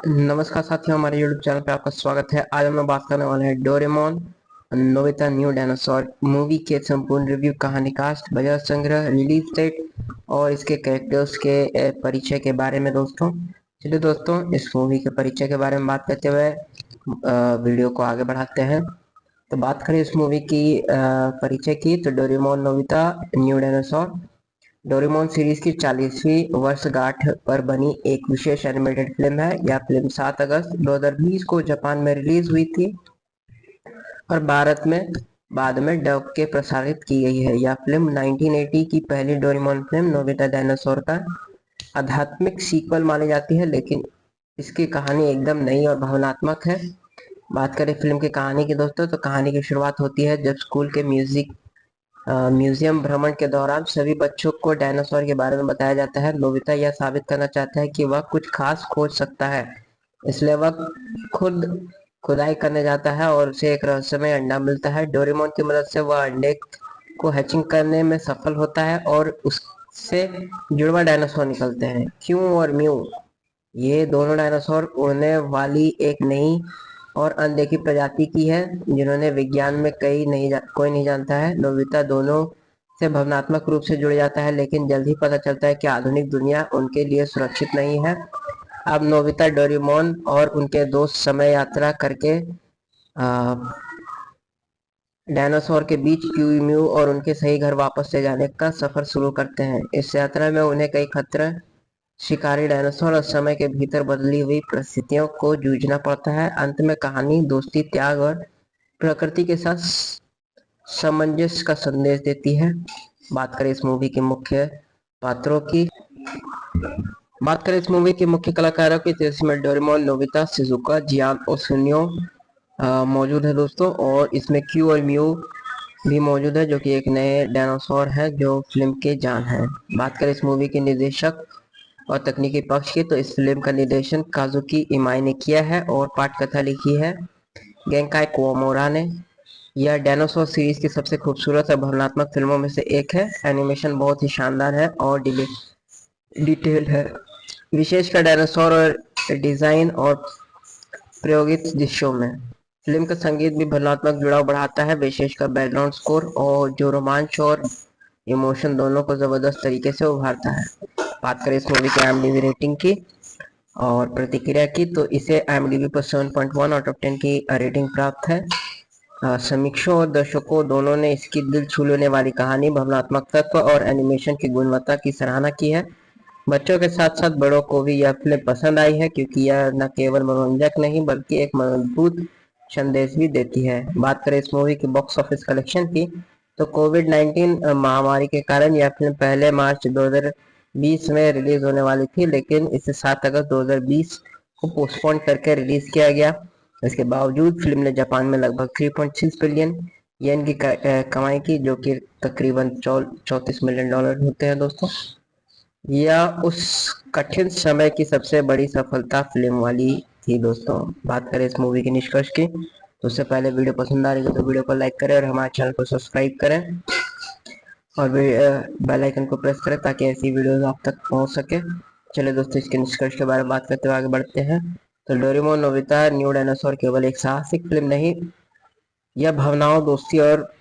नमस्कार साथियों, हमारे YouTube चैनल पे आपका स्वागत है। आज हम लोग बात करने वाले हैं Doraemon Nobita new dinosaur movie के संपूर्ण रिव्यू, कहानी, कास्ट, बजट, संग्रह, रिलीज डेट और इसके कैरेक्टर्स के परिचय के बारे में दोस्तों। चलिए दोस्तों, इस मूवी के परिचय के बारे में बात करते हुए वीडियो को आगे बढ़ाते हैं। तो बात करें इस मूवी की परिचय की, तो Doraemon Nobita new dinosaur Doraemon series की 40वीं वर्षगांठ पर बनी एक विशेष एनिमेटेड फिल्म है। यह फिल्म 7 अगस्त 2020 को जापान में रिलीज हुई थी और भारत में बाद में डब के प्रसारित की गई है। यह फिल्म 1980 की पहली डोरेमोन फिल्म नोबिता डायनासोर का आध्यात्मिक सीक्वल मानी जाती है, लेकिन इसकी कहानी एकदम नई और भावनात्मक है। बात करें फिल्म की कहानी की दोस्तों, तो कहानी की शुरुआत होती है जब स्कूल के म्यूजियम भ्रमण के दौरान सभी बच्चों को डायनासोर के बारे में बताया जाता है। नोबिता यह साबित करना चाहता है कि वह कुछ खास खोज सकता है, इसलिए वह खुद खुदाई करने जाता है और उसे एक रहस्यमय अंडा मिलता है। डोरेमोन की मदद से वह अंडे को हैचिंग करने में सफल होता है और उससे जुड़वा डायनासोर निकलते हैं, क्यों और म्यू। ये दोनों डायनासोर उड़ने वाली एक नई और अनदेखी प्रजाति की है, जिन्होंने विज्ञान में कोई नहीं जानता है। नोबिता दोनों से भावनात्मक रूप से जुड़ जाता है, लेकिन जल्द ही पता चलता है कि आधुनिक दुनिया उनके लिए सुरक्षित नहीं है। अब नोबिता, डोरेमोन और उनके दोस्त समय यात्रा करके डायनासोर के बीच क्यू और उनके सही घर वापस ले जाने का सफर शुरू करते हैं। इस यात्रा में उन्हें कई खतरे, शिकारी डायनासोर और समय के भीतर बदली हुई परिस्थितियों को जूझना पड़ता है। अंत में कहानी दोस्ती, त्याग और प्रकृति के साथ सामंजस्य का संदेश देती है। बात करें इस मूवी के मुख्य पात्रों की बात करें इस मूवी के मुख्य कलाकारों की, तो इसमें डोरेमोन, नोबिता, शिजुका, जियान और सुनियो मौजूद है दोस्तों। और इसमें क्यू और म्यू भी मौजूद है, जो कि एक नए डायनासोर है जो फिल्म के जान है। बात करें इस मूवी के निर्देशक और तकनीकी पक्ष की, तो इस फिल्म का निर्देशन काजुकी इमाई ने किया है और पटकथा लिखी है गेंकाई कुओमोरा ने। यह डायनासोर सीरीज की सबसे खूबसूरत और भावनात्मक फिल्मों में से एक है। एनिमेशन बहुत ही शानदार है और डिटेल है, विशेषकर डायनासोर और डिजाइन और प्रायोगिक दृश्यों में। फिल्म का संगीत भी भावनात्मक जुड़ाव बढ़ाता है, विशेषकर बैकग्राउंड स्कोर, और जो रोमांच और इमोशन दोनों को जबरदस्त तरीके से उभारता है। बात करें इस मूवी की IMDb रेटिंग की और प्रतिक्रिया की, तो इसे IMDb पर 7.1 आउट ऑफ 10 की रेटिंग प्राप्त है। समीक्षकों और दर्शकों दोनों ने इसकी दिल छू लेने वाली कहानी, भावनात्मक तत्व और एनिमेशन की गुणवत्ता की सराहना की है। बच्चों के साथ साथ बड़ों को भी यह फिल्म पसंद आई है, क्योंकि यह न केवल मनोरंजक नहीं बल्कि एक मजबूत संदेश भी देती है। बात करें इस मूवी की बॉक्स ऑफिस कलेक्शन की, तो कोविड-19 महामारी के कारण यह फिल्म पहले मार्च 2020 में रिलीज होने वाली थी, लेकिन इसे 7 अगस्त 2020 को पोस्टपोन करके रिलीज किया गया। इसके बावजूद फिल्म ने जापान में लगभग 3.6 बिलियन येन की कमाई की, जो कि तकरीबन $34 मिलियन होते हैं दोस्तों। यह उस कठिन समय की सबसे बड़ी सफलता फिल्म वाली थी दोस्तों। बात करें इस मूवी के निष्कर्ष की, तो उससे पहले वीडियो पसंद आ रही है तो वीडियो को लाइक करें और हमारे चैनल को सब्सक्राइब करें और बेल आइकन को प्रेस करें ताकि ऐसी वीडियोस आप तक पहुंच सके। चलिए दोस्तों, इसके निष्कर्ष के बारे में बात करते हुए आगे बढ़ते हैं। तो डोरेमोन नोबिता न्यू डायनासोर केवल एक साहसिक फिल्म नहीं, यह भावनाओं, दोस्ती और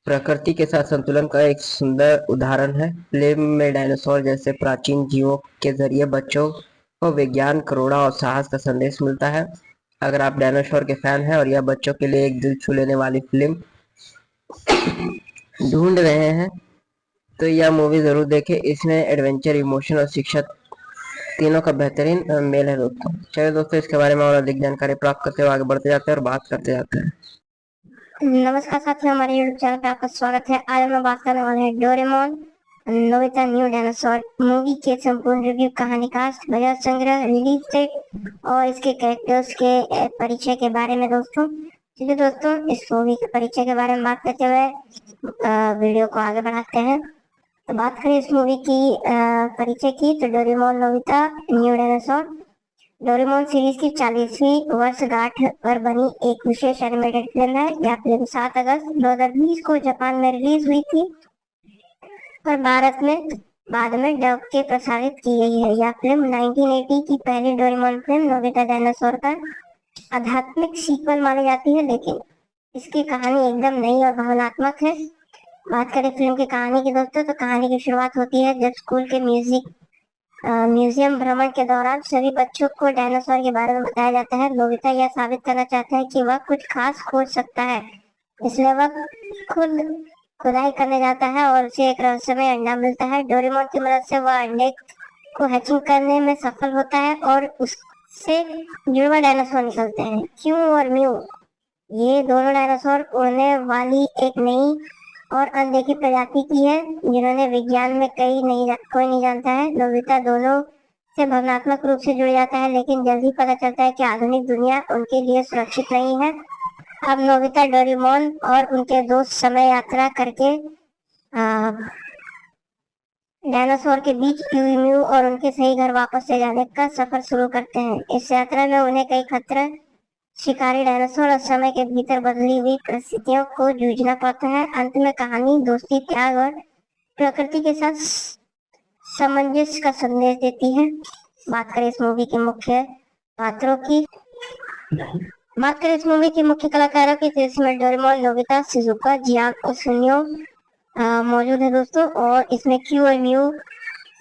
प्रकृति के साथ संतुलन का एक सुंदर उदाहरण है। फिल्म में डायनासोर जैसे प्राचीन जीवों के जरिए बच्चों को विज्ञान, करुणा और साहस का संदेश मिलता है। अगर आप डायनासोर के फैन हैं और यह बच्चों के लिए एक दिल छू लेने वाली फिल्म ढूंढ रहे हैं, तो यह मूवी जरूर देखें। इसमें एडवेंचर, इमोशन और शिक्षा तीनों का बेहतरीन मेल है दोस्तों। चलिए दोस्तों, इसके बारे में और अधिक जानकारी प्राप्त करते हुए आगे बढ़ते जाते हैं और बात करते जाते हैं। नमस्कार साथियों, हमारे YouTube चैनल पे आपका स्वागत है। आज हम लोग बात करने वाले हैं Doraemon Nobita new dinosaur movie के संपूर्ण रिव्यू, कहानी, कास्ट, बजट, संग्रह, रिलीज डेट और इसके कैरेक्टर्स के परिचय के बारे में दोस्तों। चलिए दोस्तों, इस मूवी के परिचय के बारे में बात करते हुए वीडियो को आगे बढ़ाते हैं। तो बात करें इस मूवी की परिचय की, तो Doraemon Nobita new dinosaur Doraemon series की 40वीं वर्षगांठ पर बनी एक विशेष एनिमेटेड फिल्म है। यह फिल्म 7 अगस्त 2020 को जापान में रिलीज हुई थी और भारत में बाद में डब के प्रसारित की गई है। यह फिल्म 1980 की पहली डोरेमोन फिल्म नोबिता डायनासोर का आध्यात्मिक सीक्वल मानी जाती है, लेकिन इसकी कहानी एकदम नई और भावनात्मक है। बात करें फिल्म की कहानी की दोस्तों, तो कहानी की शुरुआत होती है जब स्कूल के म्यूजियम भ्रमण के दौरान सभी बच्चों को डायनासोर के बारे में बताया जाता है। नोबिता यह साबित करना चाहता है कि वह कुछ खास खोज सकता है, इसलिए वह खुद खुदाई करने जाता है और उसे एक रहस्यमय अंडा मिलता है। डोरेमोन की मदद से वह अंडे को हैचिंग करने में सफल होता है और उससे जुड़वा डायनासोर निकलते हैं, क्यू और म्यू। ये दोनों डायनासोर उड़ने वाली एक नई और अनदेखी प्रजाति की है, जिन्होंने विज्ञान में कोई नहीं जानता है। नोबिता दोनों से भावनात्मक रूप से जुड़ जाता है, लेकिन जल्द ही पता चलता है कि आधुनिक दुनिया उनके लिए सुरक्षित नहीं है। अब नोबिता डोरेमोन और उनके दोस्त समय यात्रा करके डायनासोर के बीच म्यू और उनके सही घर वापस ले जाने का सफर शुरू करते हैं। इस यात्रा में उन्हें कई खतरे, शिकारी डायनासोर और समय के भीतर बदली हुई परिस्थितियों को जूझना पड़ता है। अंत में कहानी दोस्ती, त्याग और प्रकृति के साथ सामंजस्य का संदेश देती है। बात करें इस मूवी के मुख्य पात्रों की बात करें इस मूवी के मुख्य कलाकारों की, तो इसमें डोरेमोन, नोबिता, शिजुका, जियान और सुनियो मौजूद है दोस्तों। और इसमें क्यू और म्यू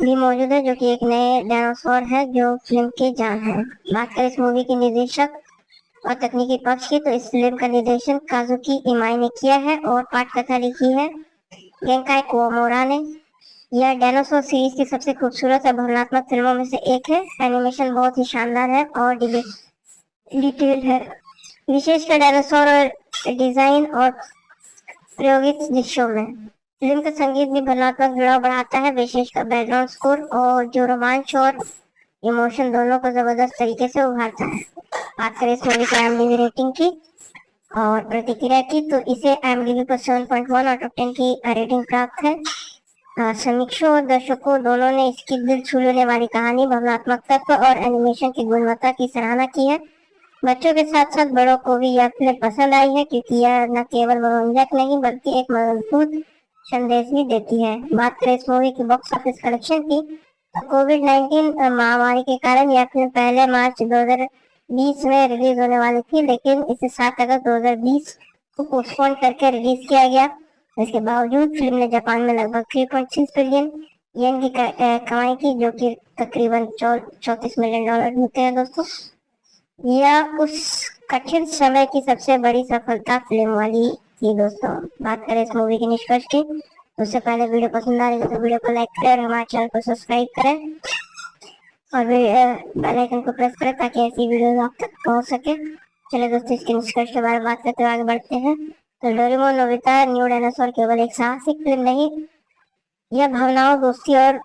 भी मौजूद है, जो कि एक नए डायनासोर है जो फिल्म के जान है। बात करें इस मूवी के निर्देशक और तकनीकी पक्ष की, तो इस फिल्म का निर्देशन काजुकी इमाई ने किया है और पटकथा लिखी है गेंकाई कुओमोरा ने। यह डायनासोर सीरीज की सबसे खूबसूरत और भावनात्मक फिल्मों में से एक है। एनिमेशन बहुत ही शानदार है और डिटेल है, विशेषकर डायनासोर और डिजाइन और प्रायोगिक दृश्यों में। फिल्म का संगीत भी भावनात्मक जुड़ाव बढ़ाता है, विशेषकर बैकग्राउंड स्कोर, और जो रोमांच और इमोशन दोनों को जबरदस्त तरीके से उभारता है। बात करें इस मूवी की IMDb रेटिंग की और प्रतिक्रिया की, तो इसे IMDb पर 7.1 आउट ऑफ 10 की रेटिंग प्राप्त है। समीक्षकों और दर्शकों दोनों ने इसकी दिल छू लेने वाली कहानी, भावनात्मक तत्व और एनिमेशन की गुणवत्ता की सराहना की है। बच्चों के साथ साथ बड़ों को भी यह फिल्म पसंद आई है, क्योंकि यह न केवल मनोरंजक नहीं बल्कि एक मजबूत संदेश भी देती है। बात करें इस मूवी की बॉक्स ऑफिस कलेक्शन की, तो कोविड-19 महामारी के कारण यह फिल्म पहले मार्च 2020 में रिलीज होने वाली थी, लेकिन इसे 7 अगस्त 2020 को पोस्टपोन करके रिलीज किया गया। इसके बावजूद फिल्म ने जापान में लगभग 3.6 बिलियन येन की कमाई की, जो कि तकरीबन $34 मिलियन होते हैं दोस्तों। यह उस कठिन समय की सबसे बड़ी सफलता फिल्म वाली थी दोस्तों। बात करें इस मूवी के निष्कर्ष की, उससे पहले वीडियो पसंद आ रही है तो वीडियो को लाइक करें और हमारे चैनल को सब्सक्राइब करें और बेल आइकन को प्रेस करें ताकि ऐसी वीडियो आप तक पहुंच सके। चलिए दोस्तों, इसके निष्कर्ष के बारे में बात करते हुए आगे बढ़ते हैं। तो डोरेमोन नोबिता न्यू डायनासोर केवल एक साहसिक फिल्म नहीं, यह भावनाओं, दोस्ती और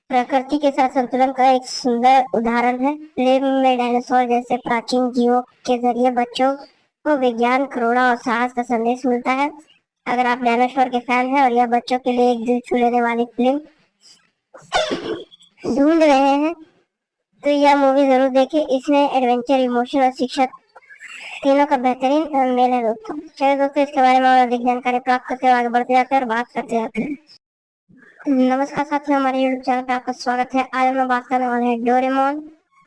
प्रकृति के साथ संतुलन का एक सुंदर उदाहरण है। फिल्म में डायनासोर जैसे प्राचीन जीवों के जरिए बच्चों को विज्ञान, करुणा और साहस का संदेश मिलता है। अगर आप डायनासोर के फैन हैं और यह बच्चों के लिए एक दिल छू लेने वाली फिल्म ढूंढ रहे हैं, तो यह मूवी जरूर देखें। इसमें एडवेंचर, इमोशन और शिक्षा तीनों का बेहतरीन मेल है दोस्तों। चलिए दोस्तों, इसके बारे में और अधिक जानकारी प्राप्त करते हुए आगे बढ़ते जाते हैं और बात करते जाते हैं। नमस्कार साथियों, हमारे YouTube चैनल पर आपका स्वागत है। आज हम बात करने वाले हैं Doraemon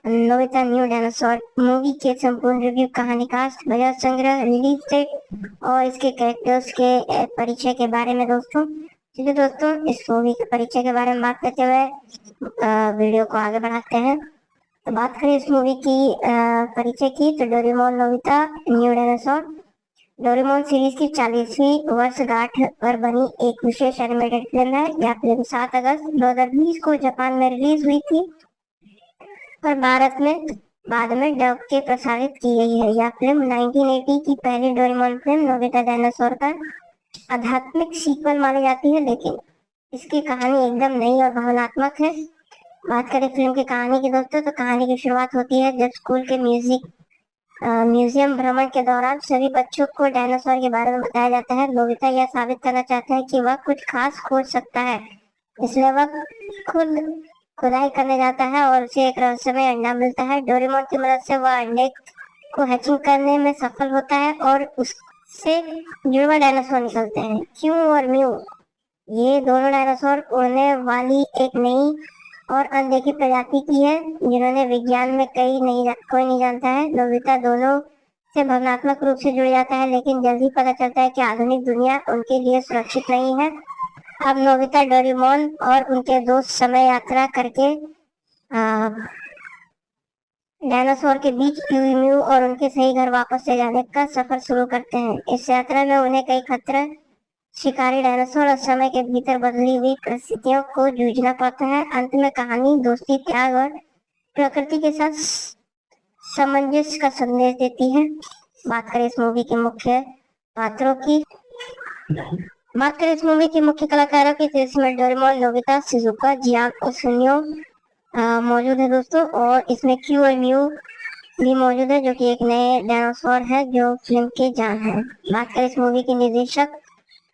Nobita new dinosaur movie के संपूर्ण रिव्यू, कहानी, कास्ट, बजट, संग्रह, रिलीज डेट और इसके कैरेक्टर्स के परिचय के बारे में दोस्तों। चलिए दोस्तों, इस मूवी के परिचय के बारे में बात करते हुए वीडियो को आगे बढ़ाते हैं। तो बात करें इस मूवी की परिचय की, तो Doraemon Nobita new dinosaur Doraemon series की 40वीं वर्षगांठ पर बनी एक विशेष एनिमेटेड फिल्म है। यह फिल्म 7 अगस्त 2020 को जापान में रिलीज हुई थी और भारत में बाद में डब के प्रसारित की गई है। यह फिल्म 1980 की पहली डोरेमोन फिल्म नोबिता डायनासोर का आध्यात्मिक सीक्वल मानी जाती है, लेकिन इसकी कहानी एकदम नई और भावनात्मक है। बात करें फिल्म की कहानी की दोस्तों, तो कहानी की शुरुआत होती है जब स्कूल के म्यूजियम भ्रमण के दौरान सभी बच्चों को डायनासोर के बारे में बताया जाता है। नोबिता यह साबित करना चाहता है कि वह कुछ खास खोज सकता है, इसलिए वह खुद खुदाई करने जाता है और उसे एक रहस्यमय अंडा मिलता है। डोरेमोन की मदद से वह अंडे को हैचिंग करने में सफल होता है और उससे जुड़वा डायनासोर निकलते हैं, क्यू और म्यू। ये दोनों डायनासोर उड़ने वाली एक नई और अनदेखी प्रजाति की है जिन्होंने विज्ञान में कोई नहीं जानता है। नोबिता दोनों से भावनात्मक रूप से जुड़ जाता है, लेकिन जल्द ही पता चलता है कि आधुनिक दुनिया उनके लिए सुरक्षित नहीं है। अब नोबिता डोरेमोन और उनके दोस्त समय यात्रा करके डायनासोर के बीच म्यू और उनके सही घर वापस ले जाने का सफर शुरू करते हैं। इस यात्रा में उन्हें कई खतरे, शिकारी डायनासोर और समय के भीतर बदली हुई परिस्थितियों को जूझना पड़ता है। अंत में कहानी दोस्ती, त्याग और प्रकृति के साथ सामंजस्य का संदेश देती है। बात करें इस मूवी के मुख्य पात्रों की बात करें इस मूवी के मुख्य कलाकारों की, तो इसमें डोरेमोन, नोबिता, शिजुका, जियान और सुनियो मौजूद है दोस्तों। और इसमें क्यू और म्यू भी मौजूद है, जो कि एक नए डायनासोर है जो फिल्म के जान है। बात करें इस मूवी के निर्देशक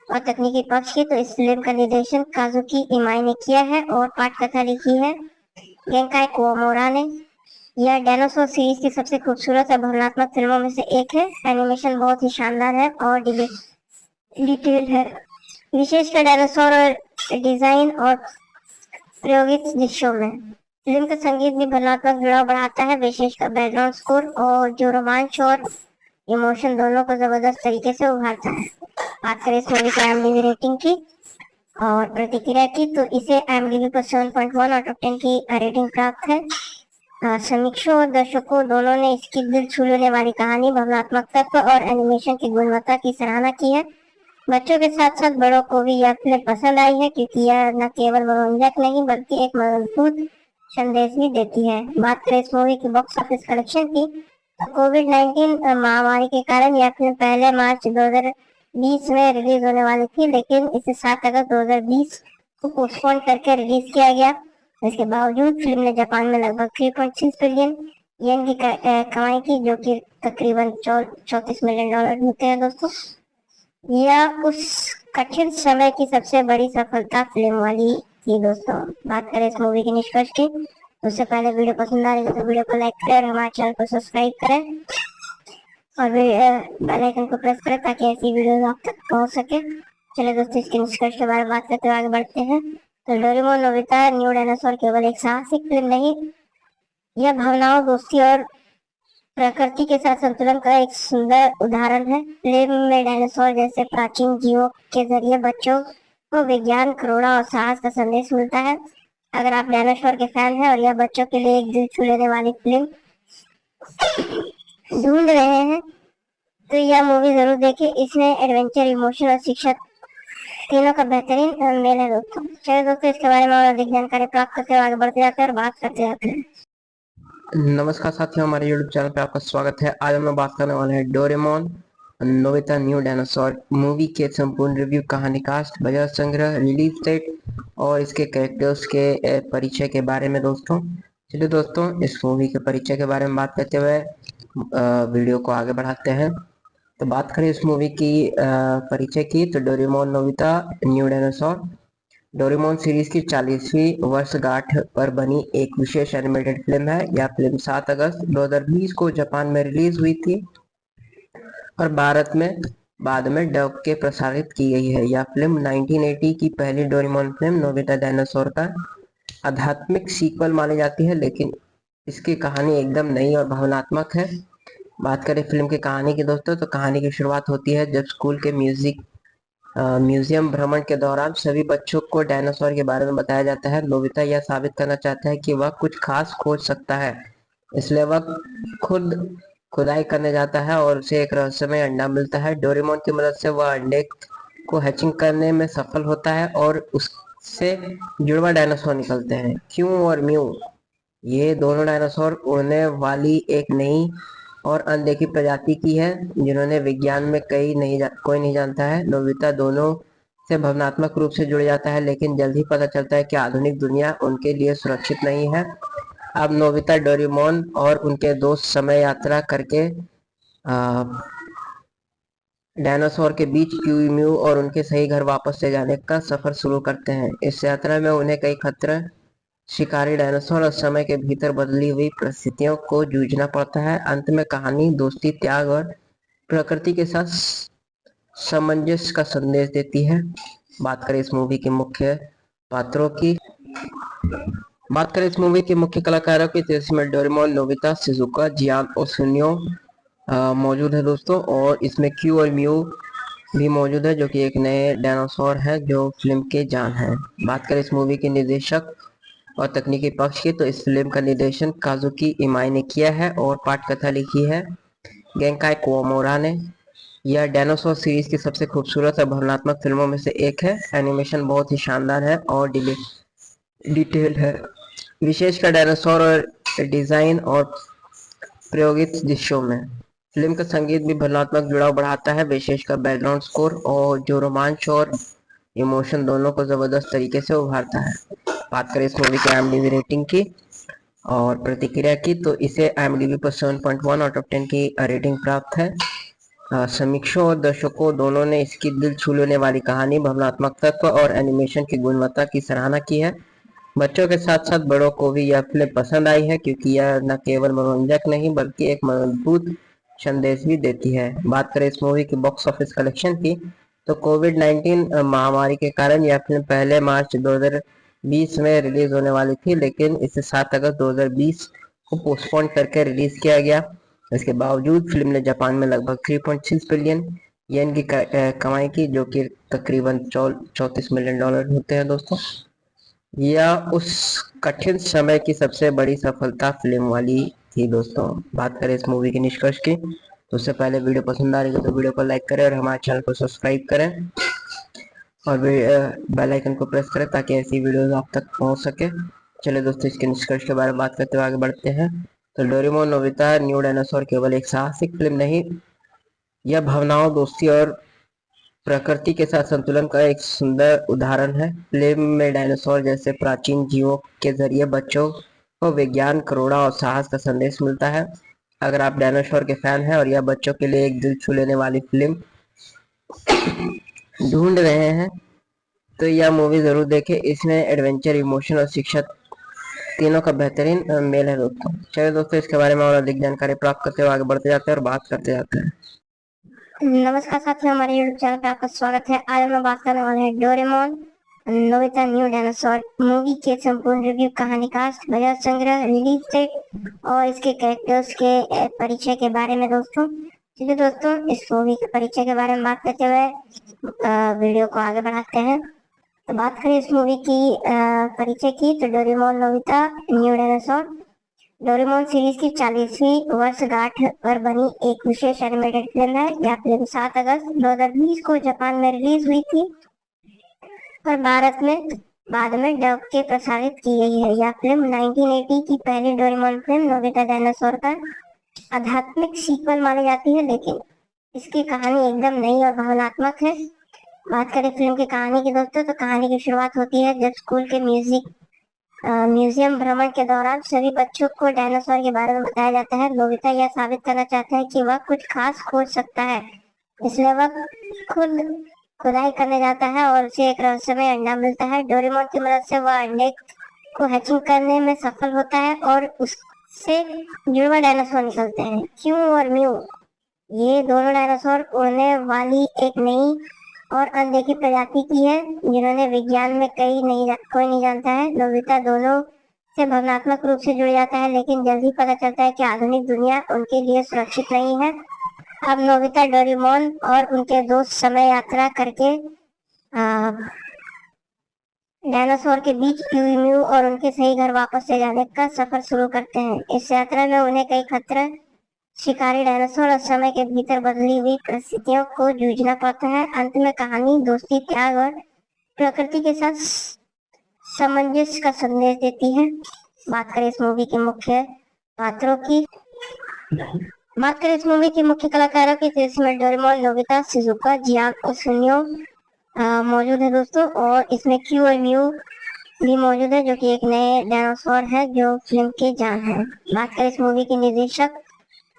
और तकनीकी पक्ष की, तो इस फिल्म का निर्देशन काजुकी इमाई ने किया है और पटकथा लिखी है गेंकाई कुओमोरा ने। यह डायनासोर सीरीज की सबसे खूबसूरत और भावनात्मक फिल्मों में से एक है। एनिमेशन बहुत ही शानदार है और डिटेल है, विशेषकर डायनासोर और डिजाइन और प्रायोगिक दृश्यों में। फिल्म का संगीत भी भावनात्मक जुड़ाव बढ़ाता है, विशेषकर बैकग्राउंड स्कोर, और जो रोमांच और इमोशन दोनों को जबरदस्त तरीके से उभारता है। बात करें इस मूवी की IMDb रेटिंग की और प्रतिक्रिया की, तो इसे IMDb पर 7.1 आउट ऑफ 10 की रेटिंग प्राप्त है। समीक्षकों और दर्शकों दोनों ने इसकी दिल छू लेने वाली कहानी, भावनात्मक तत्व और एनिमेशन की गुणवत्ता की सराहना की है। बच्चों के साथ साथ बड़ों को भी यह फिल्म पसंद आई है, क्योंकि यह न केवल मनोरंजक नहीं बल्कि एक मजबूत संदेश भी देती है। बात करें इस मूवी की बॉक्स ऑफिस कलेक्शन की, तो कोविड-19 महामारी के कारण यह फिल्म पहले मार्च 2020 में रिलीज होने वाली थी, लेकिन इसे 7 अगस्त 2020 को पोस्टपोन करके रिलीज किया गया। इसके बावजूद फिल्म ने जापान में लगभग 3.6 बिलियन येन की कमाई की, जो कि तकरीबन $34 मिलियन होते हैं दोस्तों। यह उस कठिन समय की सबसे बड़ी सफलता फिल्म वाली थी दोस्तों। बात करें इस मूवी के निष्कर्ष की, उससे पहले वीडियो पसंद आ रही है तो वीडियो को लाइक करें और हमारे चैनल को सब्सक्राइब करें और बेल आइकन को प्रेस करें ताकि ऐसी वीडियो आप तक पहुंच सके। चलिए दोस्तों, इसके निष्कर्ष के बारे में बात करते हुए आगे बढ़ते हैं। तो डोरेमोन नोबिता न्यू डायनासोर केवल एक साहसिक फिल्म नहीं, यह भावनाओं, दोस्ती और प्रकृति के साथ संतुलन का एक सुंदर उदाहरण है। फिल्म में डायनासोर जैसे प्राचीन जीवों के जरिए बच्चों को विज्ञान, करुणा और साहस का संदेश मिलता है। अगर आप डायनासोर के फैन हैं और यह बच्चों के लिए एक दिल छू लेने वाली फिल्म ढूंढ रहे हैं, तो यह मूवी जरूर देखें। इसमें एडवेंचर, इमोशन और शिक्षा तीनों का बेहतरीन मेल है दोस्तों। चलिए दोस्तों, इसके बारे में और अधिक जानकारी प्राप्त करते हुए आगे बढ़ते जाते हैं और बात करते जाते हैं। नमस्कार साथियों, हमारे YouTube चैनल पे आपका स्वागत है। आज हम लोग बात करने वाले हैं Doraemon Nobita new dinosaur movie के संपूर्ण रिव्यू, कहानी, कास्ट, बजट, संग्रह, रिलीज डेट और इसके कैरेक्टर्स के परिचय के बारे में दोस्तों। चलिए दोस्तों, इस मूवी के परिचय के बारे में बात करते हुए वीडियो को आगे बढ़ाते हैं। तो बात करें इस मूवी की परिचय की, तो Doraemon Nobita new dinosaur Doraemon series की 40वीं वर्षगांठ पर बनी एक विशेष एनिमेटेड फिल्म है। यह फिल्म 7 अगस्त 2020 को जापान में रिलीज हुई थी और भारत में बाद में डब के प्रसारित की गई है। यह फिल्म 1980 की पहली डोरेमोन फिल्म नोबिता डायनासोर का आध्यात्मिक सीक्वल मानी जाती है, लेकिन इसकी कहानी एकदम नई और भावनात्मक है। बात करें फिल्म की कहानी की दोस्तों, तो कहानी की शुरुआत होती है जब स्कूल के म्यूजियम भ्रमण के दौरान सभी बच्चों को डायनासोर के बारे में बताया जाता है। नोबिता यह साबित करना चाहता है कि वह कुछ खास खोज सकता है, इसलिए वह खुद खुदाई करने जाता है और उसे एक रहस्यमय अंडा मिलता है। डोरेमोन की मदद से वह अंडे को हैचिंग करने में सफल होता है और उससे जुड़वा डायनासोर निकलते हैं, क्यू और म्यू। ये दोनों डायनासोर उड़ने वाली एक नई और अनदेखी प्रजाति की है जिन्होंने विज्ञान में कोई नहीं जानता है। नोबिता दोनों से भावनात्मक रूप से जुड़ जाता है, लेकिन जल्द ही पता चलता है कि आधुनिक दुनिया उनके लिए सुरक्षित नहीं है। अब नोबिता डोरेमोन और उनके दोस्त समय यात्रा करके डायनासोर के बीच क्यू और उनके सही घर वापस ले जाने का सफर शुरू करते हैं। इस यात्रा में उन्हें कई खतरे, शिकारी डायनासोर और समय के भीतर बदली हुई परिस्थितियों को जूझना पड़ता है। अंत में कहानी दोस्ती, त्याग और प्रकृति के साथ सामंजस्य का संदेश देती है। बात करें इस मूवी के मुख्य पात्रों की बात करें इस मूवी के मुख्य कलाकारों की तो इसमें डोरेमोन, नोबिता, शिजुका, जियान और सुनियो मौजूद है दोस्तों। और इसमें क्यू और म्यू भी मौजूद है जो कि एक नए डायनासोर है जो फिल्म के जान है। बात करें इस मूवी के निर्देशक और तकनीकी पक्ष की तो इस फिल्म का निर्देशन काजुकी इमाई ने किया है और पटकथा लिखी है गेंकाई कुओमोरा ने। यह डायनासोर सीरीज की सबसे खूबसूरत और भावनात्मक फिल्मों में से एक है। एनिमेशन बहुत ही शानदार है और डिटेल है, विशेषकर डायनासोर और डिजाइन और प्रायोगिक दृश्यों में। फिल्म का संगीत भी भावनात्मक जुड़ाव बढ़ाता है, विशेषकर बैकग्राउंड स्कोर और जो रोमांच और इमोशन दोनों को जबरदस्त तरीके से उभारता है। बात करें इस मूवी की IMDb रेटिंग की और प्रतिक्रिया की तो इसे IMDb पर 7.1 आउट ऑफ 10 की रेटिंग प्राप्त है। समीक्षकों और दर्शकों दोनों ने इसकी दिल छू लेने वाली कहानी, भावनात्मक तत्व और एनिमेशन की गुणवत्ता की सराहना की है। बच्चों के साथ साथ बड़ों को भी यह फिल्म पसंद आई है क्योंकि यह न केवल मनोरंजक नहीं बल्कि एक मजबूत संदेश भी देती है। बात करें इस मूवी की बॉक्स ऑफिस कलेक्शन की तो कोविड-19 महामारी के कारण यह फिल्म पहले मार्च 2020 में रिलीज होने वाली थी, लेकिन इसे 7 अगस्त 2020 को पोस्टपोन करके रिलीज किया गया। इसके बावजूद फिल्म ने जापान में लगभग 3.6 बिलियन येन की कमाई की जो कि तकरीबन $34 मिलियन होते हैं दोस्तों। यह उस कठिन समय की सबसे बड़ी सफलता फिल्म वाली थी दोस्तों। बात करें इस मूवी के निष्कर्ष की तो उससे पहले वीडियो पसंद आ रही है तो वीडियो को लाइक करें और हमारे चैनल को सब्सक्राइब करें और बेल आइकन को प्रेस करें ताकि ऐसी वीडियोस आप तक पहुंच सके। चलिए दोस्तों इसके निष्कर्ष के बारे में बात करते हुए आगे बढ़ते हैं। तो डोरेमोन नोबिता न्यू डायनासोर केवल एक साहसिक फिल्म नहीं, यह भावनाओं, दोस्ती और प्रकृति के साथ संतुलन का एक सुंदर उदाहरण है। फिल्म में डायनासोर जैसे प्राचीन जीवों के जरिए बच्चों को विज्ञान, करुणा और साहस का संदेश मिलता है। अगर आप डायनासोर के फैन हैं और यह बच्चों के लिए एक दिल छू लेने वाली फिल्म ढूंढ रहे हैं तो यह मूवी जरूर देखें। इसमें एडवेंचर, इमोशन और शिक्षा तीनों का बेहतरीन मेल है दोस्तों। चलिए दोस्तों इसके बारे में और अधिक जानकारी प्राप्त करते हुए आगे बढ़ते जाते हैं और बात करते जाते हैं। नमस्कार साथियों, हमारे YouTube चैनल पे आपका स्वागत है। आज हम बात करने वाले हैं Doraemon Nobita new dinosaur movie के संपूर्ण रिव्यू, कहानी, कास्ट, बजट, संग्रह, रिलीज डेट और इसके कैरेक्टर्स के परिचय के बारे में दोस्तों। चलिए दोस्तों इस मूवी के परिचय के बारे में बात करते हुए वीडियो को आगे बढ़ाते हैं। तो बात करें इस मूवी की परिचय की तो Doraemon Nobita new dinosaur Doraemon series की 40वीं वर्षगांठ पर बनी एक विशेष एनिमेटेड फिल्म है। यह फिल्म 7 अगस्त 2020 को जापान में रिलीज हुई थी और भारत में बाद में डब के प्रसारित की गई है। यह फिल्म 1980 की पहली डोरेमोन फिल्म नोबिता डायनासोर का आध्यात्मिक सीक्वल मानी जाती है, लेकिन इसकी कहानी एकदम नई और भावनात्मक है। बात करें फिल्म की कहानी की दोस्तों तो कहानी की शुरुआत होती है जब स्कूल के म्यूजियम भ्रमण के दौरान सभी बच्चों को डायनासोर के बारे में बताया जाता है। नोबिता यह साबित करना चाहता है कि वह कुछ खास खोज सकता है, इसलिए वह खुद खुदाई करने जाता है और उसे एक रहस्यमय अंडा मिलता है। डोरेमोन की मदद से वह अंडे को हैचिंग करने में सफल होता है और उससे जुड़वा डायनासोर निकलते हैं, क्यू और म्यू। ये दोनों डायनासोर उड़ने वाली एक नई और अनदेखी प्रजाति की है जिन्होंने विज्ञान में कोई नहीं जानता है। नोबिता दोनों से भावनात्मक रूप से जुड़ जाता है, लेकिन जल्दी पता चलता है कि आधुनिक दुनिया उनके लिए सुरक्षित नहीं है। अब नोबिता, डोरेमोन और उनके दोस्त समय यात्रा करके डायनासोर के बीच म्यू और उनके सही घर वापस ले जाने का सफर शुरू करते हैं। इस यात्रा में उन्हें कई खतरे, शिकारी डायनासोर और समय के भीतर बदली हुई परिस्थितियों को जूझना पड़ता है। अंत में कहानी दोस्ती, त्याग और प्रकृति के साथ सामंजस्य का संदेश देती है। बात करें इस मूवी के मुख्य पात्रों की बात करें इस मूवी के मुख्य कलाकारों की तो इसमें डोरेमोन, नोबिता, शिजुका, जियान और सुनियो मौजूद है दोस्तों। और इसमें क्यू और म्यू भी मौजूद है जो कि एक नए डायनासोर है जो फिल्म के जान है। बात करें इस मूवी के निर्देशक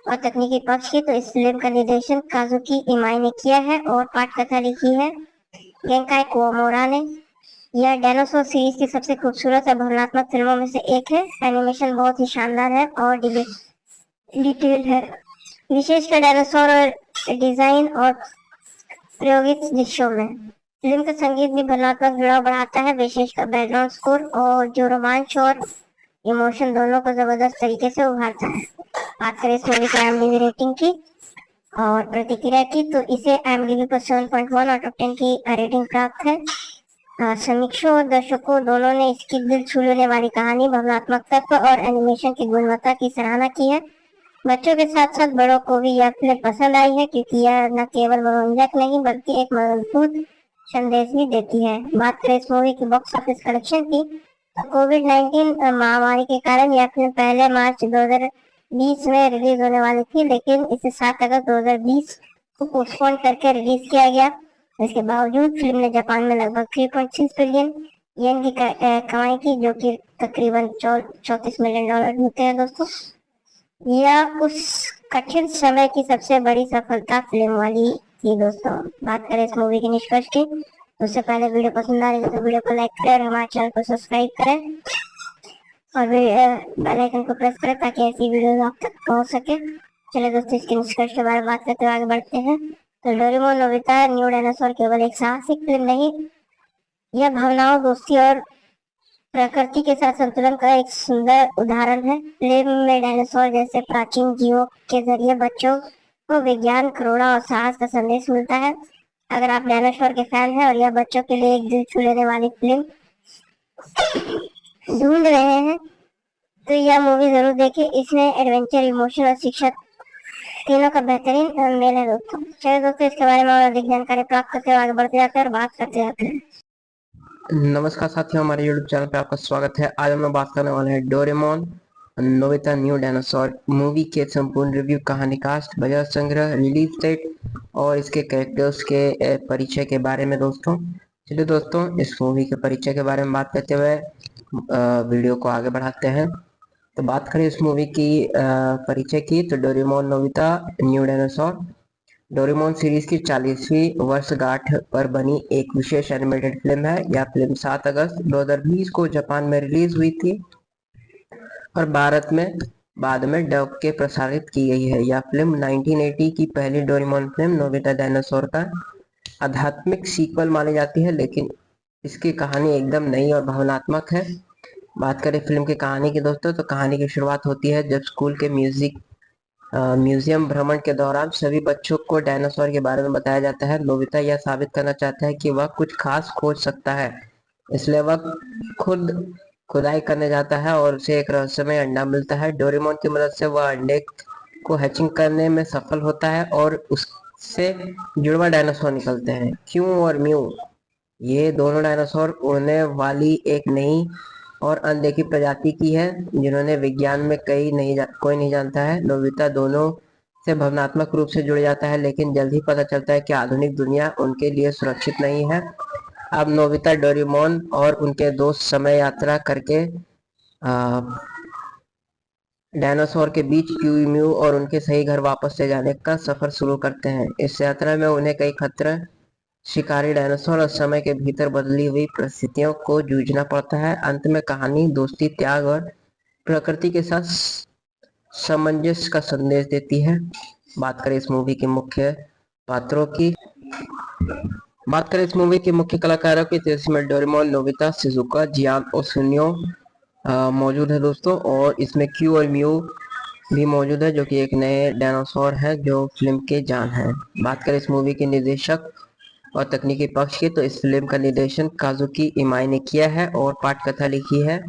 और तकनीकी पक्ष की तो इस फिल्म का निर्देशन काजुकी इमाई ने किया है और पटकथा लिखी है गेंकाई कुओमोरा ने। यह डायनासोर सीरीज की सबसे खूबसूरत और भावनात्मक फिल्मों में से एक है। एनिमेशन बहुत ही शानदार है और डिटेल है, विशेषकर डायनासोर और डिजाइन और प्रायोगिक दृश्यों में। फिल्म का संगीत भी भावनात्मक जुड़ाव बढ़ाता है, विशेषकर बैकग्राउंड स्कोर, और जो रोमांच और इमोशन दोनों को जबरदस्त तरीके से उभारता है। बात करें इस मूवी की IMDb रेटिंग की और प्रतिक्रिया की, तो इसे IMDb पर 7.1 आउट ऑफ 10 की रेटिंग प्राप्त है। समीक्षकों और दर्शकों दोनों ने इसकी दिल छू लेने वाली कहानी, भावनात्मक तत्व और एनिमेशन की गुणवत्ता की सराहना की है। बच्चों के साथ साथ बड़ों को भी यह फिल्म पसंद आई है, क्योंकि यह न केवल मनोरंजक नहीं बल्कि एक मजबूत संदेश भी देती है। बात करें इस मूवी की बॉक्स ऑफिस कलेक्शन की, तो कोविड-19 महामारी के कारण यह फिल्म पहले मार्च 2020 में रिलीज होने वाली थी, लेकिन इसे 7 अगस्त 2020 को पोस्टपोन करके रिलीज किया गया। इसके बावजूद फिल्म ने जापान में लगभग 3.6 बिलियन येन की कमाई की, जो कि तकरीबन $34 मिलियन होते हैं दोस्तों। यह उस कठिन समय की सबसे बड़ी सफलता फिल्म वाली थी दोस्तों। बात करें इस मूवी के निष्कर्ष की, उससे पहले वीडियो पसंद आ रही है तो वीडियो को लाइक करें और हमारे चैनल को सब्सक्राइब करें और बेल आइकन को प्रेस करें ताकि ऐसी वीडियो आप तक पहुंच सके। चलिए दोस्तों, इसके निष्कर्ष के बारे में बात करते हुए आगे बढ़ते हैं। तो डोरेमोन नोबिता न्यू डायनासोर केवल एक साहसिक फिल्म नहीं, यह भावनाओं, दोस्ती और प्रकृति के साथ संतुलन का एक सुंदर उदाहरण है। फिल्म में डायनासोर जैसे प्राचीन जीवों के जरिए बच्चों को विज्ञान, करुणा और साहस का संदेश मिलता है। अगर आप डायनासोर के फैन हैं और यह बच्चों के लिए एक दिल छू लेने वाली फिल्म ढूंढ रहे हैं तो यह मूवी जरूर देखें। इसमें एडवेंचर, इमोशन और शिक्षा तीनों का बेहतरीन मेल है दोस्तों। चलिए दोस्तों, इसके बारे में और अधिक जानकारी प्राप्त करते हुए आगे बढ़ते जाते हैं और बात करते जाते हैं। नमस्कार साथियों, हमारे YouTube चैनल पे आपका स्वागत है। आज हम लोग बात करने वाले हैं Doraemon Nobita new dinosaur movie के संपूर्ण रिव्यू, कहानी, कास्ट, बजट, संग्रह, रिलीज डेट और इसके कैरेक्टर्स के परिचय के बारे में दोस्तों। चलिए दोस्तों, इस मूवी के परिचय के बारे में बात करते हुए वीडियो को आगे बढ़ाते हैं। तो बात करें इस मूवी की परिचय की, तो Doraemon Nobita new dinosaur Doraemon series की 40वीं वर्षगांठ पर बनी एक विशेष एनिमेटेड फिल्म है। यह फिल्म 7 अगस्त 2020 को जापान में रिलीज हुई थी और भारत में बाद में डब के प्रसारित की गई है। यह फिल्म 1980 की पहली डोरेमोन फिल्म नोबिता डायनासोर का आध्यात्मिक सीक्वल मानी जाती है, लेकिन इसकी कहानी एकदम नई और भावनात्मक है। बात करें फिल्म की कहानी की दोस्तों, तो कहानी की शुरुआत होती है जब स्कूल के म्यूजियम भ्रमण के दौरान सभी बच्चों को डायनासोर के बारे में बताया जाता है। नोबिता यह साबित करना चाहता है कि वह कुछ खास खोज सकता है, इसलिए वह खुद खुदाई करने जाता है और उसे एक रहस्यमय अंडा मिलता है। डोरेमोन की मदद से वह अंडे को हैचिंग करने में सफल होता है और उससे जुड़वा डायनासोर निकलते हैं, क्यों और म्यू। ये दोनों डायनासोर उड़ने वाली एक नई और अनदेखी प्रजाति की है, जिन्होंने विज्ञान में कोई नहीं जानता है। नोबिता दोनों से भावनात्मक रूप से जुड़ जाता है, लेकिन जल्द ही पता चलता है कि आधुनिक दुनिया उनके लिए सुरक्षित नहीं है। अब नोबिता, डोरेमोन और उनके दोस्त समय यात्रा करके डायनासोर के बीच क्यू और उनके सही घर वापस ले जाने का सफर शुरू करते हैं। इस यात्रा में उन्हें कई खतरे, शिकारी डायनासोर और समय के भीतर बदली हुई परिस्थितियों को जूझना पड़ता है। अंत में कहानी दोस्ती, त्याग और प्रकृति के साथ सामंजस्य का संदेश देती है। बात करें इस मूवी के मुख्य पात्रों की, बात करें इस मूवी के मुख्य कलाकारों की, तो इसमें डोरेमोन, नोबिता, शिजुका, जियान और सुनियो मौजूद है दोस्तों। और इसमें क्यू और म्यू भी मौजूद है, जो कि एक नए डायनासोर है जो फिल्म के जान है। बात करें इस मूवी के निर्देशक और तकनीकी पक्ष की, तो इस फिल्म का निर्देशन काजुकी इमाई ने किया है और पटकथा लिखी है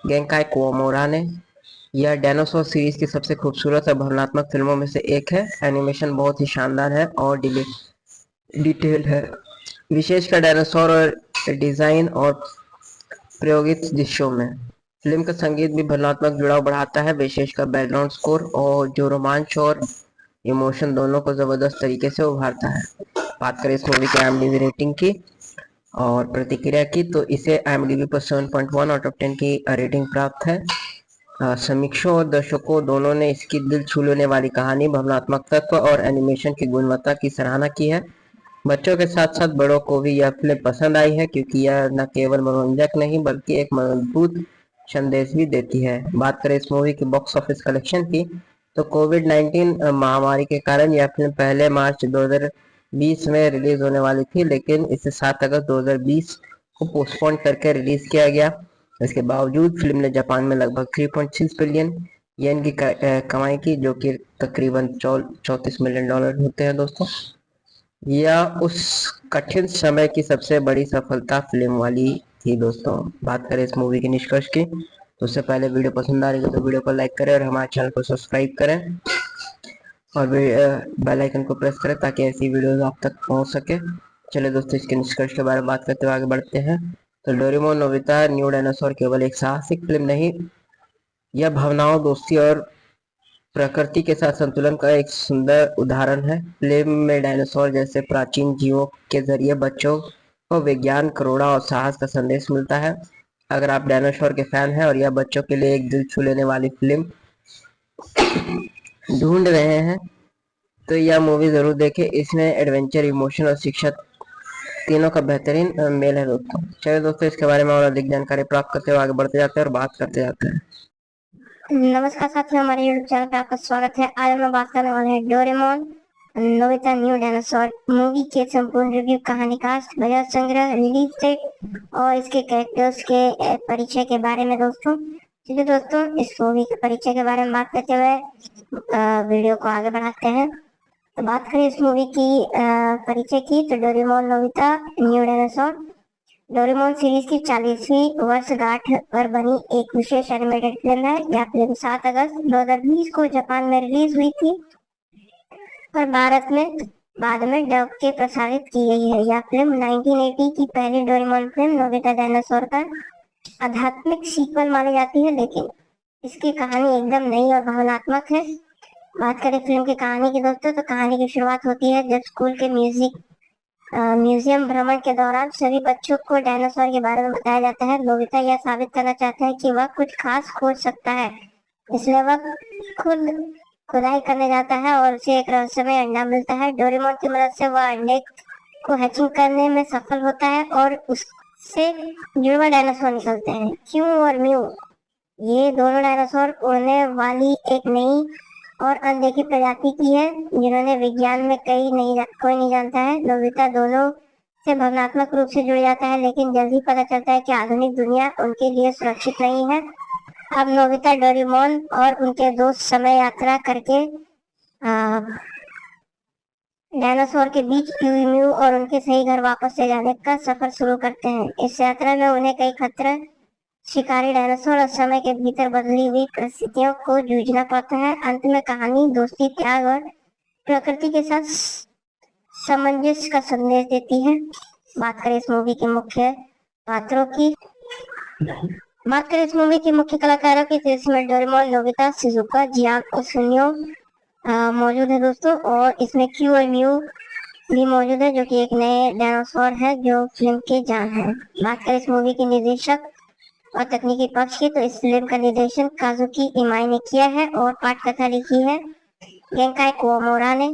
गेंकाई कुओमोरा ने। यह डायनासोर सीरीज की सबसे खूबसूरत और भावनात्मक फिल्मों में से एक है। एनिमेशन बहुत ही शानदार है और डिटेल है, विशेषकर डायनासोर और डिजाइन और प्रायोगिक दृश्यों में। फिल्म का संगीत भी भावनात्मक जुड़ाव बढ़ाता है, विशेषकर बैकग्राउंड स्कोर, और जो रोमांच और इमोशन दोनों को जबरदस्त तरीके से उभारता है। बात करें इस मूवी की IMDb रेटिंग की और प्रतिक्रिया की, तो इसे IMDb पर 7.1 आउट ऑफ 10 की रेटिंग प्राप्त है। समीक्षकों और दर्शकों दोनों ने इसकी दिल छू लेने वाली कहानी, भावनात्मक तत्व और एनिमेशन की गुणवत्ता की सराहना की है। बच्चों के साथ साथ बड़ों को भी यह फिल्म पसंद आई है, क्योंकि यह न केवल मनोरंजक नहीं बल्कि एक मजबूत संदेश भी देती है। बात करें इस मूवी की बॉक्स ऑफिस कलेक्शन की, तो कोविड-19 महामारी के कारण यह फिल्म पहले मार्च 2020 में रिलीज होने वाली थी, लेकिन इसे 7 अगस्त 2020 को पोस्टपोन करके रिलीज किया गया। इसके बावजूद फिल्म ने जापान में लगभग 3.6 बिलियन येन की कमाई की, जो कि तकरीबन $34 मिलियन होते हैं दोस्तों। यह उस कठिन समय की सबसे बड़ी सफलता फिल्म वाली थी दोस्तों। बात करें इस मूवी के निष्कर्ष की, तो उससे पहले वीडियो पसंद आ रही है तो वीडियो को लाइक करें और हमारे चैनल को सब्सक्राइब करें और बेल आइकन को प्रेस करें ताकि ऐसी वीडियोस आप तक पहुंच सके। चलिए दोस्तों, इसके निष्कर्ष के बारे में बात करते हुए आगे बढ़ते हैं। तो डोरेमोन नोबिता न्यू डायनासोर केवल एक साहसिक फिल्म नहीं, यह भावनाओं, दोस्ती और प्रकृति के साथ संतुलन का एक सुंदर उदाहरण है। फिल्म में डायनासोर जैसे प्राचीन जीवों के जरिए बच्चों को विज्ञान, करुणा और साहस का संदेश मिलता है। अगर आप डायनासोर के फैन हैं और यह बच्चों के लिए एक दिल छू लेने वाली फिल्म ढूंढ रहे हैं, तो यह मूवी जरूर देखें। इसमें एडवेंचर, इमोशन और शिक्षा तीनों का बेहतरीन मेल है दोस्तों। चलिए दोस्तों, इसके बारे में और अधिक जानकारी प्राप्त करते हुए आगे बढ़ते जाते हैं और बात करते जाते हैं। नमस्कार साथियों, हमारे YouTube चैनल पे आपका स्वागत है। आज हम बात करने वाले हैं Doraemon Nobita new dinosaur movie के संपूर्ण रिव्यू, कहानी, कास्ट, बजट, संग्रह, रिलीज डेट और इसके कैरेक्टर्स के परिचय के बारे में दोस्तों। चलिए दोस्तों, इस मूवी के परिचय के बारे में बात करते हुए वीडियो को आगे बढ़ाते हैं। तो बात करें इस मूवी की परिचय की, तो Doraemon Nobita new dinosaur Doraemon series की 40वीं वर्षगांठ पर बनी एक विशेष एनिमेटेड फिल्म है। यह फिल्म 7 अगस्त 2020 को जापान में रिलीज हुई थी और भारत में बाद में डब के प्रसारित की गई है। यह फिल्म 1980 की पहली डोरेमोन फिल्म नोबिता डायनासोर का आध्यात्मिक सीक्वल मानी जाती है, लेकिन इसकी कहानी एकदम नई और भावनात्मक है। बात करें फिल्म की कहानी की दोस्तों, तो कहानी की शुरुआत होती है जब स्कूल के म्यूजियम भ्रमण के दौरान सभी बच्चों को डायनासोर के बारे में बताया जाता है। नोबिता यह साबित करना चाहता है कि वह कुछ खास खोज सकता है, इसलिए वह खुद खुदाई करने जाता है और उसे एक रहस्यमय अंडा मिलता है। डोरेमोन की मदद से वह अंडे को हैचिंग करने में सफल होता है और उससे जुड़वा डायनासोर निकलते हैं, क्यू और म्यू। ये दोनों डायनासोर उड़ने वाली एक नई और अनदेखी प्रजाति की है, जिन्होंने विज्ञान में कोई नहीं जानता है। नोबिता दोनों से भावनात्मक रूप से जुड़ जाता है, लेकिन जल्द ही पता चलता है कि आधुनिक दुनिया उनके लिए सुरक्षित नहीं है। अब नोबिता, डोरेमोन और उनके दोस्त समय यात्रा करके डायनासोर के बीच म्यू और उनके सही घर वापस ले जाने का सफर शुरू करते हैं। इस यात्रा में उन्हें कई खतरे, शिकारी डायनासोर और समय के भीतर बदली हुई परिस्थितियों को जूझना पड़ता है। अंत में कहानी दोस्ती, त्याग और प्रकृति के साथ सामंजस्य का संदेश देती है। बात करें इस मूवी के मुख्य पात्रों की, बात करें इस मूवी के मुख्य कलाकारों की, तो इसमें डोरेमोन, नोबिता, शिजुका, जियान और सुनियो मौजूद है दोस्तों। और इसमें क्यू और म्यू भी मौजूद है, जो कि एक नए डायनासोर है जो फिल्म के जान है। बात करें इस मूवी के निर्देशक और तकनीकी पक्ष की, तो इस फिल्म का निर्देशन काजुकी इमाई ने किया है और पटकथा लिखी है गेंकाई कुओमोरा ने।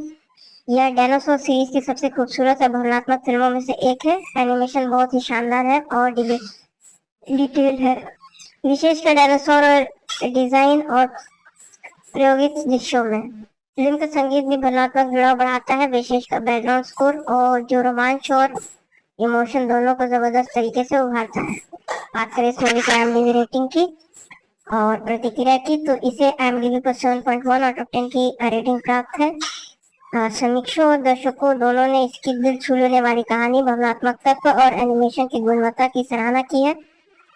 यह डायनासोर सीरीज की सबसे खूबसूरत और भावनात्मक फिल्मों में से एक है। एनिमेशन बहुत ही शानदार है और डिटेल है, विशेषकर डायनासोर और डिजाइन और प्रायोगिक दृश्यों में। फिल्म का संगीत भी भावनात्मक जुड़ाव बढ़ाता है, विशेषकर बैकग्राउंड स्कोर, और जो रोमांच और इमोशन दोनों को जबरदस्त तरीके से उभारता है। बात करें इस मूवी की IMDb रेटिंग की और प्रतिक्रिया की, तो इसे IMDb पर 7.1 आउट ऑफ 10 की रेटिंग प्राप्त है। समीक्षकों और दर्शकों दोनों ने इसकी दिल छू लेने वाली कहानी, भावनात्मक तत्व और एनिमेशन की गुणवत्ता की सराहना की है।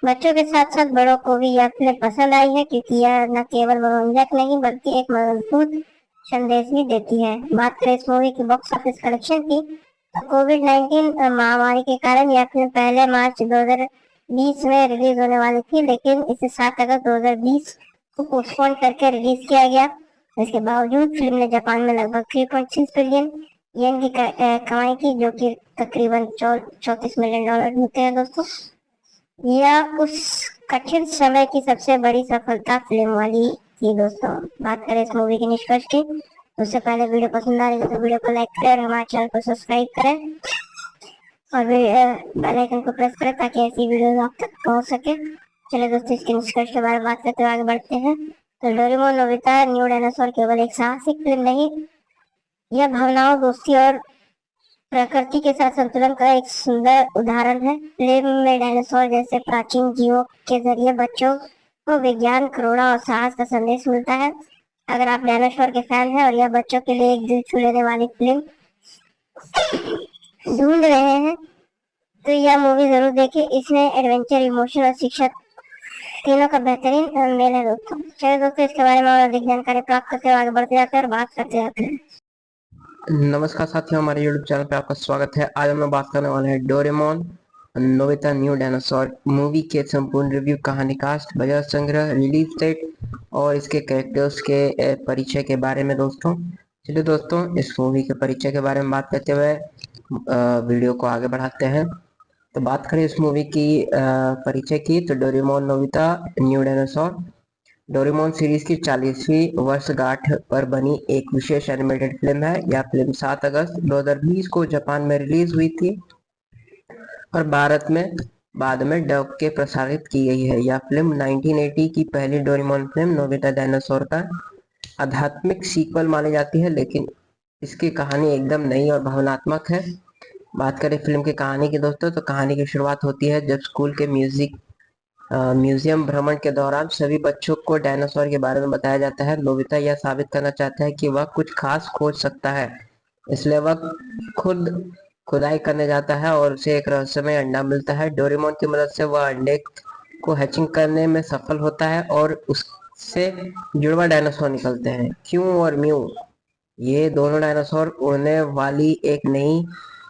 बच्चों के साथ साथ बड़ों को भी यह फिल्म पसंद आई है, क्योंकि यह न केवल मनोरंजक नहीं बल्कि एक मजबूत संदेश भी देती है। बात करें इस मूवी की बॉक्स ऑफिस कलेक्शन की, तो कोविड-19 महामारी के कारण यह फिल्म पहले मार्च 2020 में रिलीज होने वाली थी, लेकिन इसे 7 अगस्त 2020 को पोस्टपोन करके रिलीज किया गया। इसके बावजूद फिल्म ने जापान में लगभग 3.6 बिलियन येन की कमाई की, जो कि तकरीबन $34 मिलियन होते हैं दोस्तों। यह उस कठिन समय की सबसे बड़ी सफलता फिल्म वाली थी दोस्तों। बात करें इस मूवी के निष्कर्ष की, उससे पहले वीडियो पसंद आ रही है तो वीडियो को लाइक करें और हमारे चैनल को सब्सक्राइब करें और बेल आइकन को प्रेस करें ताकि ऐसी वीडियो आप तक पहुंच सके। चलिए दोस्तों, इसके निष्कर्ष के बारे में बात करते हुए आगे बढ़ते हैं। तो डोरेमोन नोबिता न्यू डायनासोर केवल एक साहसिक फिल्म नहीं, यह भावनाओं, दोस्ती और प्रकृति के साथ संतुलन का एक सुंदर उदाहरण है। फिल्म में डायनासोर जैसे प्राचीन जीवों के जरिए बच्चों को विज्ञान, करुणा और साहस का संदेश मिलता है। अगर आप डायनासोर के फैन हैं और यह बच्चों के लिए एक दिल छू लेने वाली फिल्म ढूंढ रहे हैं तो यह मूवी जरूर देखें। इसमें एडवेंचर, इमोशन और शिक्षा तीनों का बेहतरीन मेल है दोस्तों। चलिए दोस्तों, इसके बारे में और अधिक जानकारी प्राप्त करते हुए आगे बढ़ते जाते हैं और बात करते जाते हैं। नमस्कार साथियों, हमारे YouTube चैनल पे आपका स्वागत है। आज हम लोग बात करने वाले हैं Doraemon Nobita new dinosaur movie के संपूर्ण रिव्यू, कहानी, कास्ट, बजट, संग्रह, रिलीज डेट और इसके कैरेक्टर्स के परिचय के बारे में दोस्तों। चलिए दोस्तों, इस मूवी के परिचय के बारे में बात करते हुए वीडियो को आगे बढ़ाते हैं। तो बात करें इस मूवी की परिचय की, तो Doraemon Nobita new dinosaur Doraemon series की 40वीं वर्षगांठ पर बनी एक विशेष एनिमेटेड फिल्म है। यह फिल्म 7 अगस्त 2020 को जापान में रिलीज हुई थी और भारत में बाद में डब के प्रसारित की गई है। यह फिल्म 1980 की पहली डोरेमोन फिल्म नोबिता डायनासोर का आध्यात्मिक सीक्वल मानी जाती है, लेकिन इसकी कहानी एकदम नई और भावनात्मक है। बात करें फिल्म की कहानी की दोस्तों, तो कहानी की शुरुआत होती है जब स्कूल के म्यूजियम भ्रमण के दौरान सभी बच्चों को डायनासोर के बारे में बताया जाता है। नोबिता यह साबित करना चाहता है कि वह कुछ खास खोज सकता है, इसलिए वह खुद खुदाई करने जाता है और उसे एक रहस्यमय अंडा मिलता है। डोरेमोन की मदद से वह अंडे को हैचिंग करने में सफल होता है और उससे जुड़वा डायनासोर निकलते हैं, क्यू और म्यू। ये दोनों डायनासोर उड़ने वाली एक नई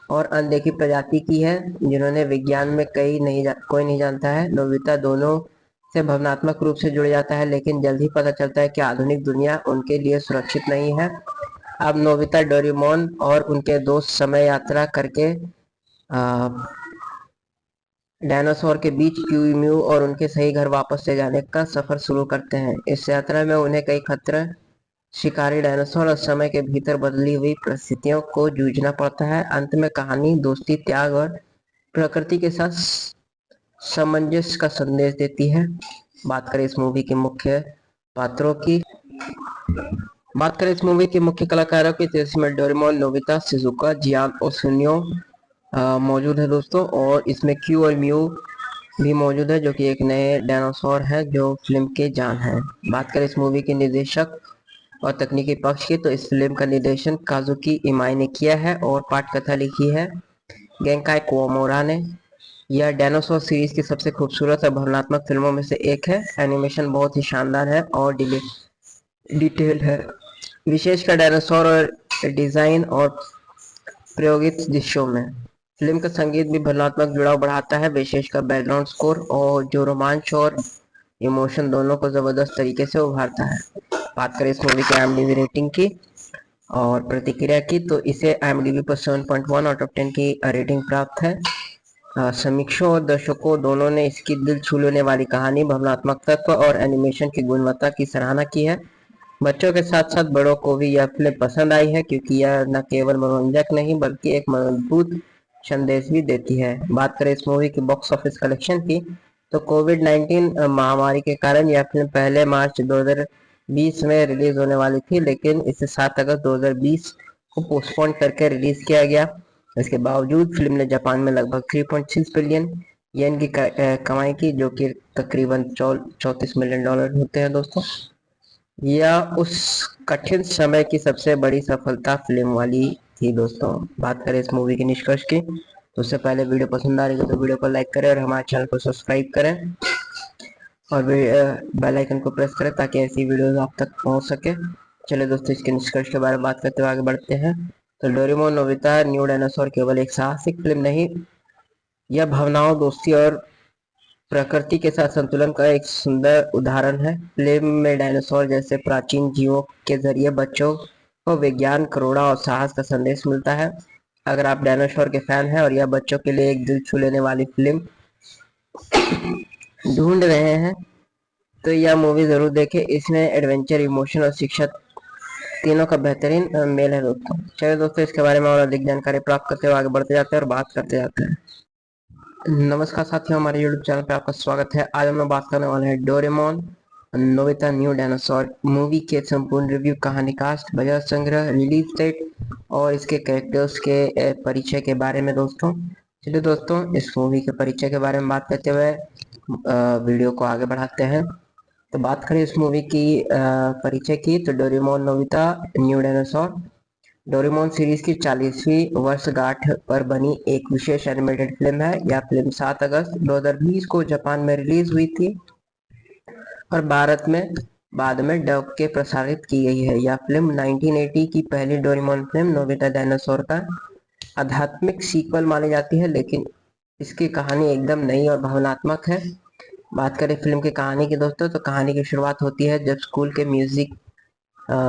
और अनदेखी प्रजाति की है, जिन्होंने विज्ञान में कोई नहीं जानता है। नोबिता दोनों से भावनात्मक रूप से जुड़ जाता है, लेकिन जल्द ही पता चलता है कि आधुनिक दुनिया उनके लिए सुरक्षित नहीं है। अब नोबिता, डोरेमोन और उनके दोस्त समय यात्रा करके डायनासोर के बीच क्यू और उनके सही घर वापस ले जाने का सफर शुरू करते हैं। इस यात्रा में उन्हें कई खतरे, शिकारी डायनासोर और समय के भीतर बदली हुई परिस्थितियों को जूझना पड़ता है। अंत में कहानी दोस्ती, त्याग और प्रकृति के साथ सामंजस्य का संदेश देती है। बात करें इस मूवी के मुख्य पात्रों की, बात करें इस मूवी के मुख्य कलाकारों की, तो इसमें डोरेमोन, नोबिता, शिजुका, जियान और सुनियो मौजूद है दोस्तों। और इसमें क्यू और म्यू भी मौजूद है, जो कि एक नए डायनासोर है जो फिल्म के जान है। बात करें इस मूवी के निर्देशक और तकनीकी पक्ष की, तो इस फिल्म का निर्देशन काजुकी इमाई ने किया है और पटकथा लिखी है गेंकाई कुओमोरा ने। यह डायनासोर सीरीज की सबसे खूबसूरत और भावनात्मक फिल्मों में से एक है। एनिमेशन बहुत ही शानदार है और डिटेल है, विशेषकर डायनासोर और डिजाइन और प्रायोगिक दृश्यों में। फिल्म का संगीत भी भावनात्मक जुड़ाव बढ़ाता है, विशेषकर बैकग्राउंड स्कोर, और जो रोमांच और इमोशन दोनों को जबरदस्त तरीके से उभारता है। बात करें इस मूवी की IMDb रेटिंग की और प्रतिक्रिया की, तो इसे IMDb पर 7.1 आउट ऑफ 10 की रेटिंग प्राप्त है। समीक्षकों और दर्शकों दोनों ने इसकी दिल छू लेने वाली कहानी, भावनात्मक तत्व और एनिमेशन की गुणवत्ता की सराहना की है। बच्चों के साथ साथ बड़ों को भी यह फिल्म पसंद आई है, क्योंकि यह न केवल मनोरंजक नहीं बल्कि एक मजबूत संदेश भी देती है। बात करें इस मूवी की बॉक्स ऑफिस कलेक्शन की, तो कोविड-19 महामारी के कारण यह फिल्म पहले मार्च 2020 में रिलीज होने वाली थी, लेकिन इसे 7 अगस्त 2020 को पोस्टपोन करके रिलीज किया गया। इसके बावजूद फिल्म ने जापान में लगभग 3.6 बिलियन येन की कमाई की, जो कि तकरीबन $34 मिलियन होते हैं दोस्तों। यह उस कठिन समय की सबसे बड़ी सफलता फिल्म वाली थी दोस्तों। बात करें इस मूवी के निष्कर्ष की, तो उससे पहले वीडियो पसंद आ रही है तो वीडियो को लाइक करें और हमारे चैनल को सब्सक्राइब करें और बेल आइकन को प्रेस करें ताकि ऐसी वीडियोस आप तक पहुंच सके। चलिए दोस्तों, इसके निष्कर्ष के बारे में बात करते हुए आगे बढ़ते हैं। तो डोरेमोन नोबिता न्यू डायनासोर केवल एक साहसिक फिल्म नहीं, यह भावनाओं, दोस्ती और प्रकृति के साथ संतुलन का एक सुंदर उदाहरण है। फिल्म में डायनासोर जैसे प्राचीन जीवों के जरिए बच्चों को विज्ञान, करुणा और साहस का संदेश मिलता है। अगर आप डायनासोर के फैन हैं और यह बच्चों के लिए एक दिल छू लेने वाली फिल्म ढूंढ रहे हैं तो यह मूवी जरूर देखें। इसमें एडवेंचर, इमोशन और शिक्षा तीनों का बेहतरीन मेल है दोस्तों। चलिए दोस्तों, इसके बारे में और अधिक जानकारी प्राप्त करते हुए आगे बढ़ते जाते हैं और बात करते जाते हैं। नमस्कार साथियों, हमारे YouTube चैनल पे आपका स्वागत है। आज हम लोग बात करने वाले हैं Doraemon Nobita new dinosaur movie के संपूर्ण रिव्यू, कहानी, कास्ट, बजट, संग्रह, रिलीज डेट और इसके कैरेक्टर्स के परिचय के बारे में दोस्तों। चलिए दोस्तों, इस मूवी के परिचय के बारे में बात करते हुए वीडियो को आगे बढ़ाते हैं। तो बात करें इस मूवी की परिचय की, तो Doraemon Nobita new dinosaur Doraemon series की 40वीं वर्षगांठ पर बनी एक विशेष एनिमेटेड फिल्म है। यह फिल्म 7 अगस्त 2020 को जापान में रिलीज हुई थी और भारत में बाद में डब के प्रसारित की गई है। यह फिल्म 1980 की पहली डोरेमोन फिल्म नोबिता डायनासोर का आध्यात्मिक सीक्वल मानी जाती है, लेकिन इसकी कहानी एकदम नई और भावनात्मक है। बात करें फिल्म की कहानी की दोस्तों, तो कहानी की शुरुआत होती है जब स्कूल के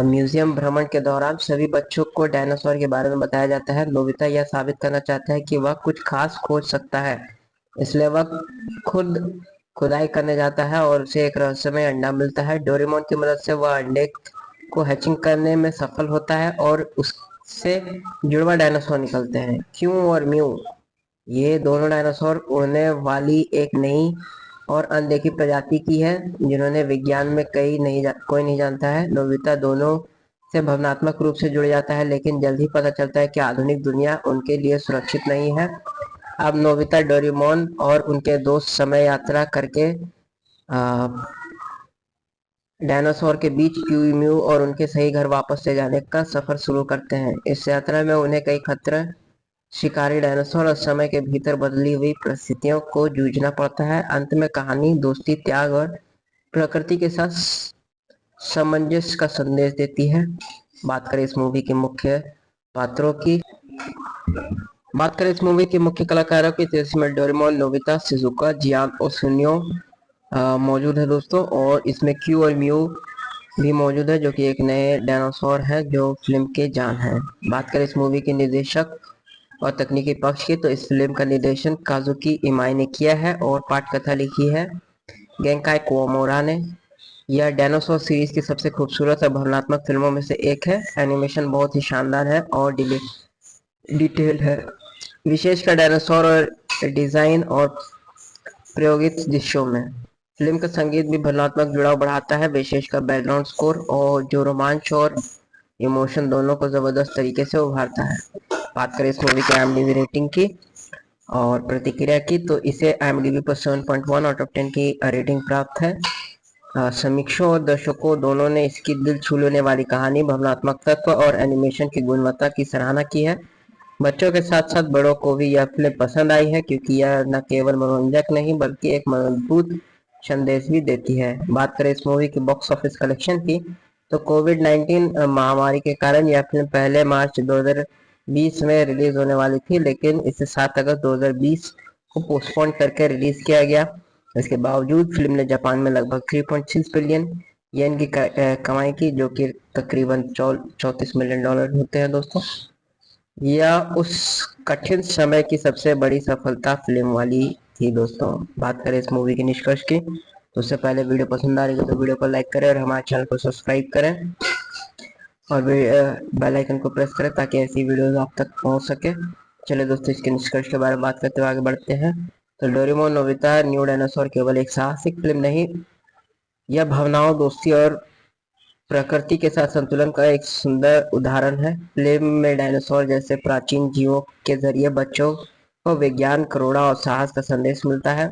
म्यूजियम भ्रमण के दौरान सभी बच्चों को डायनासोर के बारे में बताया जाता है। नोबिता यह साबित करना चाहता है कि वह कुछ खास खोज सकता है, इसलिए वह खुद खुदाई करने जाता है और उसे एक रहस्यमय अंडा मिलता है। डोरेमोन की मदद से वह अंडे को हैचिंग करने में सफल होता है और उससे जुड़वा डायनासोर निकलते हैं, क्यों और म्यू। ये दोनों डायनासोर उड़ने वाली एक नई और अनदेखी प्रजाति की है, जिन्होंने विज्ञान में कोई नहीं जानता है। नोबिता दोनों से भावनात्मक रूप से जुड़ जाता है, लेकिन जल्द ही पता चलता है कि आधुनिक दुनिया उनके लिए सुरक्षित नहीं है। अब नोबिता, डोरेमोन और उनके दोस्त समय यात्रा करके डायनासोर के बीच क्यू और उनके सही घर वापस ले जाने का सफर शुरू करते हैं। इस यात्रा में उन्हें कई खतरे, शिकारी डायनासोर और समय के भीतर बदली हुई परिस्थितियों को जूझना पड़ता है। अंत में कहानी दोस्ती, त्याग और प्रकृति के साथ सामंजस्य का संदेश देती है। बात करें इस मूवी के मुख्य पात्रों की बात करें इस मूवी के मुख्य कलाकारों की, तो इसमें डोरेमोन, नोबिता, शिजुका, जियान और सुनियो मौजूद है दोस्तों। और इसमें क्यू और म्यू भी मौजूद है, जो कि एक नए डायनासोर है जो फिल्म के जान है। बात करें इस मूवी के निर्देशक और तकनीकी पक्ष की, तो इस फिल्म का निर्देशन काजुकी इमाई ने किया है और पटकथा लिखी है गेंकाई कुओमोरा ने। यह डायनासोर सीरीज की सबसे खूबसूरत और भावनात्मक फिल्मों में से एक है। एनिमेशन बहुत ही शानदार है और डिटेल है, विशेषकर डायनासोर और डिजाइन और प्रायोगिक दृश्यों में। फिल्म का संगीत भी भावनात्मक जुड़ाव बढ़ाता है, विशेषकर बैकग्राउंड स्कोर, और जो रोमांच और इमोशन दोनों को जबरदस्त तरीके से उभारता है। बात करें इस मूवी की IMDb रेटिंग की और प्रतिक्रिया की, तो इसे IMDb पर 7.1 आउट ऑफ 10 की रेटिंग प्राप्त है। समीक्षकों और दर्शकों दोनों ने इसकी दिल छू लेने वाली कहानी, भावनात्मक तत्व और एनिमेशन की गुणवत्ता की सराहना की है। बच्चों के साथ साथ बड़ों को भी यह फिल्म पसंद आई है, क्योंकि यह न केवल मनोरंजक नहीं बल्कि एक मजबूत संदेश भी देती है। बात करें इस मूवी की बॉक्स ऑफिस कलेक्शन की, तो कोविड-19 महामारी के कारण यह फिल्म पहले मार्च 2020 में रिलीज होने वाली थी, लेकिन इसे 7 अगस्त 2020 को पोस्टपोन करके रिलीज किया गया। इसके बावजूद फिल्म ने जापान में लगभग 3.6 बिलियन येन की कमाई की, जो कि तकरीबन $34 मिलियन होते हैं दोस्तों। यह उस कठिन समय की सबसे बड़ी सफलता फिल्म वाली थी दोस्तों। बात करें इस मूवी के निष्कर्ष की, तो उससे पहले वीडियो पसंद आ रही है तो वीडियो को लाइक करें और हमारे चैनल को सब्सक्राइब करें और बेल आइकन को प्रेस करें ताकि ऐसी वीडियोस आप तक पहुंच सके। चलिए दोस्तों, इसके निष्कर्ष के बारे में बात करते हुए आगे बढ़ते हैं। तो डोरेमोन नोबिता न्यू डायनासोर केवल एक साहसिक फिल्म नहीं, यह भावनाओं, दोस्ती और प्रकृति के साथ संतुलन का एक सुंदर उदाहरण है। फिल्म में डायनासोर जैसे प्राचीन जीवों के जरिए बच्चों को विज्ञान, करुणा और साहस का संदेश मिलता है।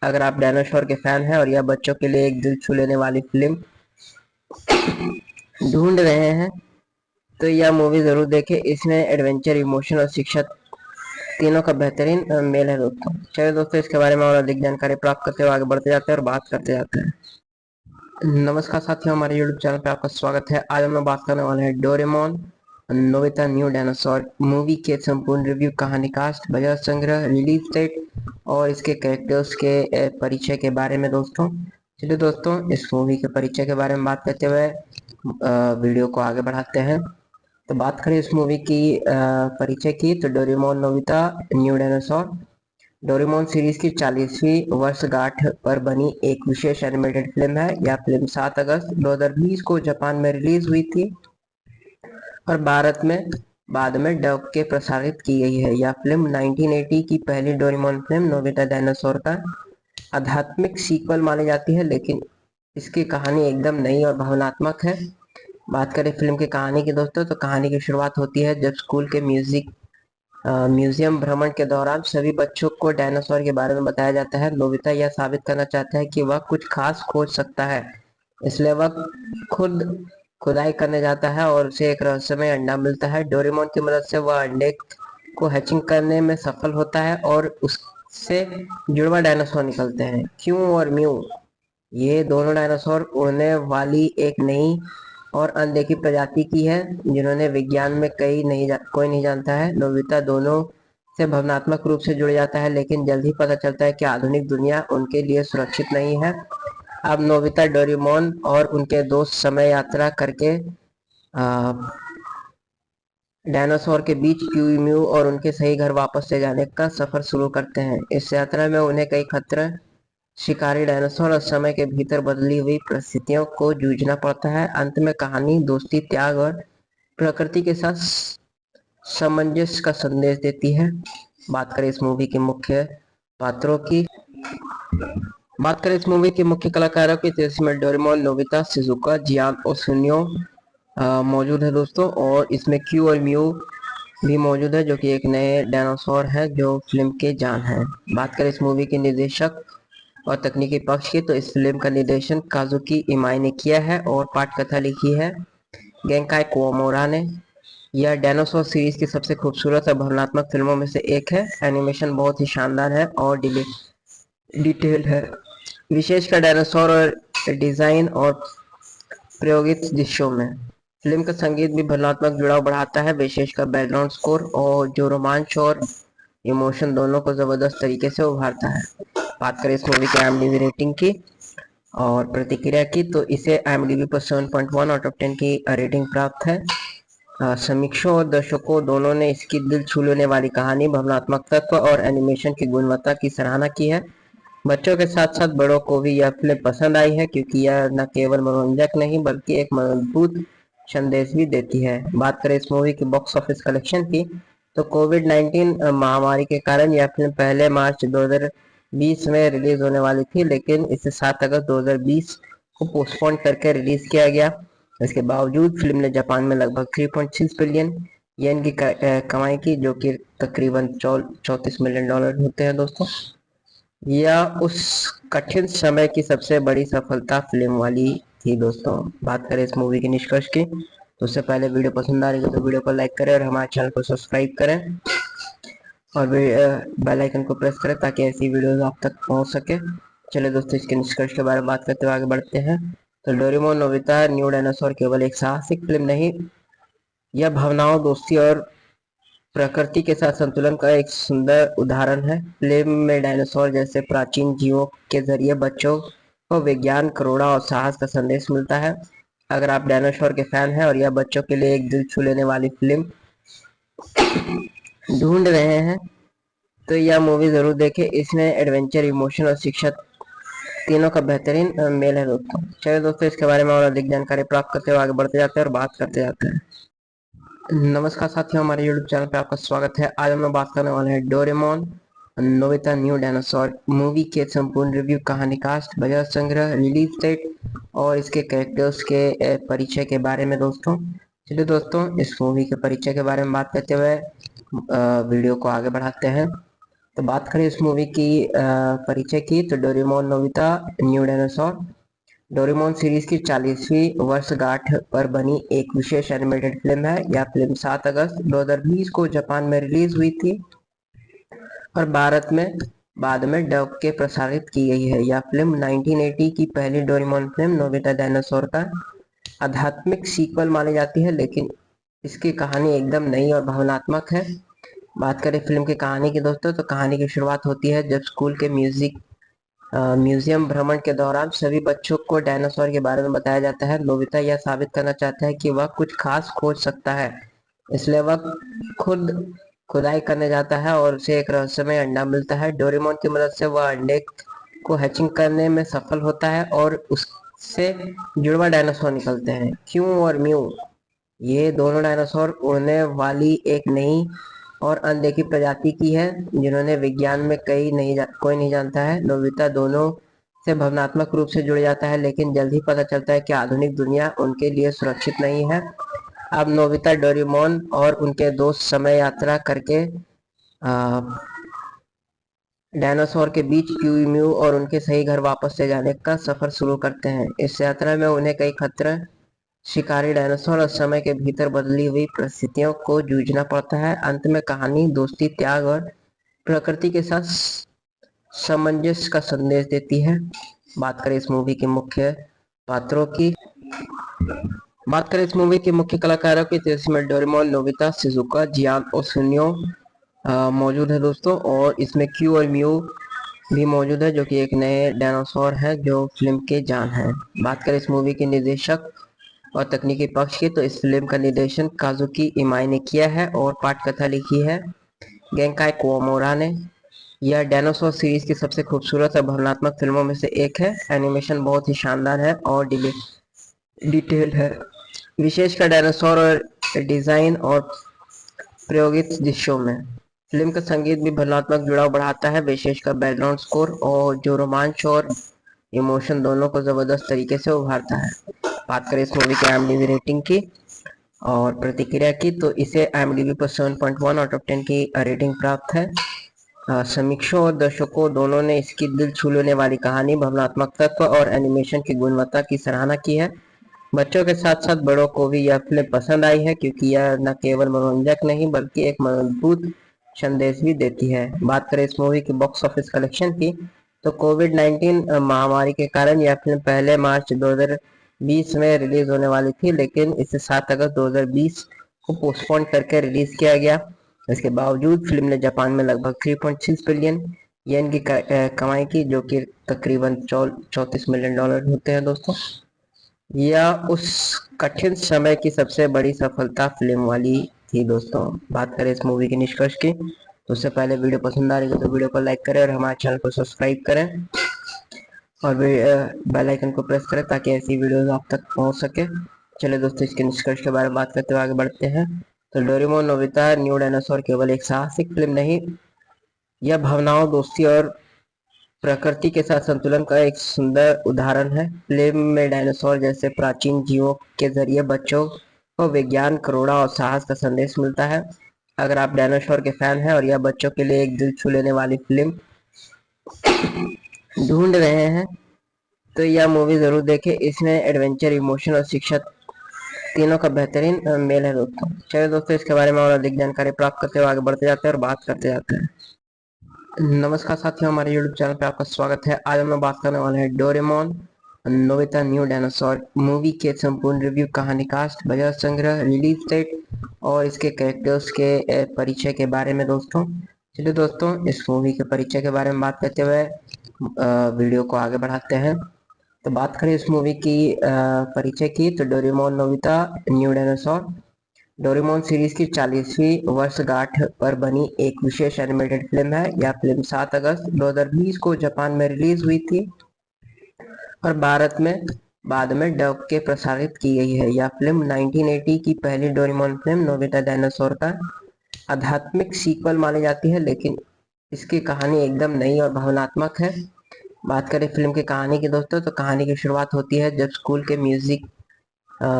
अगर आप डायनासोर के फैन हैं और यह बच्चों के लिए एक दिल छू लेने वाली फिल्म ढूंढ रहे हैं, तो यह मूवी जरूर देखें। इसमें एडवेंचर, इमोशन और शिक्षा तीनों का बेहतरीन मेल है दोस्तों। चलिए दोस्तों, इसके बारे में और अधिक जानकारी प्राप्त करते हुए आगे बढ़ते जाते हैं और बात करते जाते हैं। नमस्कार साथियों, हमारे YouTube चैनल पे आपका स्वागत है। आज हम लोग बात करने वाले हैं Doraemon Nobita new dinosaur movie के संपूर्ण रिव्यू, कहानी, कास्ट, बजट, संग्रह, रिलीज डेट और इसके कैरेक्टर्स के परिचय के बारे में दोस्तों। चलिए दोस्तों, इस मूवी के परिचय के बारे में बात करते हुए वीडियो को आगे बढ़ाते हैं। तो बात करें इस मूवी की परिचय की, तो Doraemon Nobita new dinosaur Doraemon series की 40वीं वर्षगांठ पर बनी एक विशेष एनिमेटेड फिल्म है। यह फिल्म 7 अगस्त 2020 को जापान में रिलीज हुई थी और भारत में बाद में डब के प्रसारित की गई है। यह फिल्म 1980 की पहली डोरेमोन फिल्म नोबिता डायनासोर का आध्यात्मिक सीक्वल मानी जाती है, लेकिन इसकी कहानी एकदम नई और भावनात्मक है। बात करें फिल्म की कहानी की दोस्तों, तो कहानी की शुरुआत होती है जब स्कूल के म्यूजियम भ्रमण के दौरान सभी बच्चों को डायनासोर के बारे में बताया जाता है। नोबिता यह साबित करना चाहता है कि वह कुछ खास खोज सकता है, इसलिए वह खुद खुदाई करने जाता है और उसे एक रहस्यमय अंडा मिलता है। डोरेमोन की मदद से वह अंडे को हैचिंग करने में सफल होता है और उससे जुड़वा डायनासोर निकलते हैं, क्यों और म्यू। ये दोनों डायनासोर उड़ने वाली एक नई और अनदेखी प्रजाति की है, जिन्होंने विज्ञान में कोई नहीं जानता है। नोबिता दोनों से भावनात्मक रूप से जुड़ जाता है, लेकिन जल्द ही पता चलता है कि आधुनिक दुनिया उनके लिए सुरक्षित नहीं है। अब नोबिता, डोरेमोन और उनके दोस्त समय यात्रा करके डायनासोर के बीच क्यू और उनके सही घर वापस ले जाने का सफर शुरू करते हैं। इस यात्रा में उन्हें कई खतरे, शिकारी डायनासोर और समय के भीतर बदली हुई परिस्थितियों को जूझना पड़ता है। अंत में कहानी दोस्ती, त्याग और प्रकृति के साथ सामंजस्य का संदेश देती है। बात करें इस मूवी के मुख्य पात्रों की बात करें इस मूवी के मुख्य कलाकारों की, तो इसमें डोरेमोन, नोबिता, शिजुका, जियान और सुनियो मौजूद है दोस्तों। और इसमें क्यू और म्यू भी मौजूद है, जो कि एक नए डायनासोर है जो फिल्म के जान है। बात करें इस मूवी के निर्देशक और तकनीकी पक्ष की, तो इस फिल्म का निर्देशन काजुकी इमाई ने किया है और पटकथा लिखी है गेंकाई कुओमोरा ने। यह डायनासोर सीरीज की सबसे खूबसूरत और भावनात्मक फिल्मों में से एक है। एनिमेशन बहुत ही शानदार है और डिटेल है, विशेषकर डायनासोर और डिजाइन और प्रायोगिक दृश्यों में। फिल्म का संगीत भी भावनात्मक जुड़ाव बढ़ाता है, विशेषकर बैकग्राउंड स्कोर, और जो रोमांच और इमोशन दोनों को जबरदस्त तरीके से उभारता है। बात करें इस मूवी की IMDb रेटिंग की और प्रतिक्रिया की, तो इसे IMDb पर 7.1 आउट ऑफ 10 की रेटिंग प्राप्त है। समीक्षकों और दर्शकों दोनों ने इसकी दिल छू लेने वाली कहानी, भावनात्मक तत्व और एनिमेशन की गुणवत्ता की सराहना की है। बच्चों के साथ साथ बड़ों को भी यह फिल्म पसंद आई है, क्योंकि यह न केवल मनोरंजक नहीं बल्कि एक मजबूत संदेश भी देती है। बात करें इस मूवी की बॉक्स ऑफिस कलेक्शन की, तो कोविड-19 महामारी के कारण यह फिल्म पहले मार्च 2020 में रिलीज होने वाली थी, लेकिन इसे 7 अगस्त 2020 को पोस्टपोन करके रिलीज किया गया। इसके बावजूद फिल्म ने जापान में लगभग 3.6 बिलियन येन की कमाई की, जो कि तकरीबन $34 मिलियन होते हैं दोस्तों। यह उस कठिन समय की सबसे बड़ी सफलता फिल्म वाली थी दोस्तों। बात करें इस मूवी के निष्कर्ष की, तो उससे पहले वीडियो पसंद आ रही है तो वीडियो को लाइक करें और हमारे चैनल को सब्सक्राइब करें और बेल आइकन को प्रेस करें ताकि ऐसी वीडियोस आप तक पहुंच सके। चलिए दोस्तों, इसके निष्कर्ष के बारे में बात करते हुए आगे बढ़ते हैं। तो डोरेमोन नोबिता न्यू डायनासोर केवल एक साहसिक फिल्म नहीं, यह भावनाओं, दोस्ती और प्रकृति के साथ संतुलन का एक सुंदर उदाहरण है। फिल्म में डायनासोर जैसे प्राचीन जीवों के जरिए बच्चों को विज्ञान, करुणा और साहस का संदेश मिलता है। अगर आप डायनासोर के फैन हैं और यह बच्चों के लिए एक दिल छू लेने वाली फिल्म ढूंढ रहे हैं, तो यह मूवी जरूर देखें। इसमें एडवेंचर, इमोशन और शिक्षा तीनों का बेहतरीन मेल है दोस्तों। चलिए दोस्तों, इसके बारे में और अधिक जानकारी प्राप्त करते हुए आगे बढ़ते जाते हैं और बात करते जाते हैं। नमस्कार साथियों, हमारे YouTube चैनल पे आपका स्वागत है। आज हम लोग बात करने वाले हैं Doraemon Nobita new dinosaur movie के संपूर्ण रिव्यू, कहानी, कास्ट, बजट, संग्रह, रिलीज डेट और इसके कैरेक्टर्स के परिचय के बारे में दोस्तों। चलिए दोस्तों, इस मूवी के परिचय के बारे में बात करते हुए वीडियो को आगे बढ़ाते हैं। तो बात करें इस मूवी की परिचय की, तो Doraemon Nobita new dinosaur Doraemon series की 40वीं वर्षगांठ पर बनी एक विशेष एनिमेटेड फिल्म है। यह फिल्म 7 अगस्त 2020 को जापान में रिलीज हुई थी और भारत में बाद में डब के प्रसारित की गई है। यह फिल्म 1980 की पहली डोरेमोन फिल्म नोबिता डायनासोर का आध्यात्मिक सीक्वल मानी जाती है, लेकिन इसकी कहानी एकदम नई और भावनात्मक है। बात करें फिल्म की कहानी की दोस्तों, तो कहानी की शुरुआत होती है जब स्कूल के म्यूजियम भ्रमण के दौरान सभी बच्चों को डायनासोर के बारे में बताया जाता है। नोबिता यह साबित करना चाहता है कि वह कुछ खास खोज सकता है, इसलिए वह खुद खुदाई करने जाता है और उसे एक रहस्यमय अंडा मिलता है। डोरेमोन की मदद से वह अंडे को हैचिंग करने में सफल होता है और उससे जुड़वा डायनासोर निकलते हैं, क्यों और म्यू। ये दोनों डायनासोर उड़ने वाली एक नई और अनदेखी प्रजाति की है, जिन्होंने विज्ञान में कोई नहीं जानता है। नोबिता दोनों से भावनात्मक रूप से जुड़ जाता है, लेकिन जल्द ही पता चलता है कि आधुनिक दुनिया उनके लिए सुरक्षित नहीं है। अब नोबिता डोरेमोन और उनके दोस्त समय यात्रा करके डायनासोर के बीच क्यूईम्यू और उनके सही घर वापस ले जाने का सफर शुरू करते हैं। इस यात्रा में उन्हें कई खतरे, शिकारी डायनासोर और समय के भीतर बदली हुई परिस्थितियों को जूझना पड़ता है। अंत में कहानी दोस्ती, त्याग और प्रकृति के साथ सामंजस्य का संदेश देती है। बात करें इस मूवी के मुख्य पात्रों की, बात करें इस मूवी के मुख्य कलाकारों की, तो इसमें डोरेमोन, नोबिता, शिजुका, जियान और सुनियो मौजूद है दोस्तों। और इसमें क्यू और म्यू भी मौजूद है, जो कि एक नए डायनासोर है जो फिल्म के जान है। बात करें इस मूवी के निर्देशक और तकनीकी पक्ष की, तो इस फिल्म का निर्देशन काजुकी इमाई ने किया है और पटकथा लिखी है गेंकाई कुओमोरा ने। यह डायनासोर सीरीज की सबसे खूबसूरत और भावनात्मक फिल्मों में से एक है। एनिमेशन बहुत ही शानदार है और डिटेल है, विशेषकर डायनासोर और डिजाइन और प्रायोगिक दृश्यों में। फिल्म का संगीत भी भावनात्मक जुड़ाव बढ़ाता है, विशेषकर बैकग्राउंड स्कोर, और जो रोमांच और इमोशन दोनों को जबरदस्त तरीके से उभारता है। बात करें इस मूवी की IMDb रेटिंग की और प्रतिक्रिया की, तो इसे IMDb पर 7.1 आउट ऑफ 10 की रेटिंग प्राप्त है। समीक्षकों और दर्शकों दोनों ने इसकी दिल छू लेने वाली कहानी, भावनात्मक तत्व और एनिमेशन की गुणवत्ता की सराहना की है। बच्चों के साथ साथ बड़ों को भी यह फिल्म पसंद आई है, क्योंकि यह न केवल मनोरंजक नहीं बल्कि एक मजबूत संदेश भी देती है। बात करें इस मूवी की बॉक्स ऑफिस कलेक्शन की, तो कोविड-19 महामारी के कारण यह फिल्म पहले मार्च 2020 में रिलीज होने वाली थी, लेकिन इसे 7 अगस्त 2020 को पोस्टपोन करके रिलीज किया गया। इसके बावजूद फिल्म ने जापान में लगभग 3.6 बिलियन येन की कमाई की, जो कि तकरीबन $34 मिलियन होते हैं दोस्तों। यह उस कठिन समय की सबसे बड़ी सफलता फिल्म वाली थी दोस्तों। बात करें इस मूवी के निष्कर्ष की, तो उससे पहले वीडियो पसंद आ रही है तो वीडियो को लाइक करें और हमारे चैनल को सब्सक्राइब करें और बेल आइकन को प्रेस करें ताकि ऐसी वीडियोस आप तक पहुंच सके। चलिए दोस्तों, इसके निष्कर्ष के बारे में बात करते हुए आगे बढ़ते हैं। तो डोरेमोन नोबिता न्यू डायनासोर केवल एक साहसिक फिल्म नहीं, यह भावनाओं, दोस्ती और प्रकृति के साथ संतुलन का एक सुंदर उदाहरण है। फिल्म में डायनासोर जैसे प्राचीन जीवों के जरिए बच्चों को विज्ञान, करुणा और साहस का संदेश मिलता है। अगर आप डायनासोर के फैन हैं और यह बच्चों के लिए एक दिल छू लेने वाली फिल्म ढूंढ रहे हैं, तो यह मूवी जरूर देखें। इसमें एडवेंचर, इमोशन और शिक्षा तीनों का बेहतरीन मेल है दोस्तों। चलिए दोस्तों, इसके बारे में और अधिक जानकारी प्राप्त करते हुए आगे बढ़ते जाते हैं और बात करते जाते हैं। नमस्कार साथियों, हमारे YouTube चैनल पे आपका स्वागत है। आज हम लोग बात करने वाले हैं Doraemon Nobita new dinosaur movie के संपूर्ण रिव्यू, कहानी, कास्ट, बजट, संग्रह, रिलीज डेट और इसके कैरेक्टर्स के परिचय के बारे में दोस्तों। चलिए दोस्तों, इस मूवी के परिचय के बारे में बात करते हुए वीडियो को आगे बढ़ाते हैं। तो बात करें इस मूवी की परिचय की, तो Doraemon Nobita new dinosaur Doraemon series की 40वीं वर्षगांठ पर बनी एक विशेष एनिमेटेड फिल्म है। यह फिल्म 7 अगस्त 2020 को जापान में रिलीज हुई थी और भारत में बाद में डब के प्रसारित की गई है। यह फिल्म 1980 की पहली डोरेमोन फिल्म नोबिता डायनासोर का आध्यात्मिक सीक्वल मानी जाती है, लेकिन इसकी कहानी एकदम नई और भावनात्मक है। बात करें फिल्म की कहानी की दोस्तों, तो कहानी की शुरुआत होती है जब स्कूल के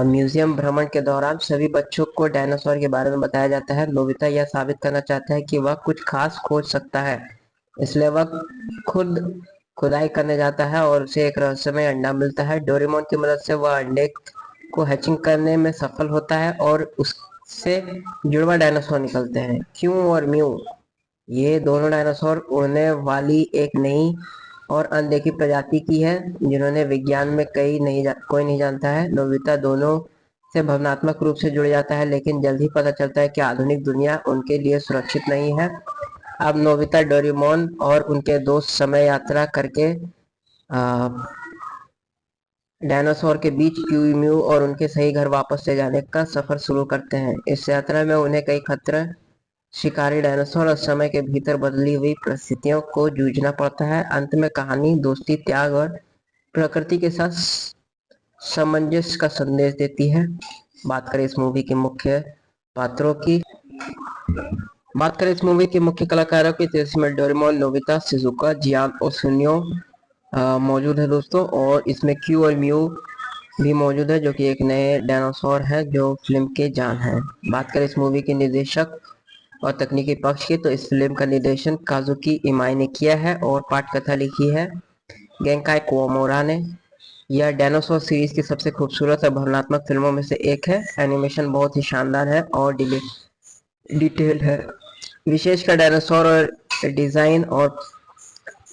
म्यूजियम भ्रमण के दौरान सभी बच्चों को डायनासोर के बारे में बताया जाता है। नोबिता यह साबित करना चाहता है कि वह कुछ खास खोज सकता है, इसलिए वह खुद खुदाई करने जाता है और उसे एक रहस्यमय अंडा मिलता है। डोरेमोन की मदद से वह अंडे को हैचिंग करने में सफल होता है और उससे जुड़वा डायनासोर निकलते हैं, क्यू और म्यू। ये दोनों डायनासोर उड़ने वाली एक नई और अनदेखी प्रजाति की है, जिन्होंने विज्ञान में कोई नहीं जानता है। नोबिता दोनों से भावनात्मक रूप से जुड़ जाता है, लेकिन जल्द ही पता चलता है कि आधुनिक दुनिया उनके लिए सुरक्षित नहीं है। अब नोबिता डोरेमोन और उनके दोस्त समय यात्रा करके डायनासोर के बीच क्यूईम्यू और उनके सही घर वापस ले जाने का सफर शुरू करते हैं। इस यात्रा में उन्हें कई खतरे, शिकारी डायनासोर और समय के भीतर बदली हुई परिस्थितियों को जूझना पड़ता है। अंत में कहानी दोस्ती, त्याग और प्रकृति के साथ सामंजस्य का संदेश देती है। बात करें इस मूवी के मुख्य पात्रों की, बात करें इस मूवी के मुख्य कलाकारों की, तो इसमें डोरेमोन, नोबिता, शिजुका, जियान और सुनियो मौजूद है दोस्तों, और इसमें क्यू और म्यू भी मौजूद है जो कि एक नए डायनासोर है जो फिल्म के जान है। बात करें इस मूवी के निर्देशक और तकनीकी पक्ष की, तो इस फिल्म का निर्देशन काजुकी इमाई ने किया है और पटकथा लिखी है गेंकाई कुओमोरा ने। यह डायनासोर सीरीज की सबसे खूबसूरत और भावनात्मक फिल्मों में से एक है। एनिमेशन बहुत ही शानदार है और डिटेल है, विशेषकर डायनासोर और डिजाइन और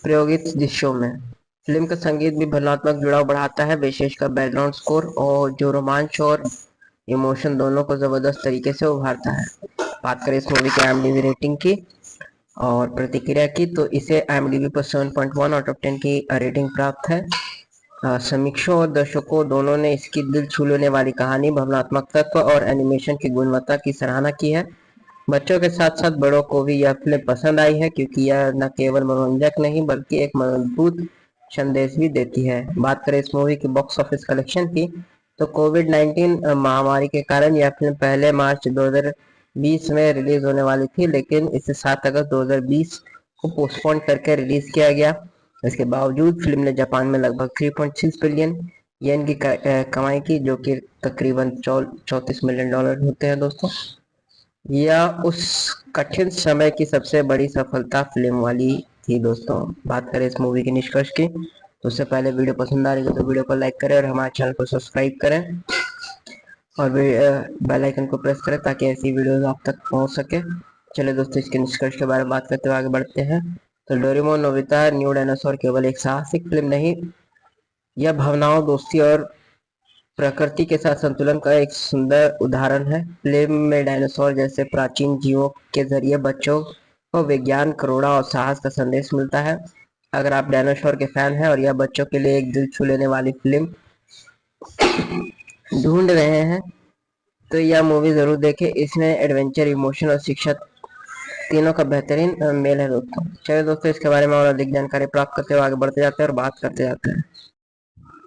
प्रायोगिक दृश्यों में। फिल्म का संगीत भी भावनात्मक जुड़ाव बढ़ाता है, विशेषकर बैकग्राउंड स्कोर, और जो रोमांच और इमोशन दोनों को जबरदस्त तरीके से उभारता है। बात करें इस मूवी की IMDb रेटिंग की और प्रतिक्रिया की, तो इसे IMDb पर 7.1 आउट ऑफ 10 की रेटिंग प्राप्त है। समीक्षकों और दर्शकों दोनों ने इसकी दिल छू लेने वाली कहानी, भावनात्मक तत्व और एनिमेशन की गुणवत्ता की सराहना की है। बच्चों के साथ साथ बड़ों को भी यह फिल्म पसंद आई है, क्योंकि यह न केवल मनोरंजक नहीं बल्कि एक मजबूत संदेश भी देती है। बात करें इस मूवी की बॉक्स ऑफिस कलेक्शन की, तो कोविड-19 महामारी के कारण यह फिल्म पहले मार्च 2020 में रिलीज होने वाली थी, लेकिन इसे 7 अगस्त 2020 को पोस्टपोन करके रिलीज किया गया। इसके बावजूद फिल्म ने जापान में लगभग 3.6 बिलियन येन की कमाई की, जो कि तकरीबन $34 मिलियन होते हैं दोस्तों। यह उस कठिन समय की सबसे बड़ी सफलता फिल्म वाली थी दोस्तों। बात करें इस मूवी के निष्कर्ष की, तो उससे पहले वीडियो पसंद आ रही है तो वीडियो को लाइक करें और हमारे चैनल को सब्सक्राइब करें और बेल आइकन को प्रेस करें ताकि ऐसी वीडियोस आप तक पहुंच सके। चलिए दोस्तों, इसके निष्कर्ष के बारे में बात करते हुए आगे बढ़ते हैं। तो डोरेमोन नोबिता न्यू डायनासोर केवल एक साहसिक फिल्म नहीं, यह भावनाओं, दोस्ती और प्रकृति के साथ संतुलन का एक सुंदर उदाहरण है। फिल्म में डायनासोर जैसे प्राचीन जीवों के जरिए बच्चों को विज्ञान, करुणा और साहस का संदेश मिलता है। अगर आप डायनासोर के फैन हैं और यह बच्चों के लिए एक दिल छू लेने वाली फिल्म ढूंढ रहे हैं, तो यह मूवी जरूर देखें। इसमें एडवेंचर, इमोशन और शिक्षा तीनों का बेहतरीन मेल है दोस्तों। चलिए दोस्तों, इसके बारे में और अधिक जानकारी प्राप्त करते हुए आगे बढ़ते जाते हैं और बात करते जाते हैं।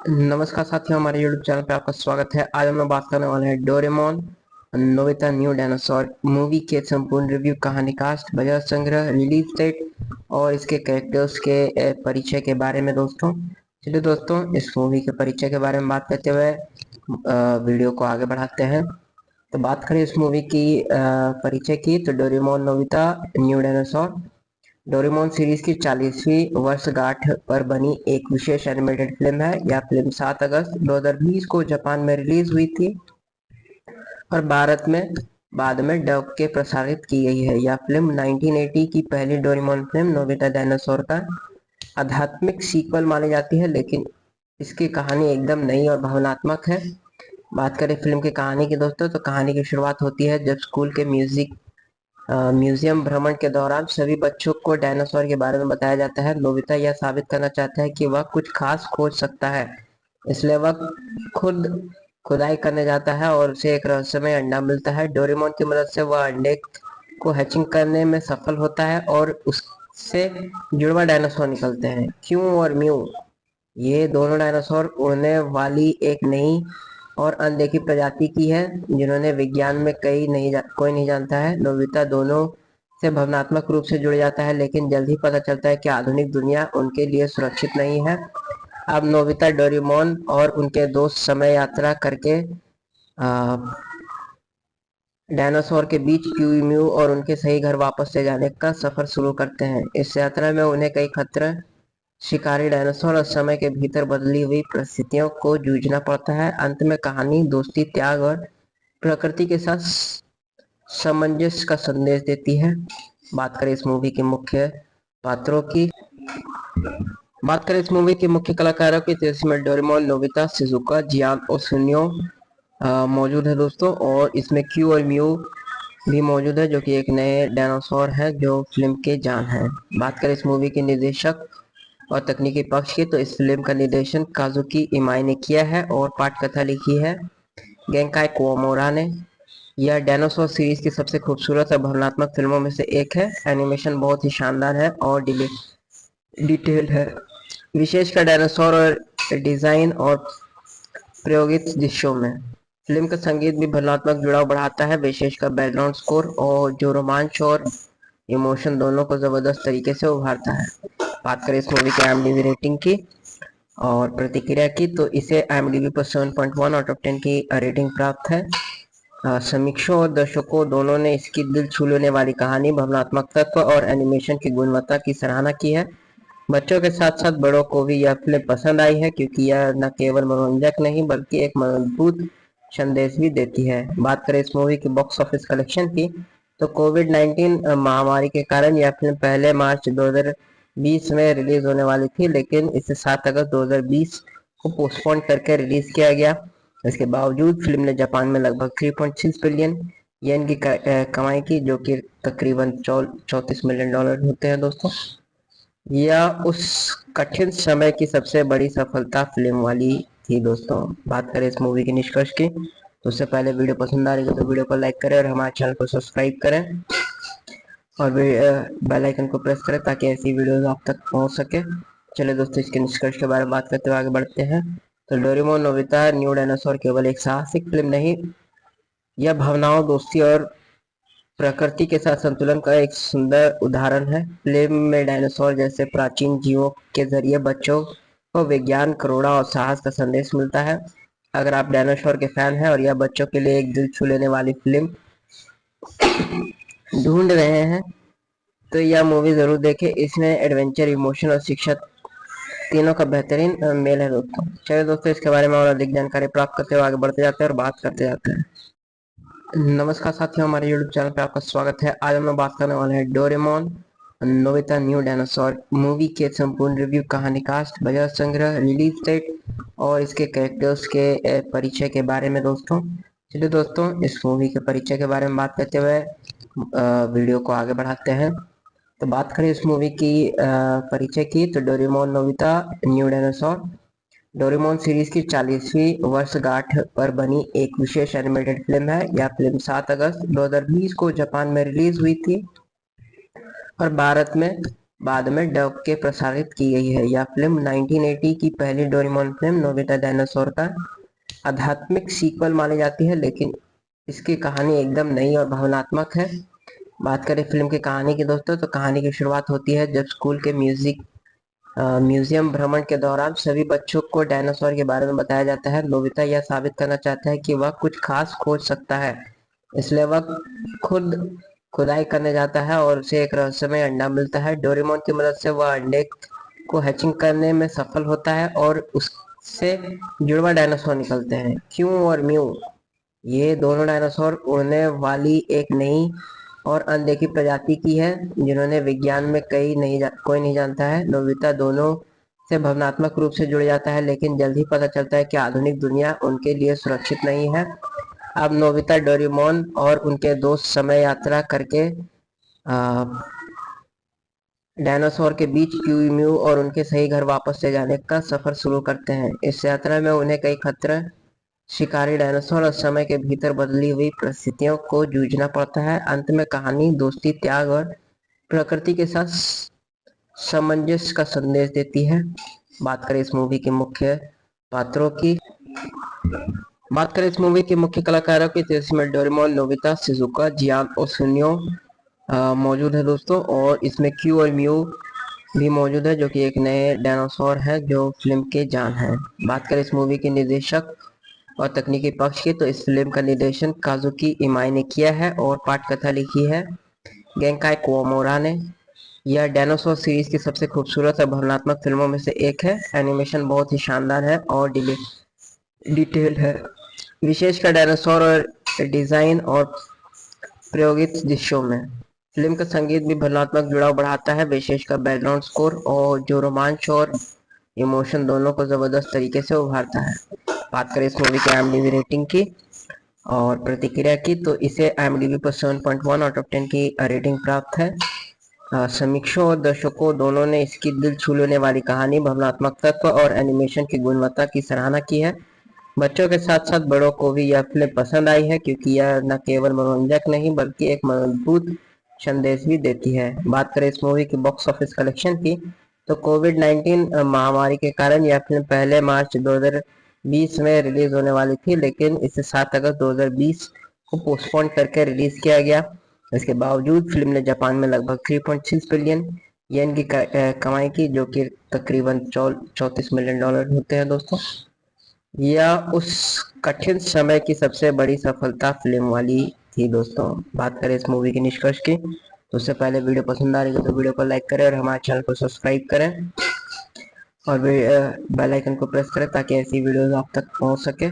नमस्कार साथियों, हमारे YouTube चैनल पे आपका स्वागत है। आज हम लोग बात करने वाले हैं Doraemon Nobita new dinosaur movie के संपूर्ण रिव्यू, कहानी, कास्ट, बजट, संग्रह, रिलीज डेट और इसके कैरेक्टर्स के परिचय के बारे में दोस्तों। चलिए दोस्तों, इस मूवी के परिचय के बारे में बात करते हुए वीडियो को आगे बढ़ाते हैं। तो बात करें इस मूवी की परिचय की, तो Doraemon Nobita new dinosaur Doraemon series की 40वीं वर्षगांठ पर बनी एक विशेष एनिमेटेड फिल्म है। यह फिल्म 7 अगस्त 2020 को जापान में रिलीज हुई थी और भारत में बाद में डब के प्रसारित की गई है। यह फिल्म 1980 की पहली डोरेमोन फिल्म नोबिता डायनासोर का आध्यात्मिक सीक्वल मानी जाती है, लेकिन इसकी कहानी एकदम नई और भावनात्मक है। बात करें फिल्म की कहानी की दोस्तों, तो कहानी की शुरुआत होती है जब स्कूल के म्यूजियम भ्रमण के दौरान सभी बच्चों को डायनासोर के बारे में बताया जाता है। नोबिता यह साबित करना चाहता है कि वह कुछ खास खोज सकता है, इसलिए वह खुद खुदाई करने जाता है और उसे एक रहस्यमय अंडा मिलता है। डोरेमोन की मदद से वह अंडे को हैचिंग करने में सफल होता है और उससे जुड़वा डायनासोर निकलते हैं, क्यू और म्यू। ये दोनों डायनासोर उड़ने वाली एक नई और अनदेखी प्रजाति की है, जिन्होंने विज्ञान में कोई नहीं जानता है। नोबिता दोनों से भावनात्मक रूप से जुड़ जाता है, लेकिन जल्द ही पता चलता है कि आधुनिक दुनिया उनके लिए सुरक्षित नहीं है। अब नोबिता, डोरेमोन और उनके दोस्त समय यात्रा करके डायनासोर के बीच क्यू और उनके सही घर वापस ले जाने का सफर शुरू करते हैं। इस यात्रा में उन्हें कई खतरे, शिकारी डायनासोर और समय के भीतर बदली हुई परिस्थितियों को जूझना पड़ता है। अंत में कहानी दोस्ती, त्याग और प्रकृति के साथ सामंजस्य का संदेश देती है। बात करें इस मूवी के मुख्य पात्रों की, बात करें इस मूवी के मुख्य कलाकारों की, तो इसमें डोरेमोन, नोबिता, शिजुका, जियान और सुनियो मौजूद है दोस्तों, और इसमें क्यू और म्यू भी मौजूद है जो कि एक नए डायनासोर है जो फिल्म के जान है। बात करें इस मूवी के निर्देशक और तकनीकी पक्ष की, तो इस फिल्म का निर्देशन काजुकी इमाई ने किया है और पटकथा लिखी है गेंकाई कुओमोरा ने। यह डायनासोर सीरीज की सबसे खूबसूरत और भावनात्मक फिल्मों में से एक है। एनिमेशन बहुत ही शानदार है और डिटेल है, विशेषकर डायनासोर और डिजाइन और प्रायोगिक दृश्यों में। फिल्म का संगीत भी भावनात्मक जुड़ाव बढ़ाता है, विशेषकर बैकग्राउंड स्कोर, और जो रोमांच और इमोशन दोनों को जबरदस्त तरीके से उभारता है। बात करें इस मूवी की IMDb रेटिंग की और प्रतिक्रिया की तो इसे IMDb पर 7.1 आउट ऑफ 10 की रेटिंग प्राप्त है। समीक्षकों और दर्शकों दोनों ने इसकी दिल छू लेने वाली कहानी, भावनात्मक तत्व और एनिमेशन की गुणवत्ता की सराहना की है। बच्चों के साथ साथ बड़ों को भी यह फिल्म पसंद आई है, क्योंकि यह न केवल मनोरंजक नहीं बल्कि एक मजबूत संदेश भी देती है। बात करें इस मूवी की बॉक्स ऑफिस कलेक्शन की, तो कोविड-19 महामारी के कारण यह फिल्म पहले मार्च 2020 में रिलीज होने वाली थी, लेकिन इसे 7 अगस्त 2020 को पोस्टपोन करके रिलीज किया गया। इसके बावजूद फिल्म ने जापान में लगभग 3.6 बिलियन येन की कमाई की, जो कि तकरीबन $34 मिलियन होते हैं दोस्तों। यह उस कठिन समय की सबसे बड़ी सफलता फिल्म वाली थी दोस्तों। बात करें इस मूवी के निष्कर्ष की, तो उससे पहले वीडियो पसंद आ रही है तो वीडियो को लाइक करें और हमारे चैनल को सब्सक्राइब करें और बेल आइकन को प्रेस करें ताकि ऐसी वीडियोस आप तक पहुंच सके। चलिए दोस्तों, इसके निष्कर्ष के बारे में बात करते हुए आगे बढ़ते हैं। तो डोरेमोन नोबिता न्यू डायनासोर केवल एक साहसिक फिल्म नहीं, यह भावनाओं, दोस्ती और प्रकृति के साथ संतुलन का एक सुंदर उदाहरण है। फिल्म में डायनासोर जैसे प्राचीन जीवों के जरिए बच्चों को विज्ञान, करुणा और साहस का संदेश मिलता है। अगर आप डायनासोर के फैन हैं और यह बच्चों के लिए एक दिल छू लेने वाली फिल्म ढूंढ रहे हैं तो यह मूवी जरूर देखें। इसमें एडवेंचर, इमोशन और शिक्षा तीनों का बेहतरीन मेल है दोस्तों। चलिए दोस्तों, इसके बारे में और अधिक जानकारी प्राप्त करते हुए आगे बढ़ते जाते हैं और बात करते जाते हैं। नमस्कार साथियों, हमारे YouTube चैनल पे आपका स्वागत है। आज हम लोग बात करने वाले हैं Doraemon Nobita new dinosaur movie के संपूर्ण रिव्यू, कहानी, कास्ट, बजट, संग्रह, रिलीज डेट और इसके कैरेक्टर्स के परिचय के बारे में दोस्तों। चलिए दोस्तों, इस मूवी के परिचय के बारे में बात करते हुए वीडियो को आगे बढ़ाते हैं। तो बात करें इस मूवी की परिचय की, तो Doraemon Nobita new dinosaur Doraemon series की 40वीं वर्षगांठ पर बनी एक विशेष एनिमेटेड फिल्म है। यह फिल्म 7 अगस्त 2020 को जापान में रिलीज हुई थी और भारत में बाद में डब के प्रसारित की गई है। यह फिल्म 1980 की पहली डोरेमोन फिल्म नोबिता डायनासोर का आध्यात्मिक सीक्वल मानी जाती है, लेकिन इसकी कहानी एकदम नई और भावनात्मक है। बात करें फिल्म की कहानी की दोस्तों, तो कहानी की शुरुआत होती है जब स्कूल के म्यूजियम भ्रमण के दौरान सभी बच्चों को डायनासोर के बारे में बताया जाता है। नोबिता यह साबित करना चाहता है कि वह कुछ खास खोज सकता है, इसलिए वह खुद खुदाई करने जाता है और उसे एक रहस्यमय अंडा मिलता है। डोरेमोन की मदद से वह अंडे को हैचिंग करने में सफल होता है और उससे जुड़वा डायनासोर निकलते हैं, क्यों और म्यू। ये दोनों डायनासोर उड़ने वाली एक नई और अनदेखी प्रजाति की है, जिन्होंने विज्ञान में कोई नहीं जानता है। नोबिता दोनों से भावनात्मक रूप से जुड़ जाता है, लेकिन जल्द ही पता चलता है कि आधुनिक दुनिया उनके लिए सुरक्षित नहीं है। अब नोबिता, डोरेमोन और उनके दोस्त समय यात्रा करके डायनासोर के बीच क्यू और उनके सही घर वापस ले जाने का सफर शुरू करते हैं। इस यात्रा में उन्हें कई खतरे, शिकारी डायनासोर और समय के भीतर बदली हुई परिस्थितियों को जूझना पड़ता है। अंत में कहानी दोस्ती, त्याग और प्रकृति के साथ सामंजस्य का संदेश देती है। बात करें इस मूवी के मुख्य पात्रों की, बात करें इस मूवी के मुख्य कलाकारों की, तो इसमें डोरेमोन, नोबिता, शिजुका, जियान और सुनियो मौजूद है दोस्तों। और इसमें क्यू और म्यू भी मौजूद है, जो कि एक नए डायनासोर है जो फिल्म के जान है। बात करें इस मूवी के निर्देशक और तकनीकी पक्ष की, तो इस फिल्म का निर्देशन काजुकी इमाई ने किया है और पटकथा लिखी है गेंकाई कुओमोरा ने। यह डायनासोर सीरीज की सबसे खूबसूरत और भावनात्मक फिल्मों में से एक है। एनिमेशन बहुत ही शानदार है और डिटेल है, विशेषकर डायनासोर और डिजाइन और प्रायोगिक दृश्यों में। फिल्म का संगीत भी भावनात्मक जुड़ाव बढ़ाता है, विशेषकर बैकग्राउंड स्कोर, और जो रोमांच और इमोशन दोनों को जबरदस्त तरीके से उभारता है। बात करें इस मूवी की IMDb रेटिंग की और प्रतिक्रिया की, तो इसे IMDb पर 7.1 आउट ऑफ 10 की रेटिंग प्राप्त है। समीक्षकों और दर्शकों दोनों ने इसकी दिल छू लेने वाली कहानी, भावनात्मक तत्व और एनिमेशन की गुणवत्ता की सराहना की है। बच्चों के साथ साथ बड़ों को भी यह फिल्म पसंद आई है, क्योंकि यह न केवल मनोरंजक नहीं बल्कि एक मजबूत संदेश भी देती है। बात करें इस मूवी की बॉक्स ऑफिस कलेक्शन की, तो कोविड-19 महामारी के कारण यह फिल्म पहले मार्च 2020 में रिलीज होने वाली थी, लेकिन इसे 7 अगस्त 2020 को पोस्टपोन करके रिलीज किया गया। इसके बावजूद फिल्म ने जापान में लगभग 3.6 बिलियन ये इनकी कमाई की, जो कि तकरीबन 34 मिलियन डॉलर होते हैं दोस्तों। यह उस कठिन समय की सबसे बड़ी सफलता फिल्म वाली थी दोस्तों। बात करें इस मूवी के निष्कर्ष की, तो उससे पहले वीडियो पसंद आ रही है तो वीडियो को लाइक करें और हमारे चैनल को सब्सक्राइब करें और बेल आइकन को प्रेस करें ताकि ऐसी वीडियोस आप तक पहुंच सके।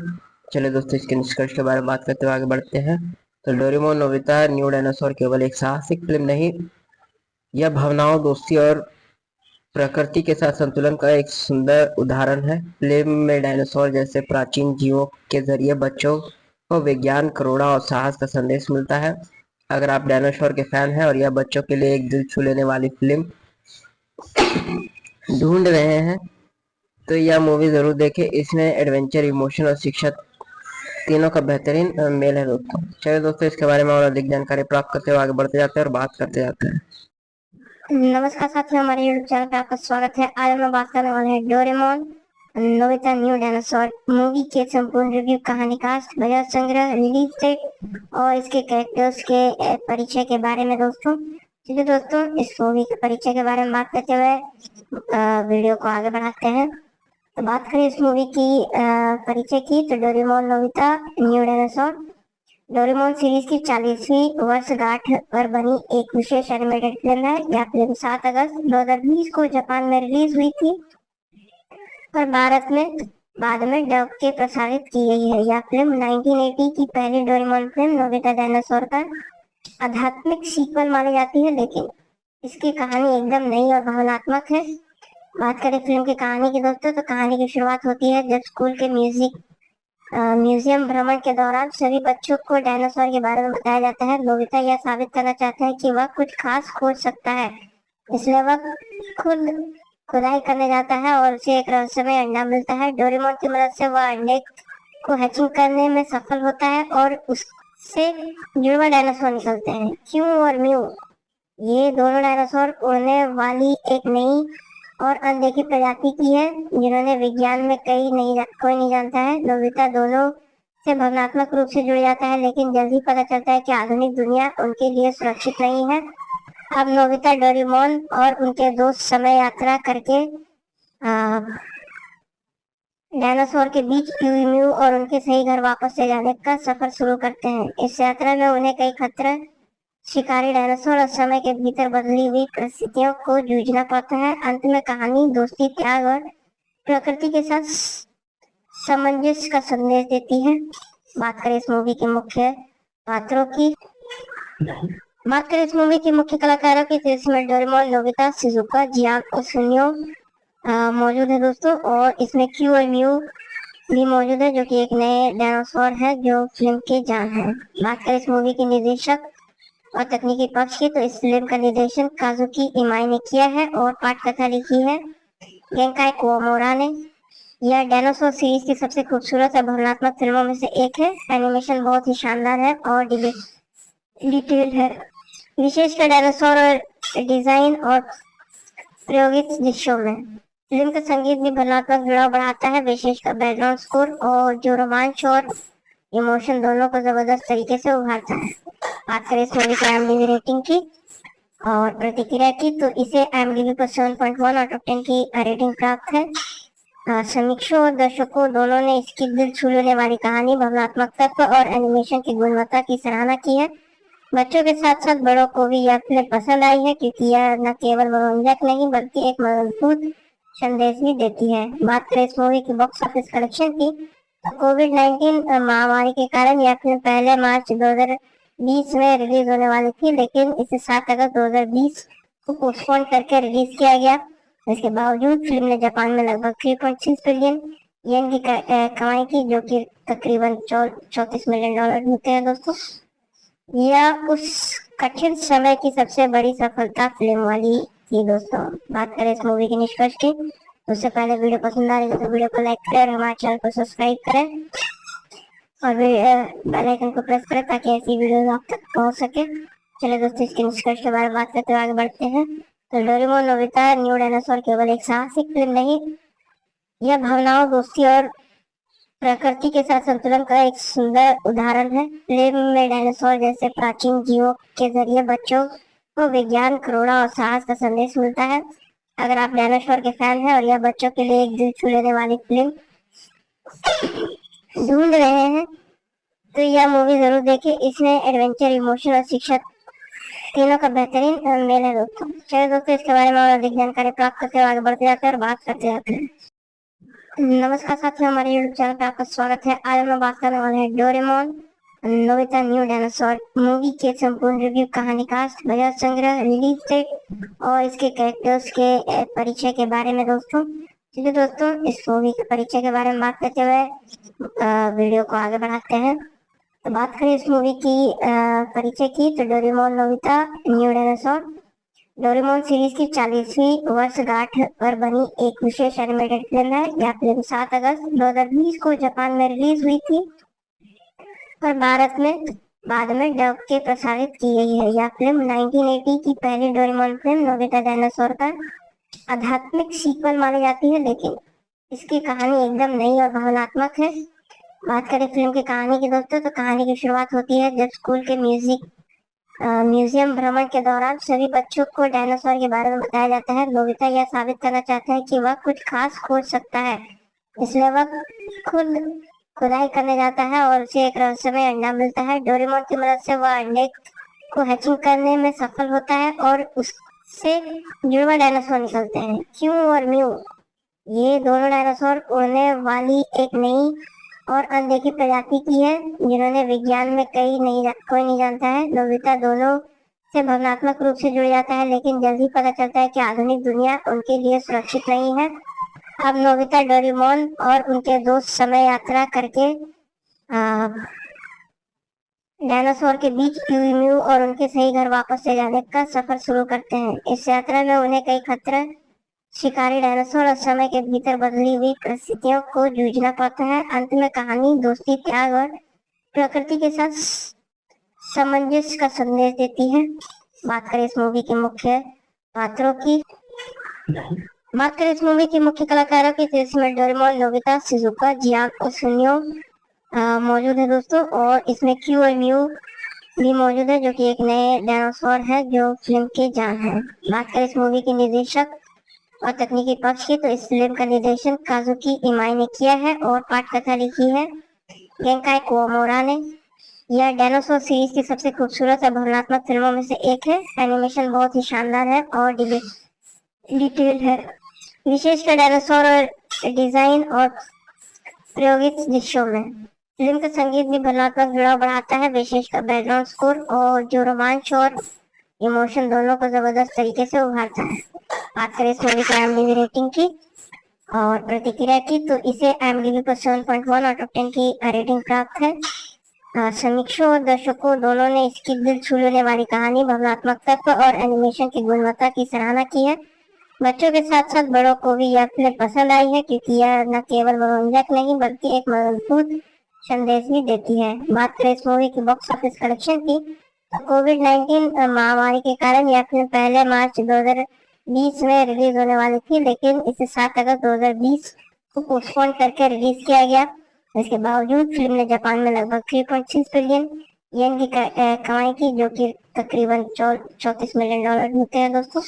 चलिए दोस्तों, इसके निष्कर्ष के बारे में बात करते हुए आगे बढ़ते हैं। तो डोरेमोन नोबिता न्यू डायनासोर केवल एक साहसिक फिल्म नहीं, यह भावनाओं, दोस्ती और प्रकृति के साथ संतुलन का एक सुंदर उदाहरण है। फिल्म में डायनासोर जैसे प्राचीन जीवों के जरिए बच्चों को विज्ञान, करुणा और साहस का संदेश मिलता है। अगर आप डायनासोर के फैन हैं और यह बच्चों के लिए एक दिल छू लेने वाली फिल्म ढूंढ रहे हैं तो यह मूवी जरूर देखें। इसमें एडवेंचर, इमोशन और शिक्षा तीनों का बेहतरीन मेल है दोस्तों। चलिए दोस्तों, इसके बारे में और अधिक जानकारी प्राप्त करते हुए आगे बढ़ते जाते हैं और बात करते जाते हैं। नमस्कार साथियों, हमारे YouTube चैनल पे आपका स्वागत है। आज हम लोग बात करने वाले हैं Doraemon Nobita new dinosaur movie के संपूर्ण रिव्यू, कहानी, कास्ट, बजट, संग्रह, रिलीज डेट और इसके कैरेक्टर्स के परिचय के बारे में दोस्तों। ठीक है दोस्तों, इस मूवी के परिचय के बारे में बात करते हुए वीडियो को आगे बढ़ाते हैं। तो बात करें इस मूवी की परिचय की, तो Doraemon Nobita new dinosaur Doraemon series की 40वीं वर्षगांठ पर बनी एक विशेष एनिमेटेड फिल्म है। यह फिल्म 7 अगस्त 2020 को जापान में रिलीज हुई थी और भारत में बाद में डब के प्रसारित की गई है। यह फिल्म 1980 की पहली डोरेमोन फिल्म नोबिता डायनासोर का आध्यात्मिक सीक्वल मानी जाती है, लेकिन इसकी कहानी एकदम नई और भावनात्मक है। बात करें फिल्म की कहानी की दोस्तों, तो कहानी की शुरुआत होती है जब स्कूल के म्यूजियम भ्रमण के दौरान सभी बच्चों को डायनासोर के बारे में बताया जाता है। नोबिता यह साबित करना चाहता है कि वह कुछ खास खोज सकता है, इसलिए वह खुद खुदाई करने जाता है और उसे एक रहस्यमय अंडा मिलता है। डोरेमोन की मदद से वह अंडे को हैचिंग करने में सफल होता है और उससे जुड़वा डायनासोर निकलते हैं, क्यू और म्यू। ये दोनों डायनासोर उड़ने वाली एक नई और अनदेखी प्रजाति की है, जिन्होंने विज्ञान में कोई नहीं जानता है। नोबिता दोनों से भावनात्मक रूप से जुड़ जाता है, लेकिन जल्द ही पता चलता है कि आधुनिक दुनिया उनके लिए सुरक्षित नहीं है। अब नोबिता, डोरेमोन और उनके दोस्त समय यात्रा करके डायनासोर के बीच म्यू और उनके सही घर वापस ले जाने का सफर शुरू करते हैं। इस यात्रा में उन्हें कई खतरे, शिकारी डायनासोर और समय के भीतर बदली हुई परिस्थितियों को जूझना पड़ता है। अंत में कहानी दोस्ती, त्याग और प्रकृति के साथ सामंजस्य का संदेश देती है। बात करें इस मूवी के मुख्य पात्रों की, बात करें इस मूवी के मुख्य कलाकारों की, तो इसमें डोरेमोन, नोबिता, शिजुका, जियान और सुनियो मौजूद है दोस्तों। और इसमें क्यू और म्यू भी मौजूद है, जो कि एक नए डायनासोर है जो फिल्म के जान है। बात करें इस मूवी के निर्देशक और तकनीकी पक्ष की, तो इस फिल्म का निर्देशन काजुकी इमाई ने किया है और पटकथा लिखी है गेंकाई कुओमोरा ने। यह डायनासोर सीरीज की सबसे खूबसूरत और भावनात्मक फिल्मों में से एक है। एनिमेशन बहुत ही शानदार है और डिटेल्ड है, विशेषकर डायनासोर और डिजाइन और प्रायोगिक दृश्यों में। फिल्म का संगीत भी भावनात्मक जुड़ाव बढ़ाता है, विशेषकर बैकग्राउंड स्कोर, और जो रोमांच और इमोशन दोनों को जबरदस्त तरीके से उभारता है। बात करें इस मूवी की IMDb रेटिंग की और प्रतिक्रिया की, तो इसे IMDb पर 7.1 आउट ऑफ 10 की रेटिंग प्राप्त है। समीक्षकों और दर्शकों दोनों ने इसकी दिल छू लेने वाली कहानी, भावनात्मक तत्व और एनिमेशन की गुणवत्ता की सराहना की है। बच्चों के साथ साथ बड़ों को भी यह फिल्म पसंद आई है, क्योंकि यह न केवल मनोरंजक नहीं बल्कि एक मजबूत संदेश भी देती है। बात करें इस मूवी की बॉक्स ऑफिस कलेक्शन की, कोविड-19 महामारी के कारण यह फिल्म पहले मार्च 2020 में रिलीज होने वाली थी, लेकिन इसे 7 अगस्त 2020 को पोस्टपोन करके रिलीज किया गया। इसके बावजूद फिल्म ने जापान में लगभग 3.6 बिलियन येन की कमाई की, जो कि तकरीबन 34 मिलियन डॉलर होते हैं दोस्तों। यह उस कठिन समय की सबसे बड़ी सफलता फिल्म वाली थी दोस्तों। बात करें इस मूवी के निष्कर्ष की, उससे पहले वीडियो पसंद आ रही है तो वीडियो को लाइक करें और हमारे चैनल को सब्सक्राइब करें और बेल आइकन को प्रेस करें ताकि ऐसी वीडियो आप तक पहुंच सके। चलिए दोस्तों, इसके निष्कर्ष के बारे में बात करते हुए आगे बढ़ते हैं। तो डोरेमोन नोबिता न्यू डायनासोर केवल एक साहसिक फिल्म नहीं, यह भावनाओं, दोस्ती और प्रकृति के साथ संतुलन का एक सुंदर उदाहरण है। फिल्म में डायनासोर जैसे प्राचीन जीवों के जरिए बच्चों को विज्ञान, करुणा और साहस का संदेश मिलता है। अगर आप डायनासोर के फैन हैं और यह बच्चों के लिए एक दिल छू लेने वाली फिल्म ढूंढ रहे हैं तो यह मूवी जरूर देखें। इसमें एडवेंचर, इमोशन और शिक्षा तीनों का बेहतरीन मेल है दोस्तों। चलिए दोस्तों, इसके बारे में और अधिक जानकारी प्राप्त करते हुए आगे बढ़ते जाते हैं और बात करते जाते हैं। नमस्कार साथियों, हमारे यूट्यूब चैनल पे आपका स्वागत है। आज हम बात करने वाले हैं Doraemon Nobita new dinosaur movie के संपूर्ण रिव्यू, कहानी, कास्ट, बजट, संग्रह, रिलीज डेट और इसके कैरेक्टर्स के परिचय के बारे में दोस्तों। चलिए दोस्तों, इस मूवी के परिचय के बारे में बात करते हुए वीडियो को आगे बढ़ाते हैं। तो बात करें इस मूवी की परिचय की, तो Doraemon Nobita new dinosaur Doraemon series की 40वीं वर्षगांठ पर बनी एक विशेष एनिमेटेड फिल्म है। यह फिल्म 7 अगस्त 2020 को जापान में रिलीज हुई थी और भारत में बाद में डब के प्रसारित की गई है। यह फिल्म 1980 की पहली डोरेमोन फिल्म नोबिता डायनासोर का आध्यात्मिक सीक्वल मानी जाती है, लेकिन इसकी कहानी एकदम नई और भावनात्मक है। बात करें फिल्म की कहानी की दोस्तों, तो कहानी की शुरुआत होती है जब स्कूल के म्यूजियम भ्रमण के दौरान सभी बच्चों को डायनासोर के बारे में बताया जाता है। नोबिता यह साबित करना चाहता है कि वह कुछ खास खोज सकता है, इसलिए वह खुद खुदाई करने जाता है और उसे एक रहस्यमय अंडा मिलता है। डोरेमोन की मदद से वह अंडे को हैचिंग करने में सफल होता है और उससे जुड़वा डायनासोर निकलते हैं, क्यू और म्यू। ये दोनों डायनासोर उड़ने वाली एक नई और अनदेखी प्रजाति की है, जिन्होंने विज्ञान में कोई नहीं जानता है। नोबिता दोनों से भावनात्मक रूप से जुड़ जाता है, लेकिन जल्द ही पता चलता है कि आधुनिक दुनिया उनके लिए सुरक्षित नहीं है। अब नोबिता, डोरेमोन और उनके दोस्त समय यात्रा करके डायनासोर के बीच म्यू और उनके सही घर वापस ले जाने का सफर शुरू करते हैं। इस यात्रा में उन्हें कई खतरे, शिकारी डायनासोर और समय के भीतर बदली हुई परिस्थितियों को जूझना पड़ता है। अंत में कहानी दोस्ती, त्याग और प्रकृति के साथ सामंजस्य का संदेश देती है। बात करें इस मूवी के मुख्य पात्रों की बात करें इस मूवी के मुख्य कलाकारों की, तो इसमें डोरेमोन, नोबिता, शिजुका, जियान और सुनियो मौजूद है दोस्तों। और इसमें क्यू और म्यू भी मौजूद है, जो कि एक नए डायनासोर है जो फिल्म के जान है। बात करें इस मूवी के निर्देशक और तकनीकी पक्ष की, तो इस फिल्म का निर्देशन काजुकी इमाई ने किया है और पटकथा लिखी है गेंकाई कुओमोरा ने। यह डायनासोर सीरीज की सबसे खूबसूरत और भावनात्मक फिल्मों में से एक है। एनिमेशन बहुत ही शानदार है और डिटेल है, विशेषकर डायनासोर और डिजाइन और प्रायोगिक दृश्यों में। फिल्म का संगीत भी भावनात्मक जुड़ाव बढ़ाता है, विशेषकर बैकग्राउंड स्कोर, और जो रोमांच और इमोशन दोनों को जबरदस्त तरीके से उभारता है। बात करें इस मूवी की IMDb रेटिंग की और प्रतिक्रिया की, तो इसे IMDb पर 7.1 आउट ऑफ 10 की रेटिंग प्राप्त है। समीक्षकों और दर्शकों दोनों ने इसकी दिल छू लेने वाली कहानी, भावनात्मक तत्व और एनिमेशन की गुणवत्ता की सराहना की है। बच्चों के साथ साथ बड़ों को भी यह फिल्म पसंद आई है, क्योंकि यह न केवल मनोरंजक नहीं बल्कि एक मजबूत संदेश भी देती है। बात करें इस मूवी की बॉक्स ऑफिस कलेक्शन की, कोविड-19 महामारी के कारण यह फिल्म पहले मार्च 2020 में रिलीज होने वाली थी, लेकिन इसे 7 अगस्त 2020 को पोस्टपोन करके रिलीज किया गया। इसके बावजूद फिल्म ने जापान में लगभग 3.6 बिलियन येन की कमाई की, जो कि तकरीबन $34 मिलियन होते हैं दोस्तों।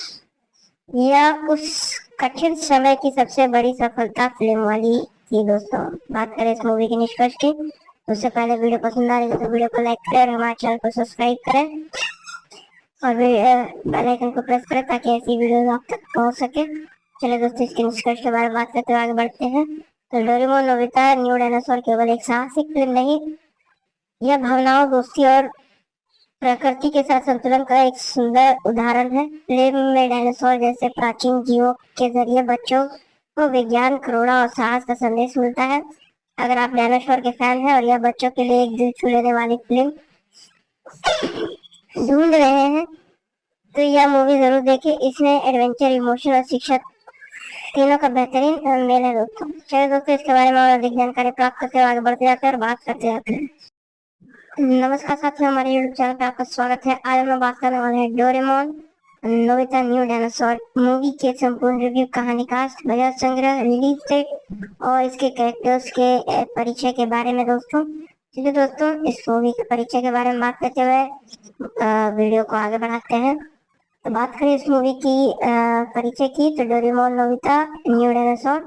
यह उस कठिन समय की सबसे बड़ी सफलता फिल्म वाली थी दोस्तों। बात करें इस मूवी के निष्कर्ष की, उससे पहले वीडियो पसंद आ रही है तो वीडियो को लाइक करें और हमारे चैनल को सब्सक्राइब करें और बेल आइकन को प्रेस करें ताकि ऐसी वीडियो आप तक पहुंच सके। चलिए दोस्तों, इसके निष्कर्ष के बारे में बात करते हुए आगे बढ़ते हैं। तो डोरेमोन नोबिता न्यू डायनासोर केवल एक साहसिक फिल्म नहीं, यह भावनाओं, दोस्ती और प्रकृति के साथ संतुलन का एक सुंदर उदाहरण है। फिल्म में डायनासोर जैसे प्राचीन जीवों के जरिए बच्चों को विज्ञान, करुणा और साहस का संदेश मिलता है। अगर आप डायनासोर के फैन हैं और यह बच्चों के लिए एक दिल छू लेने वाली फिल्म ढूंढ रहे हैं तो यह मूवी जरूर देखें। इसमें एडवेंचर, इमोशन और शिक्षा तीनों का बेहतरीन मेल है दोस्तों। चलिए दोस्तों, इसके बारे में और अधिक जानकारी प्राप्त करते हुए आगे बढ़ते जाते हैं और बात करते जाते हैं। नमस्कार साथियों, हमारे यूट्यूब चैनल पे आपका स्वागत है। आज हम बात करने वाले हैं Doraemon Nobita new dinosaur movie के संपूर्ण रिव्यू, कहानी, कास्ट, बजट, संग्रह, रिलीज डेट और इसके कैरेक्टर्स के परिचय के बारे में दोस्तों। चलिए दोस्तों, इस मूवी के परिचय के बारे में बात करते हुए वीडियो को आगे बढ़ाते हैं। तो बात करें इस मूवी की परिचय की, तो Doraemon Nobita new dinosaur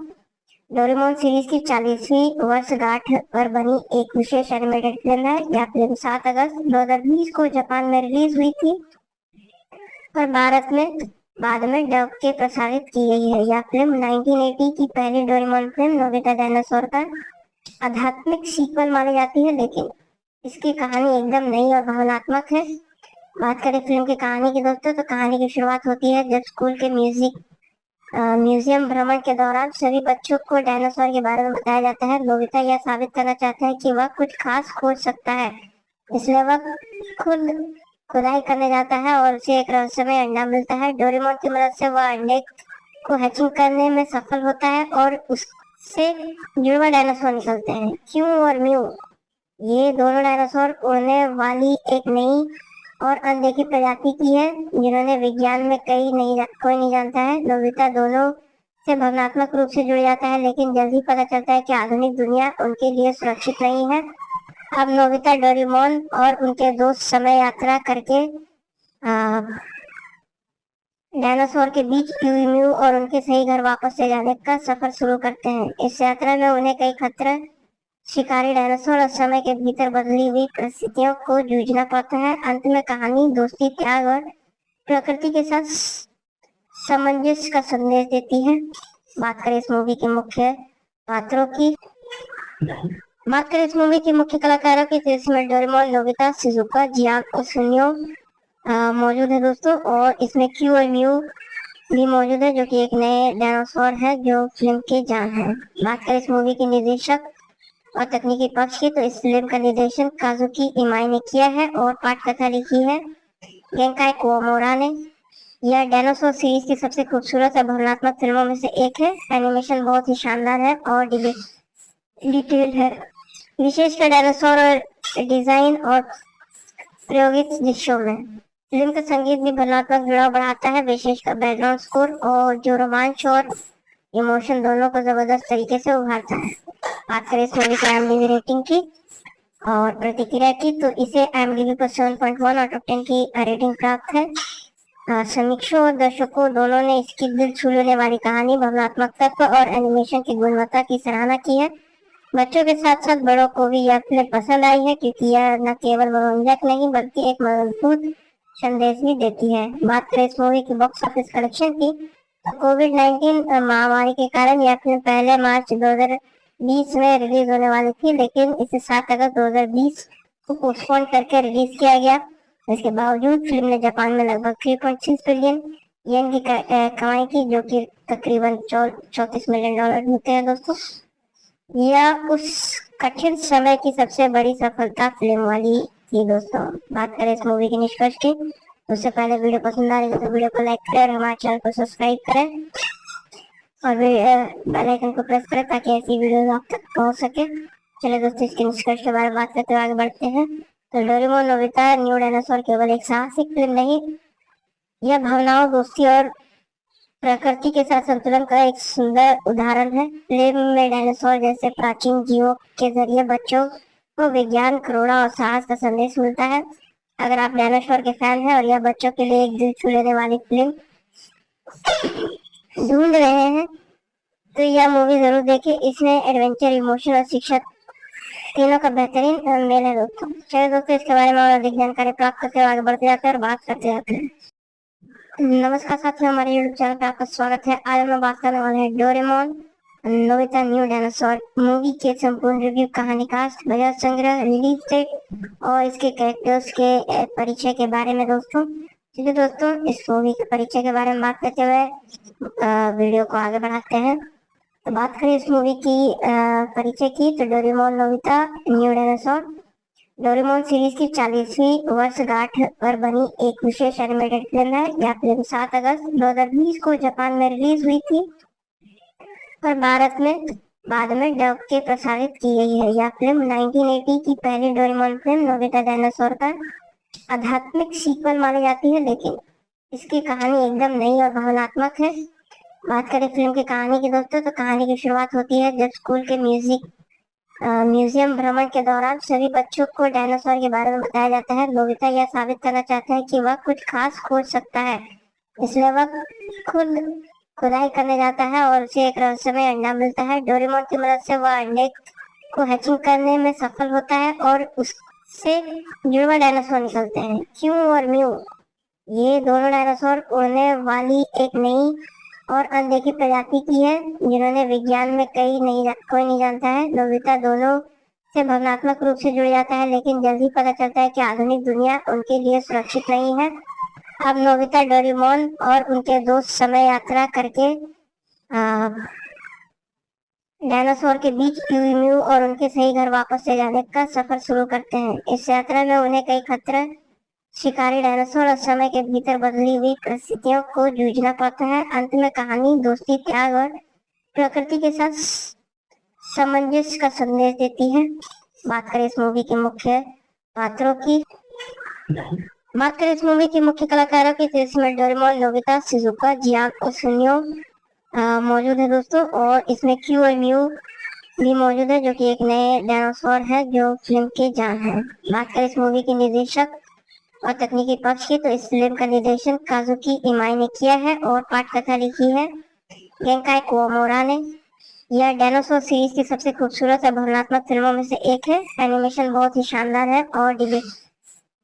Doraemon series की 40वीं वर्षगांठ पर बनी एक विशेष एनिमेटेड फिल्म है। यह फिल्म 7 अगस्त 2020 को जापान में रिलीज हुई थी और भारत में बाद में डब के प्रसारित की गई है। यह फिल्म 1980 की पहली डोरेमोन फिल्म नोबिता डायनासोर का आध्यात्मिक सीक्वल मानी जाती है, लेकिन इसकी कहानी एकदम नई और भावनात्मक है। बात करें फिल्म की कहानी की दोस्तों, तो कहानी की शुरुआत होती है जब स्कूल के म्यूजियम भ्रमण के दौरान सभी बच्चों को डायनासोर के बारे में बताया जाता है। नोबिता यह साबित करना चाहता है कि वह कुछ खास खोज सकता है, इसलिए वह खुद खुदाई करने जाता है और उसे एक रहस्यमय अंडा मिलता है। डोरेमोन की मदद से वह अंडे को हैचिंग करने में सफल होता है और उससे जुड़वा डायनासोर निकलते हैं, क्यू और म्यू। ये दोनों डायनासोर उड़ने वाली एक नई और अनदेखी प्रजाति की है, जिन्होंने विज्ञान में कोई नहीं जानता है। नोबिता दोनों से भावनात्मक रूप से जुड़ जाता है, लेकिन जल्द ही पता चलता है कि आधुनिक दुनिया उनके लिए सुरक्षित नहीं है। अब नोबिता, डोरेमोन और उनके दोस्त समय यात्रा करके डायनासोर के बीच म्यू और उनके सही घर वापस ले जाने का सफर शुरू करते हैं। इस यात्रा में उन्हें कई खतरे, शिकारी डायनासोर और समय के भीतर बदली हुई परिस्थितियों को जूझना पड़ता है। अंत में कहानी दोस्ती, त्याग और प्रकृति के साथ सामंजस्य का संदेश देती है। बात करें इस मूवी के मुख्य पात्रों की बात करें इस मूवी के मुख्य कलाकारों की, तो इसमें डोरेमोन, नोबिता, शिजुका, जियान और सुनियो मौजूद है दोस्तों। और इसमें क्यू और म्यू भी मौजूद है, जो कि एक नए डायनासोर है जो फिल्म के जान है। बात करें इस मूवी के निर्देशक और तकनीकी पक्ष की, तो इस फिल्म का निर्देशन काजुकी इमाई ने किया है और पटकथा लिखी है गेंकाई कुओमोरा ने। यह डायनासोर सीरीज की सबसे खूबसूरत और भावनात्मक फिल्मों में से एक है। एनिमेशन बहुत ही शानदार है और डिटेल है, विशेषकर डायनासोर और डिजाइन और प्रायोगिक दृश्यों में। फिल्म का संगीत भी भावनात्मक जुड़ाव बढ़ाता है, विशेषकर बैकग्राउंड स्कोर, और जो रोमांच और इमोशन दोनों को जबरदस्त तरीके से उभारता है। बात करें इस मूवी की IMDb रेटिंग की और प्रतिक्रिया की, तो इसे IMDb पर 7.1 आउट ऑफ 10 की रेटिंग प्राप्त है। समीक्षकों और दर्शकों दोनों ने इसकी दिल छू लेने वाली कहानी, भावनात्मक तत्व और एनिमेशन की गुणवत्ता की सराहना की है। बच्चों के साथ साथ बड़ों को भी यह फिल्म पसंद आई है, क्योंकि यह न केवल मनोरंजक नहीं बल्कि एक मजबूत संदेश भी देती है। बात करें इस मूवी की बॉक्स ऑफिस कलेक्शन की, तो कोविड-19 महामारी के कारण यह फिल्म पहले मार्च 2020 में रिलीज होने वाली थी, लेकिन इसे 7 अगस्त 2020 को पोस्टपोन करके रिलीज किया गया। इसके बावजूद फिल्म ने जापान में लगभग 3.6 बिलियन येन की कमाई की, जो कि तकरीबन $34 मिलियन होते हैं दोस्तों। यह उस कठिन समय की सबसे बड़ी सफलता फिल्म वाली थी दोस्तों। बात करें इस मूवी के निष्कर्ष की, उससे पहले वीडियो पसंद आ रही है तो वीडियो को लाइक करें और हमारे चैनल को सब्सक्राइब करें और बेल आइकन को प्रेस करें ताकि ऐसी वीडियो आप तक पहुंच सके। चलिए दोस्तों, इसके निष्कर्ष के बारे में बात करते हुए आगे बढ़ते हैं। तो डोरेमोन नोबिता न्यू डायनासोर केवल एक साहसिक फिल्म नहीं, यह भावनाओं, दोस्ती और प्रकृति के साथ संतुलन का एक सुंदर उदाहरण है। फिल्म में डायनासोर जैसे प्राचीन जीवों के जरिए बच्चों को विज्ञान, करुणा और साहस का संदेश मिलता है। अगर आप डायनासोर के फैन हैं और यह बच्चों के लिए एक दिल छू लेने वाली फिल्म ढूंढ रहे हैं, तो यह मूवी जरूर देखें। इसमें एडवेंचर, इमोशन और शिक्षा तीनों का बेहतरीन मेल है दोस्तों। चलिए दोस्तों, इसके बारे में और अधिक जानकारी प्राप्त करते हुए आगे बढ़ते जाते हैं और बात करते जाते हैं। नमस्कार साथियों, हमारे YouTube चैनल पर आपका स्वागत है। आज हम बात करने वाले हैं Doraemon Nobita new dinosaur movie के संपूर्ण रिव्यू, कहानी, कास्ट, बजट, संग्रह, रिलीज डेट और इसके कैरेक्टर्स के परिचय के बारे में दोस्तों। चलिए दोस्तों, इस मूवी के परिचय के बारे में बात करते हुए वीडियो को आगे बढ़ाते हैं। तो बात करें इस मूवी की परिचय की, तो Doraemon Nobita new dinosaur Doraemon series की 40वीं वर्षगांठ पर बनी एक विशेष एनिमेटेड फिल्म है। यह फिल्म 7 अगस्त 2020 को जापान में रिलीज हुई थी और भारत में बाद में डब के प्रसारित की गई है। यह फिल्म 1980 की पहली डोरेमोन फिल्म नोबिता डायनासोर का आध्यात्मिक सीक्वल मानी जाती है, लेकिन इसकी कहानी एकदम नई और भावनात्मक है। बात करें फिल्म की कहानी की दोस्तों, तो कहानी की शुरुआत होती है जब स्कूल के म्यूजियम भ्रमण के दौरान सभी बच्चों को डायनासोर के बारे में बताया जाता है। नोबिता यह साबित करना चाहता है कि वह कुछ खास खोज सकता है, इसलिए वह खुद खुदाई करने जाता है और उसे एक रहस्यमय अंडा मिलता है। डोरेमोन की मदद से वह अंडे को हैचिंग करने में सफल होता है और उससे जुड़वा डायनासोर निकलते हैं, क्यू और म्यू। ये दोनों डायनासोर उड़ने वाली एक नई और अनदेखी प्रजाति की है जिन्होंने विज्ञान में कोई नहीं जानता है। नोबिता दोनों से भावनात्मक रूप से जुड़ जाता है, लेकिन जल्द ही पता चलता है कि आधुनिक दुनिया उनके लिए सुरक्षित नहीं है। अब नोबिता, डोरेमोन और उनके दोस्त समय यात्रा करके डायनासोर के बीच म्यू और उनके सही घर वापस ले जाने का सफर शुरू करते हैं। इस यात्रा में उन्हें कई खतरे, शिकारी डायनासोर और समय के भीतर बदली हुई परिस्थितियों को जूझना पड़ता है। अंत में कहानी दोस्ती, त्याग और प्रकृति के साथ सामंजस्य का संदेश देती है। बात करें इस मूवी के मुख्य पात्रों की बात करें इस मूवी के मुख्य कलाकारों की, तो इसमें डोरेमोन, नोबिता, शिजुका, जियान और सुनियो मौजूद है दोस्तों। और इसमें क्यू और म्यू भी मौजूद है, जो कि एक नए डायनासोर है जो फिल्म के जान है। बात करें इस मूवी के निर्देशक और तकनीकी पक्ष की, तो इस फिल्म का निर्देशन काजुकी इमाई ने किया है और पटकथा लिखी है गेंकाई कुओमोरा ने। यह डायनासोर सीरीज की सबसे खूबसूरत और भावनात्मक फिल्मों में से एक है। एनिमेशन बहुत ही शानदार है और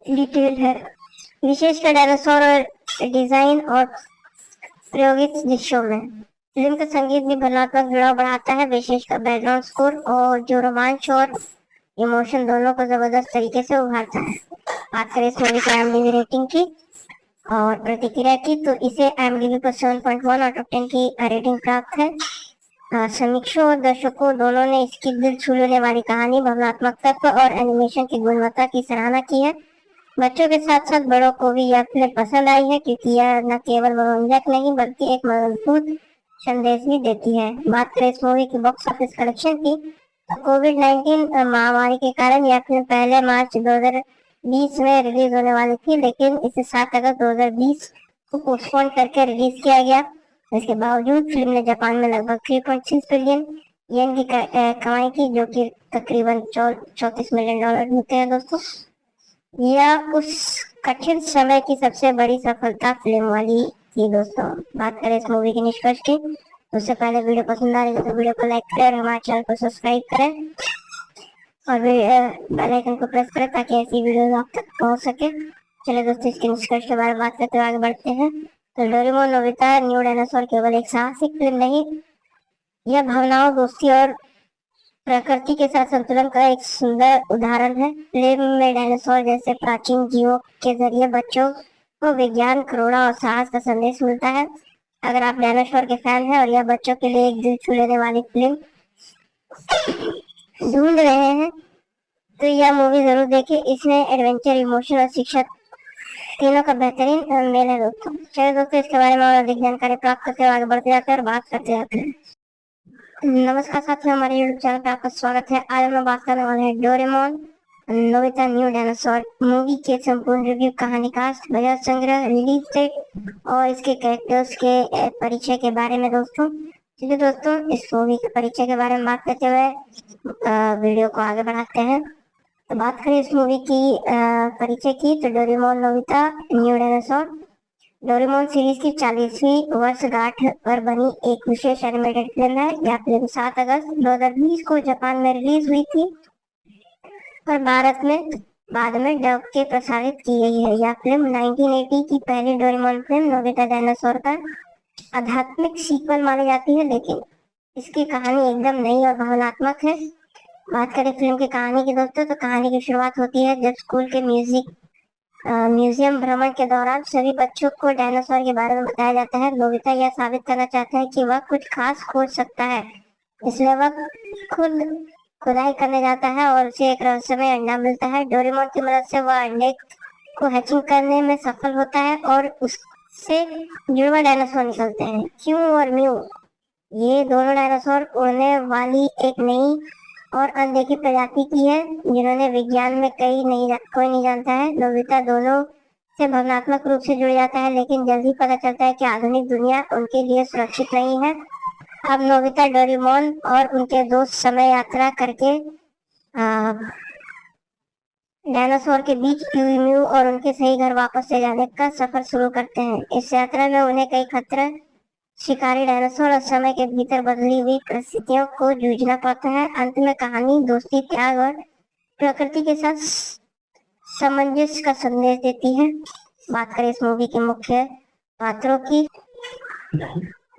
डिटेल है, विशेषकर डायनासोर और डिजाइन और प्रायोगिक दृश्यों में। फिल्म का संगीत भी भावनात्मक जुड़ाव बढ़ाता है, विशेषकर बैकग्राउंड स्कोर, और जो रोमांच और इमोशन दोनों को जबरदस्त तरीके से उभारता है। बात करें इस मूवी की IMDb रेटिंग की और प्रतिक्रिया की, तो इसे IMDb पर 7.1 आउट ऑफ 10 की रेटिंग प्राप्त है। समीक्षकों और दर्शकों दोनों ने इसकी दिल छू लेने वाली कहानी, भावनात्मक तत्व और एनिमेशन की गुणवत्ता की सराहना की है। बच्चों के साथ साथ बड़ों को भी यह फिल्म पसंद आई है, क्योंकि यह न केवल मनोरंजक नहीं बल्कि एक मजबूत संदेश भी देती है। बात करें इस मूवी की बॉक्स ऑफिस कलेक्शन की, तो कोविड-19 महामारी के कारण यह फिल्म पहले मार्च 2020 में रिलीज होने वाली थी, लेकिन इसे 7 अगस्त 2020 को पोस्टपोन करके रिलीज किया गया। इसके बावजूद फिल्म ने जापान में लगभग 3.6 बिलियन येन की कमाई की, जो कि तकरीबन $34 मिलियन होते हैं दोस्तों। यह उस कठिन समय की सबसे बड़ी सफलता फिल्म वाली थी दोस्तों। बात करें इस मूवी के निष्कर्ष की, उससे पहले वीडियो पसंद आ रही है तो वीडियो को लाइक करें और हमारे चैनल को सब्सक्राइब करें और बेल आइकन को प्रेस करें ताकि ऐसी वीडियो आप तक पहुंच सके। चलिए दोस्तों, इसके निष्कर्ष के बारे में बात करते हुए आगे बढ़ते हैं। तो डोरेमोन नोबिता न्यू डायनासोर केवल एक साहसिक फिल्म नहीं, यह भावनाओं, दोस्ती और प्रकृति के साथ संतुलन का एक सुंदर उदाहरण है। फिल्म में डायनासोर जैसे प्राचीन जीवों के जरिए बच्चों को विज्ञान, करुणा और साहस का संदेश मिलता है। अगर आप डायनासोर के फैन हैं और यह बच्चों के लिए एक दिल छू लेने वाली फिल्म ढूंढ रहे हैं, तो यह मूवी जरूर देखें। इसमें एडवेंचर, इमोशन और शिक्षा तीनों का बेहतरीन मेल है दोस्तों। चलिए दोस्तों, इसके बारे में और अधिक जानकारी प्राप्त करते हुए आगे बढ़ते जाते हैं और बात करते जाते हैं। नमस्कार साथियों, हमारे YouTube चैनल पे आपका स्वागत है। आज हम बात करने वाले हैं Doraemon Nobita new dinosaur movie के संपूर्ण रिव्यू, कहानी, कास्ट, बजट, संग्रह, रिलीज डेट और इसके कैरेक्टर्स के परिचय के बारे में दोस्तों। चलिए दोस्तों, इस मूवी के परिचय के बारे में बात करते हुए वीडियो को आगे बढ़ाते हैं। तो बात करें इस मूवी की परिचय की, तो Doraemon Nobita new dinosaur Doraemon series की 40वीं वर्षगांठ पर बनी एक विशेष एनिमेटेड फिल्म है। यह फिल्म 7 अगस्त 2020 को जापान में रिलीज हुई थी और भारत में बाद में डब के प्रसारित की गई है। यह फिल्म 1980 की पहली डोरेमोन फिल्म नोबिता डायनासोर का आध्यात्मिक सीक्वल मानी जाती है, लेकिन इसकी कहानी एकदम नई और भावनात्मक है। बात करें फिल्म की कहानी की दोस्तों, तो कहानी की शुरुआत होती है जब स्कूल के म्यूजियम भ्रमण के दौरान सभी बच्चों को डायनासोर के बारे में बताया जाता है। नोबिता यह साबित करना चाहता है कि वह कुछ खास खोज सकता है, इसलिए वह खुद खुदाई करने जाता है और उसे एक रहस्यमय अंडा मिलता है। डोरेमोन की मदद से वह अंडे को हैचिंग करने में सफल होता है और उससे जुड़वा डायनासोर निकलते हैं, क्यू और म्यू। ये दोनों डायनासोर उड़ने वाली एक नई और अनदेखी प्रजाति की है जिन्होंने विज्ञान में कोई नहीं जानता है। नोबिता दोनों से भावनात्मक रूप से जुड़ जाता है, लेकिन जल्द ही पता चलता है कि आधुनिक दुनिया उनके लिए सुरक्षित नहीं है। अब नोबिता, डोरेमोन और उनके दोस्त समय यात्रा करके डायनासोर के बीच क्यू और उनके सही घर वापस ले जाने का सफर शुरू करते हैं। इस यात्रा में उन्हें कई खतरे, शिकारी डायनासोर और समय के भीतर बदली हुई परिस्थितियों को जूझना पड़ता है। अंत में कहानी दोस्ती, त्याग और प्रकृति के साथ सामंजस्य का संदेश देती है। बात करें इस मूवी के मुख्य पात्रों की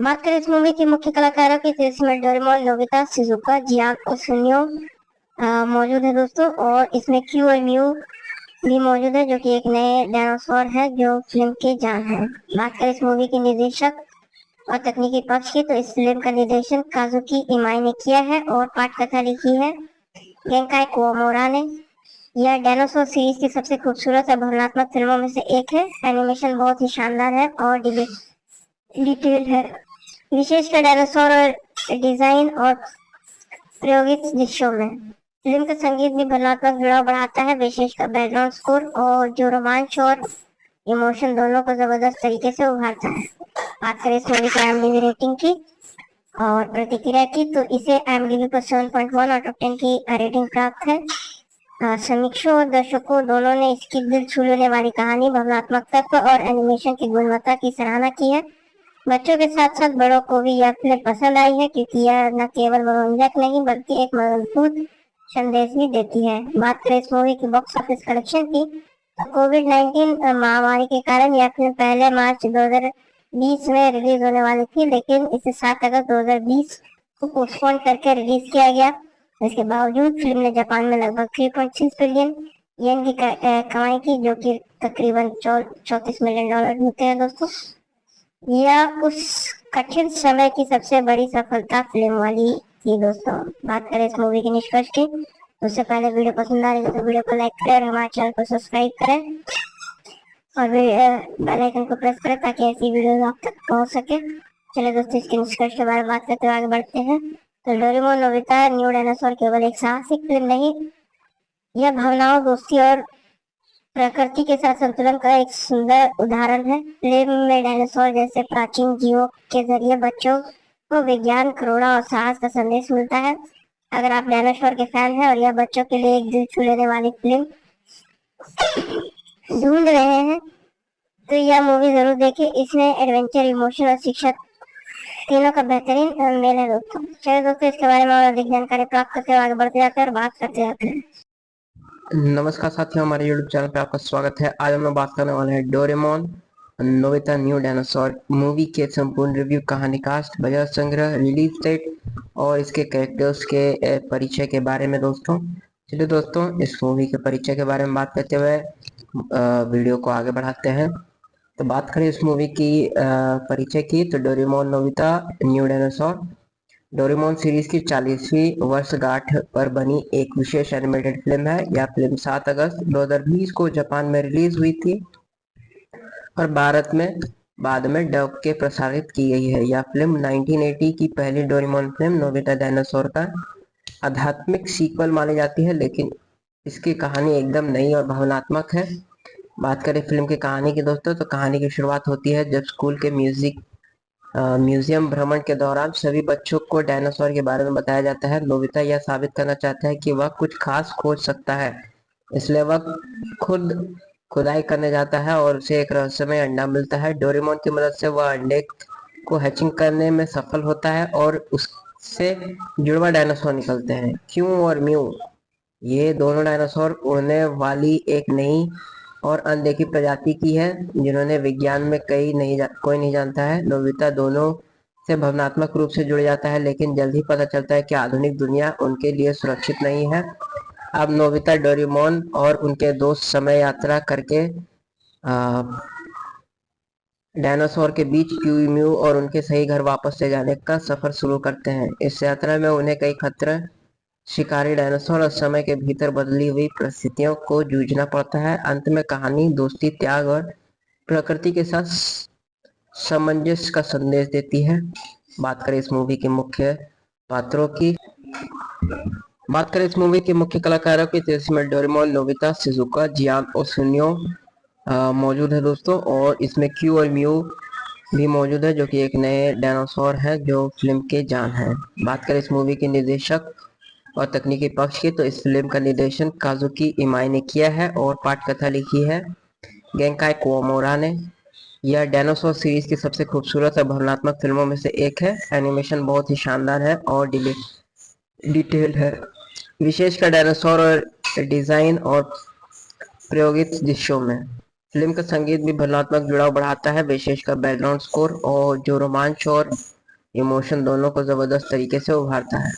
बात करें इस मूवी के मुख्य कलाकारों की, तो इसमें डोरेमोन, नोबिता, शिजुका, जियान और सुनियो मौजूद है दोस्तों। और इसमें क्यू और म्यू भी मौजूद है, जो कि एक नए डायनासोर है जो फिल्म के जान है। बात करें इस मूवी के निर्देशक और तकनीकी पक्ष की, तो इस फिल्म का निर्देशन काजुकी इमाई ने किया है और पटकथा लिखी है गेंकाई कुओमोरा ने। यह डायनासोर सीरीज की सबसे खूबसूरत और भावनात्मक फिल्मों में से एक है। एनिमेशन बहुत ही शानदार है और डिटेल्ड है, विशेषकर डायनासोर और डिजाइन और प्रायोगिक दृश्यों में। फिल्म का संगीत भी भावनात्मक जुड़ाव बढ़ाता है, विशेषकर बैकग्राउंड स्कोर, और जो रोमांच और इमोशन दोनों को जबरदस्त तरीके से उभारता है। बात करें इस मूवी की IMDb रेटिंग की और प्रतिक्रिया की, तो इसे IMDb पर 7.1 आउट ऑफ 10 की रेटिंग प्राप्त है। समीक्षकों और दर्शकों दोनों ने इसकी दिल छू लेने वाली कहानी, भावनात्मक तत्व और एनिमेशन की गुणवत्ता की सराहना की है। बच्चों के साथ साथ बड़ों को भी यह फिल्म पसंद आई है, क्योंकि यह न केवल मनोरंजक नहीं बल्कि एक मजबूत संदेश भी देती है। बात करें इस मूवी की बॉक्स ऑफिस कलेक्शन की, तो कोविड-19 महामारी के कारण यह फिल्म पहले मार्च 2020 में रिलीज होने वाली थी, लेकिन इसे 7 अगस्त 2020 को पोस्टपोन करके रिलीज किया गया। इसके बावजूद फिल्म ने जापान में लगभग 3.6 बिलियन येन की कमाई की, जो कि तकरीबन $34 मिलियन होते हैं दोस्तों। यह उस कठिन समय की सबसे बड़ी सफलता फिल्म वाली थी दोस्तों। बात करें इस मूवी के निष्कर्ष की, उससे पहले वीडियो पसंद आ रही है तो वीडियो को लाइक करें और हमारे चैनल को सब्सक्राइब करें और बेल आइकन को प्रेस करें ताकि ऐसी वीडियो आप तक पहुंच सके। चलिए दोस्तों, इसके निष्कर्ष के बारे में बात करते हुए आगे बढ़ते हैं। तो डोरेमोन नोबिता न्यू डायनासोर केवल एक साहसिक फिल्म नहीं, यह भावनाओं, दोस्ती और प्रकृति के साथ संतुलन का एक सुंदर उदाहरण है। फिल्म में डायनासोर जैसे प्राचीन जीवों के जरिए बच्चों को विज्ञान, करुणा और साहस का संदेश मिलता है। अगर आप डायनासोर के फैन हैं और यह बच्चों के लिए एक दिल छू लेने वाली फिल्म ढूंढ रहे हैं, तो यह मूवी जरूर देखें। इसमें एडवेंचर, इमोशन और शिक्षा तीनों का बेहतरीन मेल है दोस्तों। चलिए दोस्तों, इसके बारे में और अधिक जानकारी प्राप्त करते हुए आगे बढ़ते जाते हैं और बात करते जाते हैं। नमस्कार साथियों, हमारे YouTube चैनल पे आपका स्वागत है। आज हम लोग बात करने वाले हैं Doraemon Nobita new dinosaur movie के संपूर्ण रिव्यू, कहानी, कास्ट, बजट, संग्रह, रिलीज डेट और इसके कैरेक्टर्स के परिचय के बारे में दोस्तों। चलिए दोस्तों, इस मूवी के परिचय के बारे में बात करते हुए वीडियो को आगे बढ़ाते हैं। तो बात करें इस मूवी की परिचय की, तो Doraemon Nobita new dinosaur Doraemon series की 40वीं वर्षगांठ पर बनी एक विशेष एनिमेटेड फिल्म है। यह फिल्म 7 अगस्त 2020 को जापान में रिलीज हुई थी और भारत में बाद में डब के प्रसारित की गई है। यह फिल्म 1980 की पहली डोरेमोन फिल्म नोबिता डायनासोर का आध्यात्मिक सीक्वल मानी जाती है, लेकिन इसकी कहानी एकदम नई और भावनात्मक है। बात करें फिल्म की कहानी की दोस्तों, तो कहानी की शुरुआत होती है जब स्कूल के म्यूजियम भ्रमण के दौरान सभी बच्चों को डायनासोर के बारे में बताया जाता है। नोबिता यह साबित करना चाहता है कि वह कुछ खास खोज सकता है, इसलिए वह खुद खुदाई करने जाता है और उसे एक रहस्यमय अंडा मिलता है। डोरेमोन की मदद से वह अंडे को हैचिंग करने में सफल होता है और उससे जुड़वा डायनासोर निकलते हैं, क्यू और म्यू। ये दोनों डायनासोर उड़ने वाली एक नई और अनदेखी प्रजाति की है, जिन्होंने विज्ञान में कोई नहीं जानता है। नोबिता दोनों से भावनात्मक रूप से जुड़ जाता है, लेकिन जल्द ही पता चलता है कि आधुनिक दुनिया उनके लिए सुरक्षित नहीं है। अब नोबिता, डोरेमोन और उनके दोस्त समय यात्रा करके डायनासोर के बीच क्यू और उनके सही घर वापस ले जाने का सफर शुरू करते हैं। इस यात्रा में उन्हें कई खतरे, शिकारी डायनासोर और समय के भीतर बदली हुई परिस्थितियों को जूझना पड़ता है। अंत में कहानी दोस्ती, त्याग और प्रकृति के साथ सामंजस्य का संदेश देती है। बात करें इस मूवी के मुख्य पात्रों की बात करें इस मूवी के मुख्य कलाकारों की, तो इसमें डोरेमोन, नोबिता, शिजुका, जियान और सुनियो मौजूद है दोस्तों। और इसमें क्यू और म्यू भी मौजूद है, जो कि एक नए डायनासोर है जो फिल्म के जान है। बात करें इस मूवी के निर्देशक और तकनीकी पक्ष की तो इस फिल्म का निर्देशन काजुकी इमाई ने किया है और पटकथा लिखी है गेंकाई कुओमोरा ने। यह डायनासोर सीरीज की सबसे खूबसूरत और भावनात्मक फिल्मों में से एक है। एनिमेशन बहुत ही शानदार है और डिटेल है, विशेषकर डायनासोर और डिजाइन और प्रायोगिक दृश्यों में। फिल्म का संगीत भी भावनात्मक जुड़ाव बढ़ाता है, विशेषकर बैकग्राउंड स्कोर और जो रोमांच और इमोशन दोनों को जबरदस्त तरीके से उभारता है।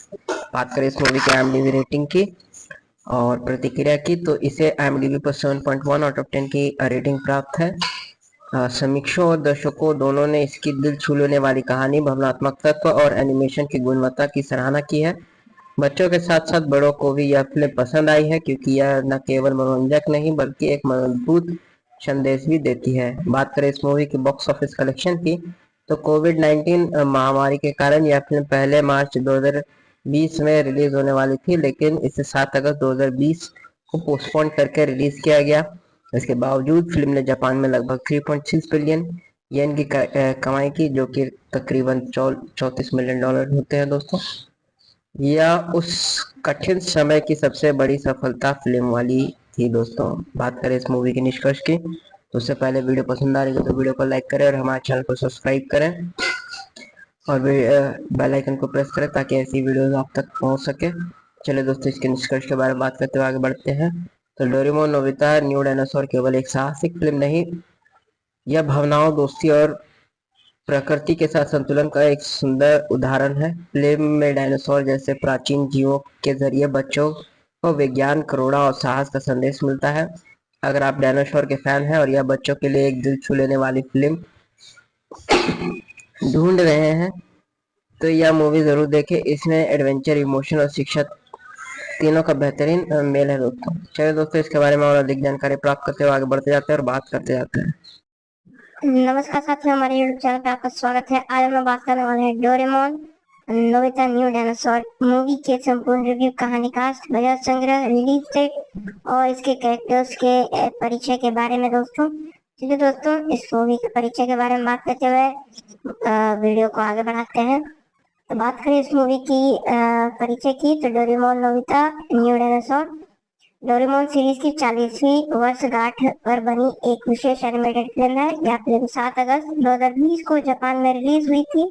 बात करें इस मूवी की IMDb रेटिंग की और प्रतिक्रिया की तो इसे IMDb पर 7.1 आउट ऑफ 10 की रेटिंग प्राप्त है। समीक्षकों और दर्शकों दोनों ने इसकी दिल छू लेने वाली कहानी, भावनात्मक तत्व और एनिमेशन की गुणवत्ता की सराहना की है। बच्चों के साथ साथ बड़ों को भी यह फिल्म पसंद आई है क्योंकि यह न केवल मनोरंजक नहीं बल्कि एक मजबूत संदेश भी देती है। बात करें इस मूवी की बॉक्स ऑफिस कलेक्शन की तो कोविड-19 महामारी के कारण यह फिल्म पहले मार्च 2020 में रिलीज होने वाली थी, लेकिन इसे 7 अगस्त 2020 को पोस्टपोन करके रिलीज किया गया। इसके बावजूद फिल्म ने जापान में लगभग 3.6 बिलियन येन की कमाई की, जो कि तकरीबन $34 मिलियन होते हैं दोस्तों। यह उस कठिन समय की सबसे बड़ी सफलता फिल्म वाली थी दोस्तों। बात करें इस मूवी के निष्कर्ष की तो उससे पहले वीडियो पसंद आ रही है तो वीडियो को लाइक करें और हमारे चैनल को सब्सक्राइब करें और बेल आइकन को प्रेस करें ताकि ऐसी वीडियोस आप तक पहुंच सके। चलिए दोस्तों, इसके निष्कर्ष के बारे में बात करते हुए आगे बढ़ते हैं। तो डोरेमोन नोबिता न्यू डायनासोर केवल एक साहसिक फिल्म नहीं, यह भावनाओं, दोस्ती और प्रकृति के साथ संतुलन का एक सुंदर उदाहरण है। फिल्म में डायनासोर जैसे प्राचीन जीवों के जरिए बच्चों को विज्ञान, करुणा और साहस का संदेश मिलता है। अगर आप डायनासोर के फैन हैं और यह बच्चों के लिए एक दिल छू लेने वाली फिल्म ढूंढ रहे हैं तो यह मूवी जरूर देखें। इसमें एडवेंचर, इमोशन और शिक्षा तीनों का बेहतरीन मेल है दोस्तों। चलिए दोस्तों, इसके बारे में और अधिक जानकारी प्राप्त करते हुए आगे बढ़ते जाते हैं और बात करते जाते हैं। नमस्कार साथियों, हमारे YouTube चैनल पे आपका स्वागत है। आज हम बात करने वाले हैं Doraemon Nobita new dinosaur movie के संपूर्ण रिव्यू, कहानी, कास्ट, बजट, संग्रह, रिलीज डेट और इसके कैरेक्टर्स के परिचय के बारे में दोस्तों। चलिए दोस्तों, इस मूवी के परिचय के बारे में बात करते हुए वीडियो को आगे बढ़ाते हैं। तो बात करें इस मूवी की परिचय की तो Doraemon Nobita new dinosaur Doraemon series की 40वीं वर्षगांठ पर बनी एक विशेष एनिमेटेड फिल्म है। यह फिल्म 7 अगस्त 2020 को जापान में रिलीज हुई थी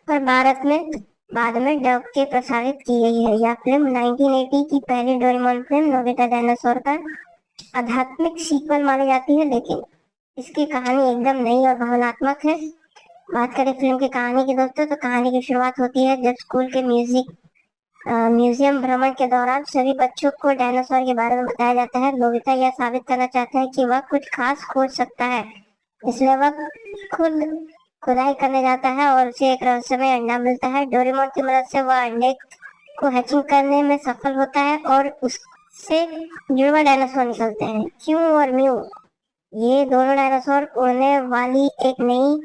और भारत में बाद में डब के प्रसारित की गई है। यह फिल्म 1980 की पहली डोरेमोन फिल्म नोबिता डायनासोर का आध्यात्मिक सीक्वल मानी जाती है, लेकिन इसकी कहानी एकदम नई और भावनात्मक है। बात करें फिल्म की कहानी की दोस्तों तो कहानी की शुरुआत होती है जब स्कूल के म्यूजियम भ्रमण के दौरान सभी बच्चों को डायनासोर के बारे में बताया जाता है। नोबिता यह साबित करना चाहता है कि वह कुछ खास खोज सकता है, इसलिए वह खुद खुदाई करने जाता है और उसे एक रहस्यमय अंडा मिलता है। डोरेमोन की मदद से वह अंडे को हैचिंग करने में सफल होता है और उससे जुड़वा डायनासोर निकलते हैं, क्यों और म्यू। ये दोनों डायनासोर उड़ने वाली एक नई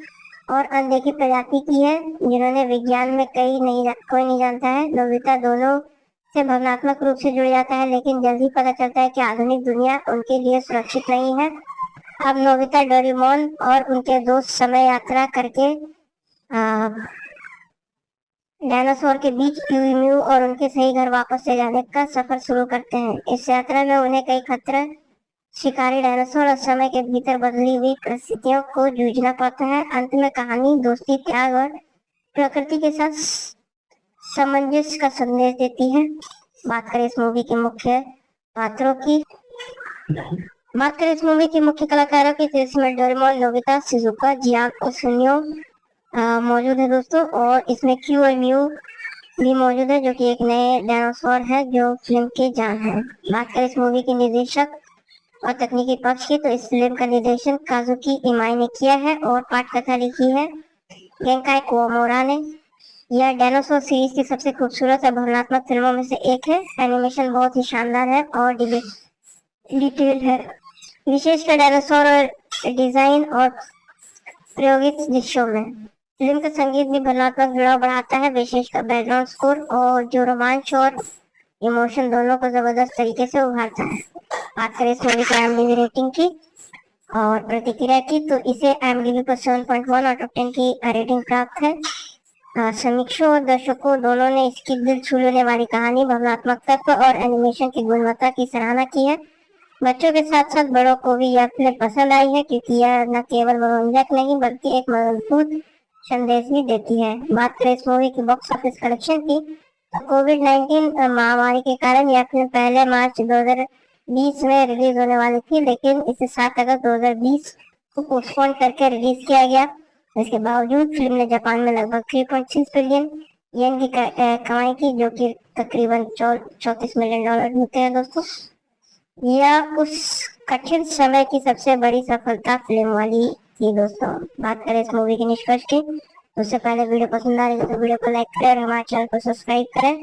और अनदेखी प्रजाति की है जिन्होंने विज्ञान में कोई नहीं जानता है। नोबिता दोनों से भावनात्मक रूप से जुड़ जाता है, लेकिन जल्द ही पता चलता है कि आधुनिक दुनिया उनके लिए सुरक्षित नहीं है। अब नोबिता, डोरेमोन और उनके दोस्त समय यात्रा करके डायनासोर के बीच म्यू और उनके सही घर वापस ले जाने का सफर शुरू करते हैं। इस यात्रा में उन्हें कई खतरे, शिकारी डायनासोर और समय के भीतर बदली हुई परिस्थितियों को जूझना पड़ता है। अंत में कहानी दोस्ती, त्याग और प्रकृति के साथ सामंजस्य का संदेश देती है। बात करें इस मूवी के मुख्य पात्रों की बात करें इस मूवी के मुख्य कलाकारों की तो इसमें डोरेमोन, नोबिता, शिजुका, जियांग और सुनियो मौजूद है दोस्तों, और इसमें क्यू और म्यू भी मौजूद है जो कि एक नए डायनासोर है जो फिल्म के जान है। बात करें इस मूवी के निर्देशक और तकनीकी पक्ष की तो इस फिल्म का निर्देशन काजुकी इमाई ने किया है और पटकथा लिखी है गेंकाई कुओमोरा ने। यह डायनासोर सीरीज की सबसे खूबसूरत और भावनात्मक फिल्मों में से एक है। एनिमेशन बहुत ही शानदार है और डिटेल है, विशेषकर डायनासोर और डिजाइन और प्रायोगिक दृश्यों में। फिल्म का संगीत भी भावनात्मक जुड़ाव बढ़ाता है, विशेषकर बैकग्राउंड स्कोर और जो रोमांच और इमोशन दोनों को जबरदस्त तरीके से उभारता है। बात करें इस मूवी की IMDb रेटिंग की और प्रतिक्रिया की तो इसे IMDb पर 7.1 आउट ऑफ 10 की रेटिंग प्राप्त है। समीक्षकों और दर्शकों दोनों ने इसकी दिल छू लेने वाली कहानी, भावनात्मक तत्व और एनिमेशन की गुणवत्ता की सराहना की है। बच्चों के साथ साथ बड़ों को भी यह फिल्म पसंद आई है, क्योंकि यह न केवल मनोरंजक नहीं बल्कि एक मजबूत संदेश भी देती है। बात करें इस मूवी की बॉक्स ऑफिस कलेक्शन की, तो कोविड-19 महामारी के कारण यह फिल्म पहले मार्च 2020 में रिलीज होने वाली थी, लेकिन इसे 7 अगस्त 2020 को पोस्टपोन करके रिलीज किया गया। इसके बावजूद फिल्म ने जापान में लगभग 3.6 बिलियन येन की कमाई की, जो कि तकरीबन $34 मिलियन होते हैं दोस्तों। यह उस कठिन समय की सबसे बड़ी सफलता फिल्म वाली थी दोस्तों। बात करें इस मूवी के निष्कर्ष की, उससे पहले वीडियो पसंद आ रही है तो वीडियो को लाइक करें और हमारे चैनल को सब्सक्राइब करें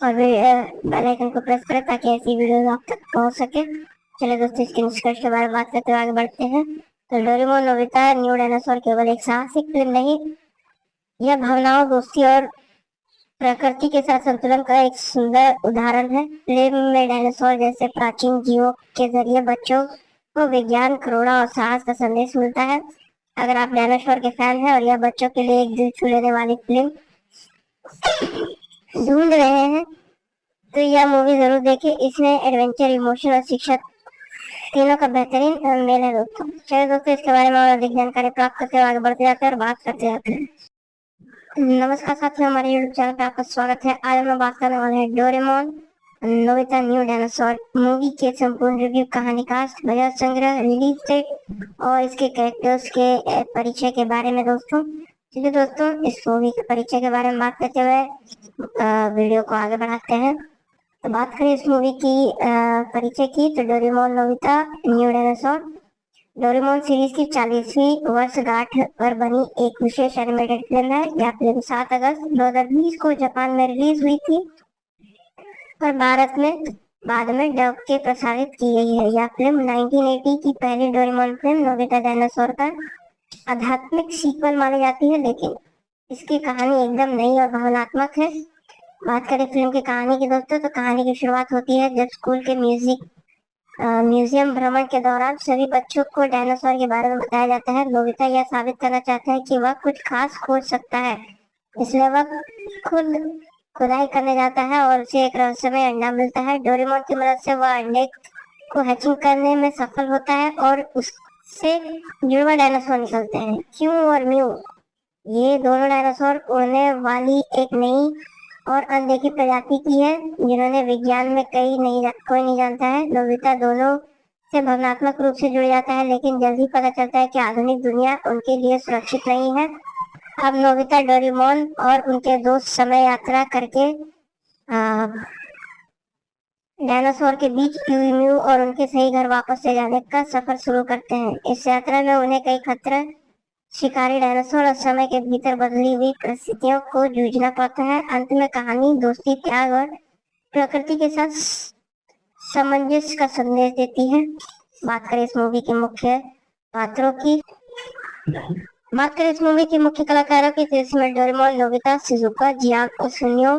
और बेल आइकन को प्रेस करें ताकि ऐसी वीडियो आप तक पहुंच सके। चलिए दोस्तों, इसके निष्कर्ष के बारे में बात करते हुए आगे बढ़ते हैं। तो डोरेमोन नोबिता न्यू डायनासोर केवल एक साहसिक फिल्म नहीं, यह भावनाओं, दोस्ती और प्रकृति के साथ संतुलन का एक सुंदर उदाहरण है। फिल्म में डायनासोर जैसे प्राचीन जीवों के जरिए बच्चों को विज्ञान, करुणा और साहस का संदेश मिलता है। अगर आप डायनासोर के फैन हैं और यह बच्चों के लिए एक दिल छू लेने वाली फिल्म ढूंढ रहे हैं तो यह मूवी जरूर देखें। इसमें एडवेंचर, इमोशन और शिक्षा तीनों का बेहतरीन मेल है दोस्तों। चलिए दोस्तों, इसके बारे में और अधिक जानकारी प्राप्त करते हुए आगे बढ़ते जाते हैं और बात करते जाते हैं। नमस्कार साथियों, हमारे YouTube चैनल पे आपका स्वागत है। आज हम लोग बात करने वाले हैं Doraemon Nobita new dinosaur movie के संपूर्ण रिव्यू, कहानी, कास्ट, बजट, संग्रह, रिलीज डेट और इसके कैरेक्टर्स के परिचय के बारे में दोस्तों। चलिए दोस्तों, इस मूवी के परिचय के बारे में बात करते हुए वीडियो को आगे बढ़ाते हैं। तो बात करें इस मूवी की परिचय की, तो Doraemon Nobita new dinosaur Doraemon series की 40वीं वर्षगांठ पर बनी एक विशेष एनिमेटेड फिल्म है। यह फिल्म 7 अगस्त 2020 को जापान में रिलीज हुई थी और भारत में बाद में डब के प्रसारित की गई है। यह फिल्म 1980 की पहली डोरेमोन फिल्म नोबिता डायनासोर का आध्यात्मिक सीक्वल मानी जाती है, लेकिन इसकी कहानी एकदम नई और भावनात्मक है। बात करें फिल्म की कहानी की दोस्तों, तो कहानी की शुरुआत होती है जब स्कूल के म्यूजियम भ्रमण के दौरान सभी बच्चों को डायनासोर के बारे में बताया जाता है। नोबिता यह साबित करना चाहता है कि वह कुछ खास खोज सकता है, इसलिए वह खुद खुदाई करने जाता है और उसे एक रहस्यमय अंडा मिलता है। डोरेमोन की मदद से वह अंडे को हैचिंग करने में सफल होता है और उससे जुड़वा डायनासोर निकलते हैं, क्यू और म्यू। ये दोनों डायनासोर उड़ने वाली एक नई और अनदेखी प्रजाति की है, जिन्होंने विज्ञान में कोई नहीं जानता है। नोबिता दोनों से भावनात्मक रूप से जुड़ जाता है, लेकिन जल्द ही पता चलता है कि आधुनिक दुनिया उनके लिए सुरक्षित नहीं है। अब नोबिता, डोरेमोन और उनके दोस्त समय यात्रा करके डायनासोर के बीच म्यू और उनके सही घर वापस ले जाने का सफर शुरू करते हैं। इस यात्रा में उन्हें कई खतरे, शिकारी डायनासोर और समय के भीतर बदली हुई परिस्थितियों को जूझना पड़ता है। अंत में कहानी दोस्ती, त्याग और प्रकृति के साथ सामंजस्य का संदेश देती है। बात करें इस मूवी के मुख्य पात्रों की, बात करें इस मूवी के मुख्य कलाकारों की, तो इसमें डोरेमोन, नोबिता, शिजुका, जियान और सुनियो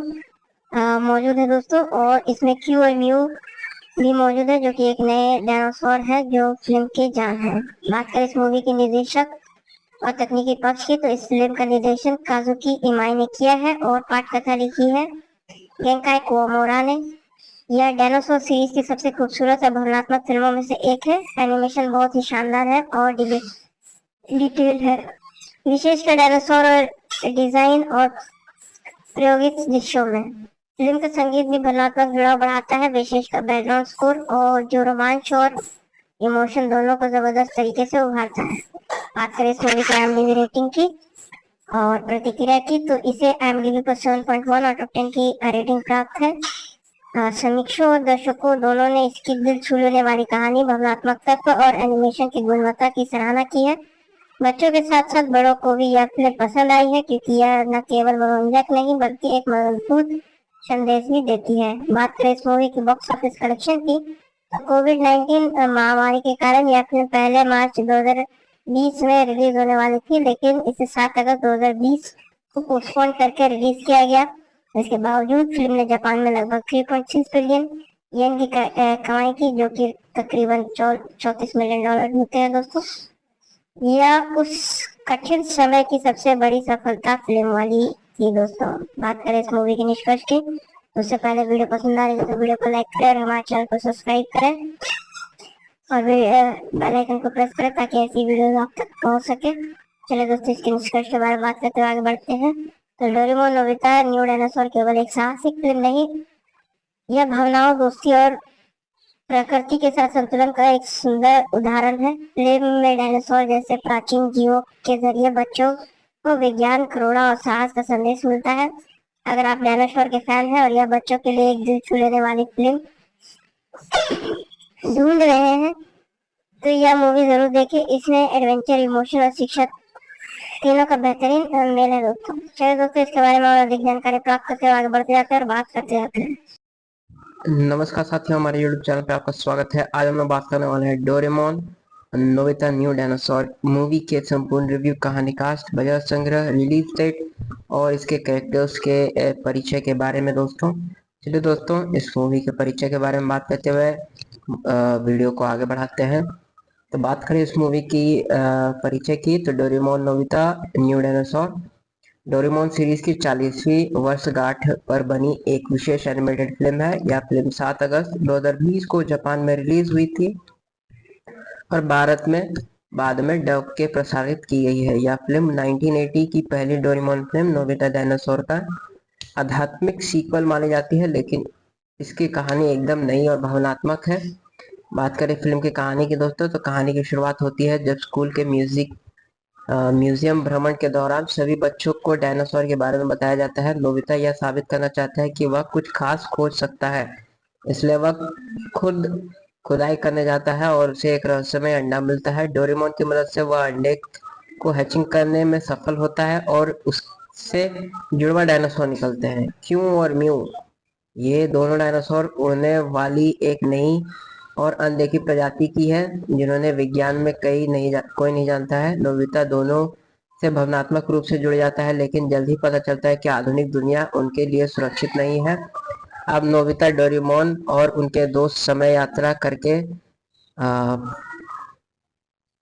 मौजूद है दोस्तों। और इसमें क्यू और म्यू भी मौजूद है, जो कि एक नए डायनासोर है जो फिल्म के जान है। बात करें इस मूवी के निर्देशक और तकनीकी पक्ष की, तो इस फिल्म का निर्देशन काजुकी इमाई ने किया है और पटकथा लिखी है गेंकाई कुओमोरा ने। यह डायनासोर सीरीज की सबसे खूबसूरत और भावनात्मक फिल्मों में से एक है। एनिमेशन बहुत ही शानदार है और डिटेल है, विशेषकर डायनासोर और डिजाइन और प्रायोगिक दृश्यों में। फिल्म का संगीत भी भावनात्मक जुड़ाव बढ़ाता है, विशेषकर बैकग्राउंड स्कोर, और जो रोमांच और इमोशन दोनों को जबरदस्त तरीके से उभारता है। बात करें इस मूवी की IMDb रेटिंग की और प्रतिक्रिया की, तो इसे IMDb पर 7.1 आउट ऑफ 10 की रेटिंग प्राप्त है। समीक्षकों और दर्शकों दोनों ने इसकी दिल छू लेने वाली कहानी, भावनात्मक तत्व और एनिमेशन की गुणवत्ता की सराहना की है। बच्चों के साथ साथ बड़ों को भी यह फिल्म पसंद आई है, क्योंकि यह न केवल मनोरंजक नहीं बल्कि एक मजबूत संदेश भी देती है। बात करें इस मूवी की बॉक्स ऑफिस कलेक्शन की, तो कोविड-19 महामारी के कारण यह फिल्म पहले मार्च 2020 में रिलीज होने वाली थी, लेकिन इसे 7 अगस्त 2020 को पोस्टपोन करके रिलीज किया गया। इसके बावजूद फिल्म ने जापान में लगभग 3.6 बिलियन येन की कमाई की, जो कि तकरीबन $34 मिलियन होते हैं दोस्तों। यह उस कठिन समय की सबसे बड़ी सफलता फिल्म वाली थी दोस्तों। बात करें इस मूवी के निष्कर्ष की, उससे पहले वीडियो पसंद आ रही है तो वीडियो को लाइक करें और हमारे चैनल को सब्सक्राइब करें और बेल आइकन को प्रेस करें ताकि ऐसी वीडियो आप तक पहुंच सके। चलिए दोस्तों, इसके निष्कर्ष के बारे में बात करते हुए आगे बढ़ते हैं। तो डोरेमोन नोबिता न्यू डायनासोर केवल एक साहसिक फिल्म नहीं, यह भावनाओं, दोस्ती और प्रकृति के साथ संतुलन का एक सुंदर उदाहरण है। फिल्म में डायनासोर जैसे प्राचीन जीवों के जरिए बच्चों को विज्ञान, करुणा और साहस का संदेश मिलता है। अगर आप डायनासोर के फैन हैं और यह बच्चों के लिए एक दिल छू लेने वाली फिल्म ढूंढ रहे हैं तो यह मूवी जरूर देखें। इसमें एडवेंचर, इमोशन और शिक्षा तीनों का बेहतरीन मेल है दोस्तों। चलिए दोस्तों, इसके बारे में और अधिक जानकारी प्राप्त करते हुए आगे बढ़ते जाते हैं और बात करते जाते हैं। नमस्कार साथियों, हमारे YouTube चैनल पे आपका स्वागत है। आज हम लोग बात करने वाले हैं Doraemon Nobita new dinosaur movie के संपूर्ण रिव्यू, कहानी, कास्ट, बजट, संग्रह, रिलीज डेट और इसके कैरेक्टर्स के परिचय के बारे में दोस्तों। चलिए दोस्तों, इस मूवी के परिचय के बारे में बात करते हुए वीडियो को आगे बढ़ाते हैं। तो बात करें इस मूवी की परिचय की, तो Doraemon Nobita new dinosaur Doraemon series की 40वीं वर्षगांठ पर बनी एक विशेष एनिमेटेड फिल्म है। यह फिल्म 7 अगस्त 2020 को जापान में रिलीज हुई थी और भारत में बाद में डब के प्रसारित की गई है। यह फिल्म 1980 की पहली डोरेमोन फिल्म नोबिता डायनासोर का आध्यात्मिक सीक्वल मानी जाती है, लेकिन इसकी कहानी एकदम नई और भावनात्मक है। बात करें फिल्म की कहानी की दोस्तों, तो कहानी की शुरुआत होती है जब स्कूल के म्यूजियम भ्रमण के दौरान सभी बच्चों को डायनासोर के बारे में बताया जाता है। नोबिता यह साबित करना चाहता है कि वह कुछ खास खोज सकता है, इसलिए वह खुद खुदाई करने जाता है और उसे एक रहस्यमय अंडा मिलता है। डोरेमोन की मदद से वह अंडे को हैचिंग करने में सफल होता है और उससे जुड़वा डायनासोर निकलते हैं, क्यू और म्यू। ये दोनों डायनासोर उड़ने वाली एक नई और अनदेखी प्रजाति की है जिन्होंने विज्ञान में कोई नहीं जानता है। नोबिता दोनों से भावनात्मक रूप से जुड़ जाता है, लेकिन जल्द ही पता चलता है कि आधुनिक दुनिया उनके लिए सुरक्षित नहीं है। अब नोबिता, डोरेमोन और उनके दोस्त समय यात्रा करके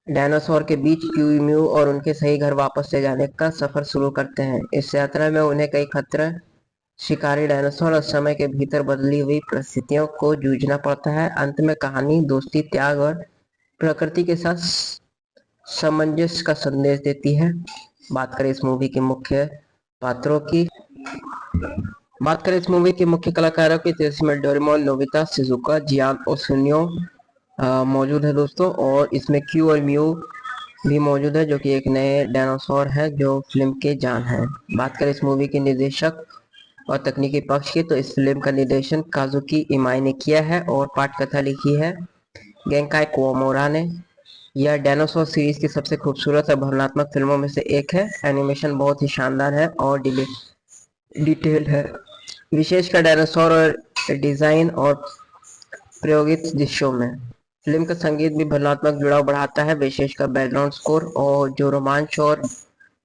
डायनासोर के बीच क्यू और उनके सही घर वापस ले जाने का सफर शुरू करते हैं। इस यात्रा में उन्हें कई खतरे, शिकारी डायनासोर और समय के भीतर बदली हुई परिस्थितियों को जूझना पड़ता है। अंत में कहानी दोस्ती, त्याग और प्रकृति के साथ सामंजस्य का संदेश देती है। बात करें इस मूवी के मुख्य पात्रों की, बात करें इस मूवी के मुख्य कलाकारों की, तो इसमें डोरेमोन, नोबिता, शिजुका, जियान और सुनियो मौजूद है दोस्तों। और इसमें क्यू और म्यू भी मौजूद है जो कि एक नए डायनासोर है जो फिल्म के जान है। बात करें इस मूवी के निर्देशक और तकनीकी पक्ष की, तो इस फिल्म का निर्देशन काजुकी इमाई ने किया है और पटकथा लिखी है गेंकाई कुओमोरा ने। यह डायनासोर सीरीज की सबसे खूबसूरत और भावनात्मक फिल्मों में से एक है। एनिमेशन बहुत ही शानदार है और डिटेल है, विशेषकर डायनासोर और डिजाइन और प्रायोगिक दृश्यों में। फिल्म का संगीत भी भावनात्मक जुड़ाव बढ़ाता है, विशेषकर बैकग्राउंड स्कोर, और जो रोमांच और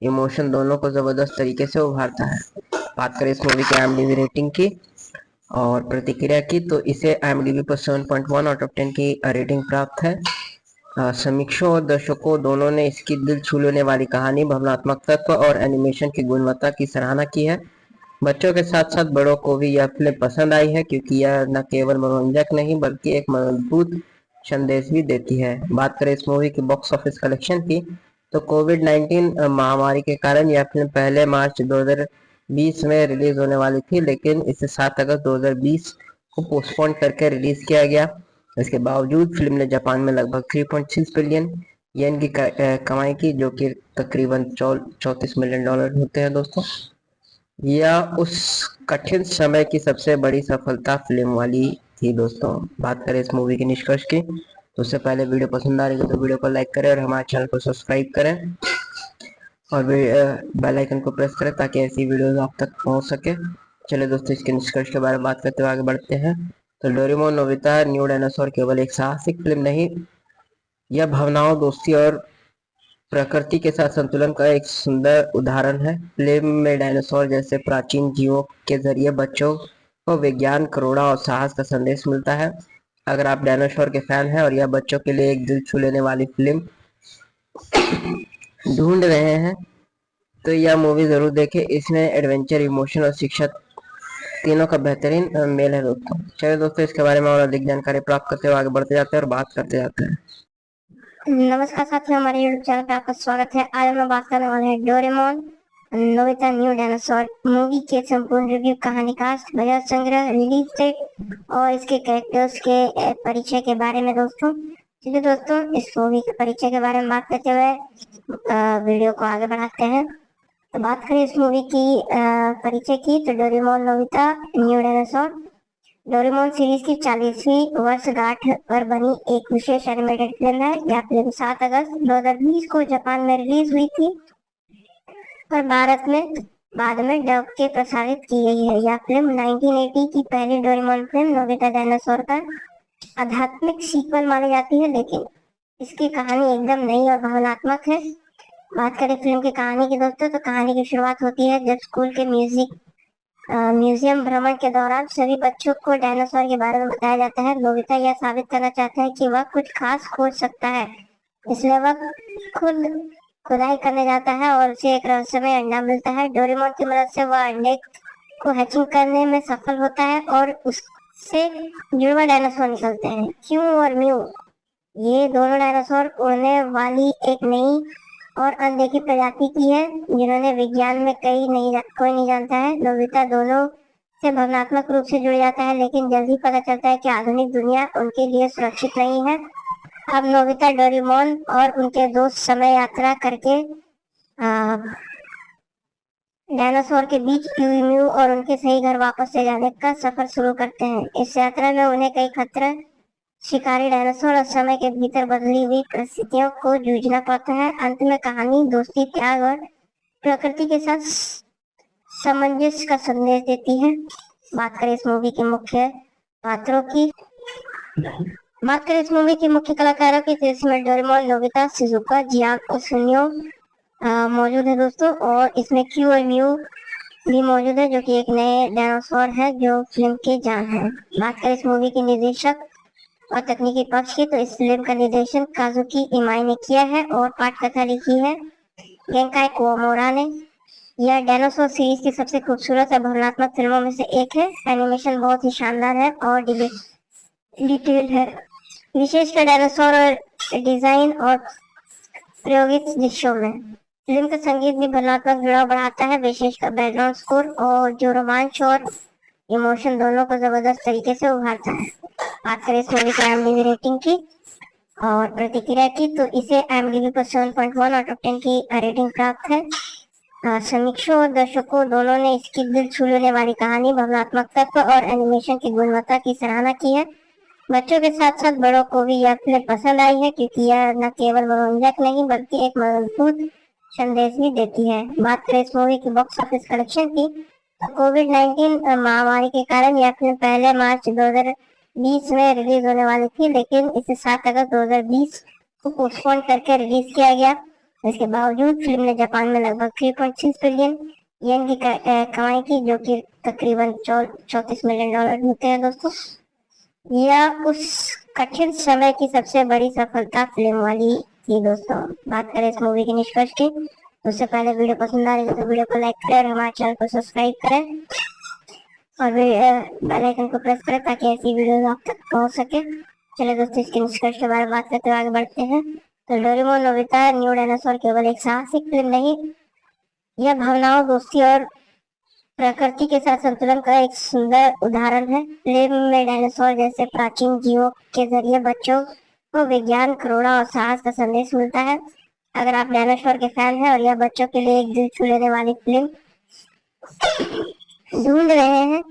इमोशन दोनों को जबरदस्त तरीके से उभारता है। बात करें इस मूवी की IMDb रेटिंग की और प्रतिक्रिया की, तो इसे IMDb पर 7.1 आउट ऑफ 10 की रेटिंग प्राप्त है। समीक्षकों और दर्शकों दोनों ने इसकी दिल छू लेने वाली कहानी, भावनात्मक तत्व और एनिमेशन की गुणवत्ता की सराहना की है। बच्चों के साथ साथ बड़ों को भी यह फिल्म पसंद आई है, क्योंकि यह न केवल मनोरंजक नहीं बल्कि एक मजबूत संदेश भी देती है। बात करें इस मूवी की बॉक्स ऑफिस कलेक्शन की, तो कोविड-19 महामारी के कारण यह फिल्म पहले मार्च 2020 में रिलीज होने वाली थी, लेकिन इसे 7 अगस्त 2020 को पोस्टपोन करके रिलीज किया गया। इसके बावजूद फिल्म ने जापान में लगभग 3.6 बिलियन येन की कमाई की, जो कि तकरीबन $34 मिलियन होते हैं दोस्तों। यह उस कठिन समय की सबसे बड़ी सफलता फिल्म वाली थी दोस्तों। बात करें इस मूवी के निष्कर्ष की, तो उससे पहले वीडियो पसंद आ रही है तो वीडियो को लाइक करें और हमारे चैनल को सब्सक्राइब करें और बेल आइकन को प्रेस करें ताकि ऐसी वीडियोस आप तक पहुंच सके। चलिए दोस्तों, इसके निष्कर्ष के बारे में बात करते हुए आगे बढ़ते हैं। तो डोरेमोन नोबिता न्यू डायनासोर केवल एक साहसिक फिल्म नहीं, यह भावनाओं, दोस्ती और प्रकृति के साथ संतुलन का एक सुंदर उदाहरण है। फिल्म में डायनासोर जैसे प्राचीन जीवों के जरिए बच्चों को विज्ञान, करुणा और साहस का संदेश मिलता है। अगर आप डायनासोर के फैन हैं और यह बच्चों के लिए एक दिल छू लेने वाली फिल्म ढूंढ रहे हैं तो यह मूवी जरूर देखें। इसमें एडवेंचर, इमोशन और शिक्षा तीनों का बेहतरीन मेल है दोस्तों। चलिए दोस्तों, इसके बारे में और अधिक जानकारी प्राप्त करते हुए आगे बढ़ते जाते हैं और बात करते जाते हैं। नमस्कार साथियों, हमारे YouTube चैनल पे आपका स्वागत है। आज हम लोग बात करने वाले हैं Doraemon Nobita new dinosaur movie के संपूर्ण रिव्यू, कहानी, कास्ट, बजट, संग्रह, रिलीज डेट और इसके कैरेक्टर्स के परिचय के बारे में दोस्तों। चलिए दोस्तों, इस मूवी के परिचय के बारे में बात करते हुए वीडियो को आगे बढ़ाते हैं। तो बात करें इस मूवी की परिचय की, तो Doraemon Nobita new dinosaur Doraemon series की 40वीं वर्षगांठ पर बनी एक विशेष एनिमेटेड फिल्म है। यह फिल्म 7 अगस्त 2020 को जापान में रिलीज हुई थी और भारत में बाद में डब के प्रसारित की गई है। यह फिल्म 1980 की पहली डोरेमोन फिल्म नोबिता डायनासोर का आध्यात्मिक सीक्वल मानी जाती है, लेकिन इसकी कहानी एकदम नई और भावनात्मक है। बात करें फिल्म की कहानी की दोस्तों, तो कहानी की शुरुआत होती है जब स्कूल के म्यूजियम भ्रमण के दौरान सभी बच्चों को डायनासोर के बारे में बताया जाता है। नोबिता यह साबित करना चाहता है कि वह कुछ खास खोज सकता है, इसलिए वह खुद खुदाई करने जाता है और उसे एक रहस्यमय अंडा मिलता है। डोरेमोन की मदद से वह अंडे को हैचिंग करने में सफल होता है और उससे जुड़वा डायनासोर निकलते हैं, क्यू और म्यू। ये दोनों डायनासोर उड़ने वाली एक नई और अनदेखी प्रजाति की है, जिन्होंने विज्ञान में कोई नहीं जानता है। नोबिता दोनों से भावनात्मक रूप से जुड़ जाता है, लेकिन जल्द ही पता चलता है कि आधुनिक दुनिया उनके लिए सुरक्षित नहीं है। अब नोबिता, डोरेमोन और उनके दोस्त समय यात्रा करके डायनासोर के बीच म्यू और उनके सही घर वापस ले जाने का सफर शुरू करते हैं। इस यात्रा में उन्हें कई खतरे, शिकारी डायनासोर और समय के भीतर बदली हुई परिस्थितियों को जूझना पड़ता है। अंत में कहानी दोस्ती, त्याग और प्रकृति के साथ सामंजस्य का संदेश देती है। बात करें इस मूवी के मुख्य पात्रों की बात करें इस मूवी के मुख्य कलाकारों की, तो इसमें डोरेमोन, नोबिता, शिजुका, जियान और सुनियो मौजूद है दोस्तों। और इसमें क्यू और म्यू भी मौजूद है, जो कि एक नए डायनासोर है जो फिल्म के जान है। बात करें इस मूवी के निर्देशक और तकनीकी पक्ष की, तो इस फिल्म का निर्देशन काजुकी इमाई ने किया है और पटकथा लिखी है गेंकाई कुओमोरा ने। यह डायनासोर सीरीज की सबसे खूबसूरत और भावनात्मक फिल्मों में से एक है। एनिमेशन बहुत ही शानदार है और डिटेल्ड है, विशेषकर डायनासोर और डिजाइन और प्रायोगिक दृश्यों में। फिल्म का संगीत भी भावनात्मक जुड़ाव बढ़ाता है, विशेषकर बैकग्राउंड स्कोर, और जो रोमांच और इमोशन दोनों को जबरदस्त तरीके से उभारता है। बात करें इस मूवी की IMDb रेटिंग की और प्रतिक्रिया की, तो इसे IMDb पर 7.1 आउट ऑफ 10 की रेटिंग प्राप्त है। समीक्षकों और दर्शकों दोनों ने इसकी दिल छू लेने वाली कहानी, भावनात्मक तत्व और एनिमेशन की गुणवत्ता की सराहना की है। बच्चों के साथ साथ बड़ों को भी यह फिल्म पसंद आई है, क्योंकि यह न केवल मनोरंजक नहीं बल्कि एक मजबूत संदेश भी देती है। बात करें इस मूवी की बॉक्स ऑफिस कलेक्शन की, तो कोविड-19 महामारी के कारण यह फिल्म पहले मार्च 2020 में रिलीज होने वाली थी, लेकिन इसे 7 अगस्त 2020 को पोस्टपोन करके रिलीज किया गया। इसके बावजूद फिल्म ने जापान में लगभग 3.6 बिलियन येन की कमाई की, जो कि तकरीबन $34 मिलियन होते हैं दोस्तों। यह उस कठिन समय की सबसे बड़ी सफलता फिल्म वाली थी दोस्तों। बात करें इस मूवी के निष्कर्ष की, उससे पहले वीडियो पसंद आ रही है तो वीडियो को लाइक करें और हमारे चैनल को सब्सक्राइब करें और बेल आइकन को प्रेस करें ताकि ऐसी वीडियो आप तक पहुंच सके। चलिए दोस्तों, इसके निष्कर्ष के बारे में बात करते हुए आगे बढ़ते हैं। तो डोरेमोन नोबिता न्यू डायनासोर केवल एक साहसिक फिल्म नहीं, यह भावनाओं, दोस्ती और प्रकृति के साथ संतुलन का एक सुंदर उदाहरण है। फिल्म में डायनासोर जैसे प्राचीन जीवों के जरिए बच्चों को विज्ञान, करुणा और साहस का संदेश मिलता है। अगर आप डायनासोर के फैन हैं और यह बच्चों के लिए एक दिल छू लेने वाली फिल्म ढूंढ रहे हैं,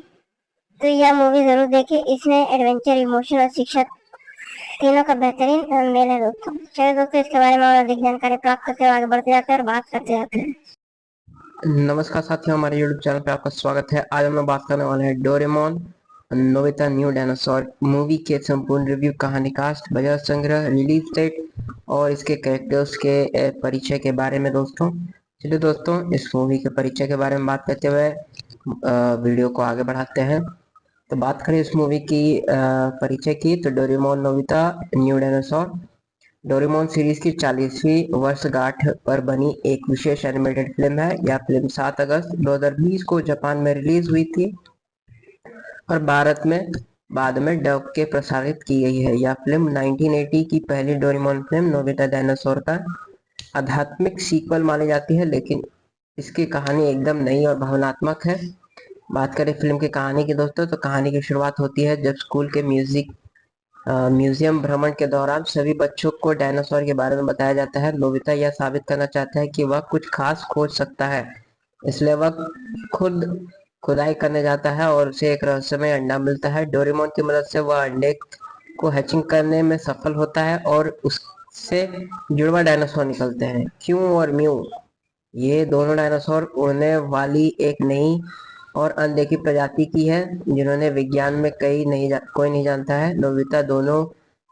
तो यह मूवी जरूर देखें। इसमें एडवेंचर, इमोशन और शिक्षा तीनों का बेहतरीन मेल है दोस्तों। चलिए दोस्तों, इसके बारे में और अधिक जानकारी प्राप्त करते हुए आगे बढ़ते जाते हैं और बात करते जाते हैं। नमस्कार साथियों, हमारे YouTube चैनल पे आपका स्वागत है। आज हम लोग बात करने वाले हैं Doraemon Nobita new dinosaur movie के संपूर्ण रिव्यू, कहानी, कास्ट, बजट, संग्रह, रिलीज डेट और इसके कैरेक्टर्स के परिचय के बारे में दोस्तों। चलिए दोस्तों, इस मूवी के परिचय के बारे में बात करते हुए वीडियो को आगे बढ़ाते हैं। तो बात करें इस मूवी की परिचय की, तो Doraemon Nobita new dinosaur Doraemon series की 40वीं वर्षगांठ पर बनी एक विशेष एनिमेटेड फिल्म है। यह फिल्म 7 अगस्त 2020 को जापान में रिलीज हुई थी और भारत में बाद में डब के प्रसारित की गई है। यह फिल्म 1980 की पहली डोरेमोन फिल्म नोबिता डायनासोर का आध्यात्मिक सीक्वल मानी जाती है, लेकिन इसकी कहानी एकदम नई और भावनात्मक है। बात करें फिल्म की कहानी की दोस्तों, तो कहानी की शुरुआत होती है जब स्कूल के म्यूजियम भ्रमण के दौरान सभी बच्चों को डायनासोर के बारे में बताया जाता है। नोबिता यह साबित करना चाहता है कि वह कुछ खास खोज सकता है, इसलिए वह खुद खुदाई करने जाता है और उसे एक रहस्यमय अंडा मिलता है। डोरेमोन की मदद से वह अंडे को हैचिंग करने में सफल होता है और उससे जुड़वा डायनासोर निकलते हैं, क्यू और म्यू। ये दोनों डायनासोर उड़ने वाली एक नई और अनदेखी प्रजाति की है, जिन्होंने विज्ञान में कोई नहीं जानता है। नोबिता दोनों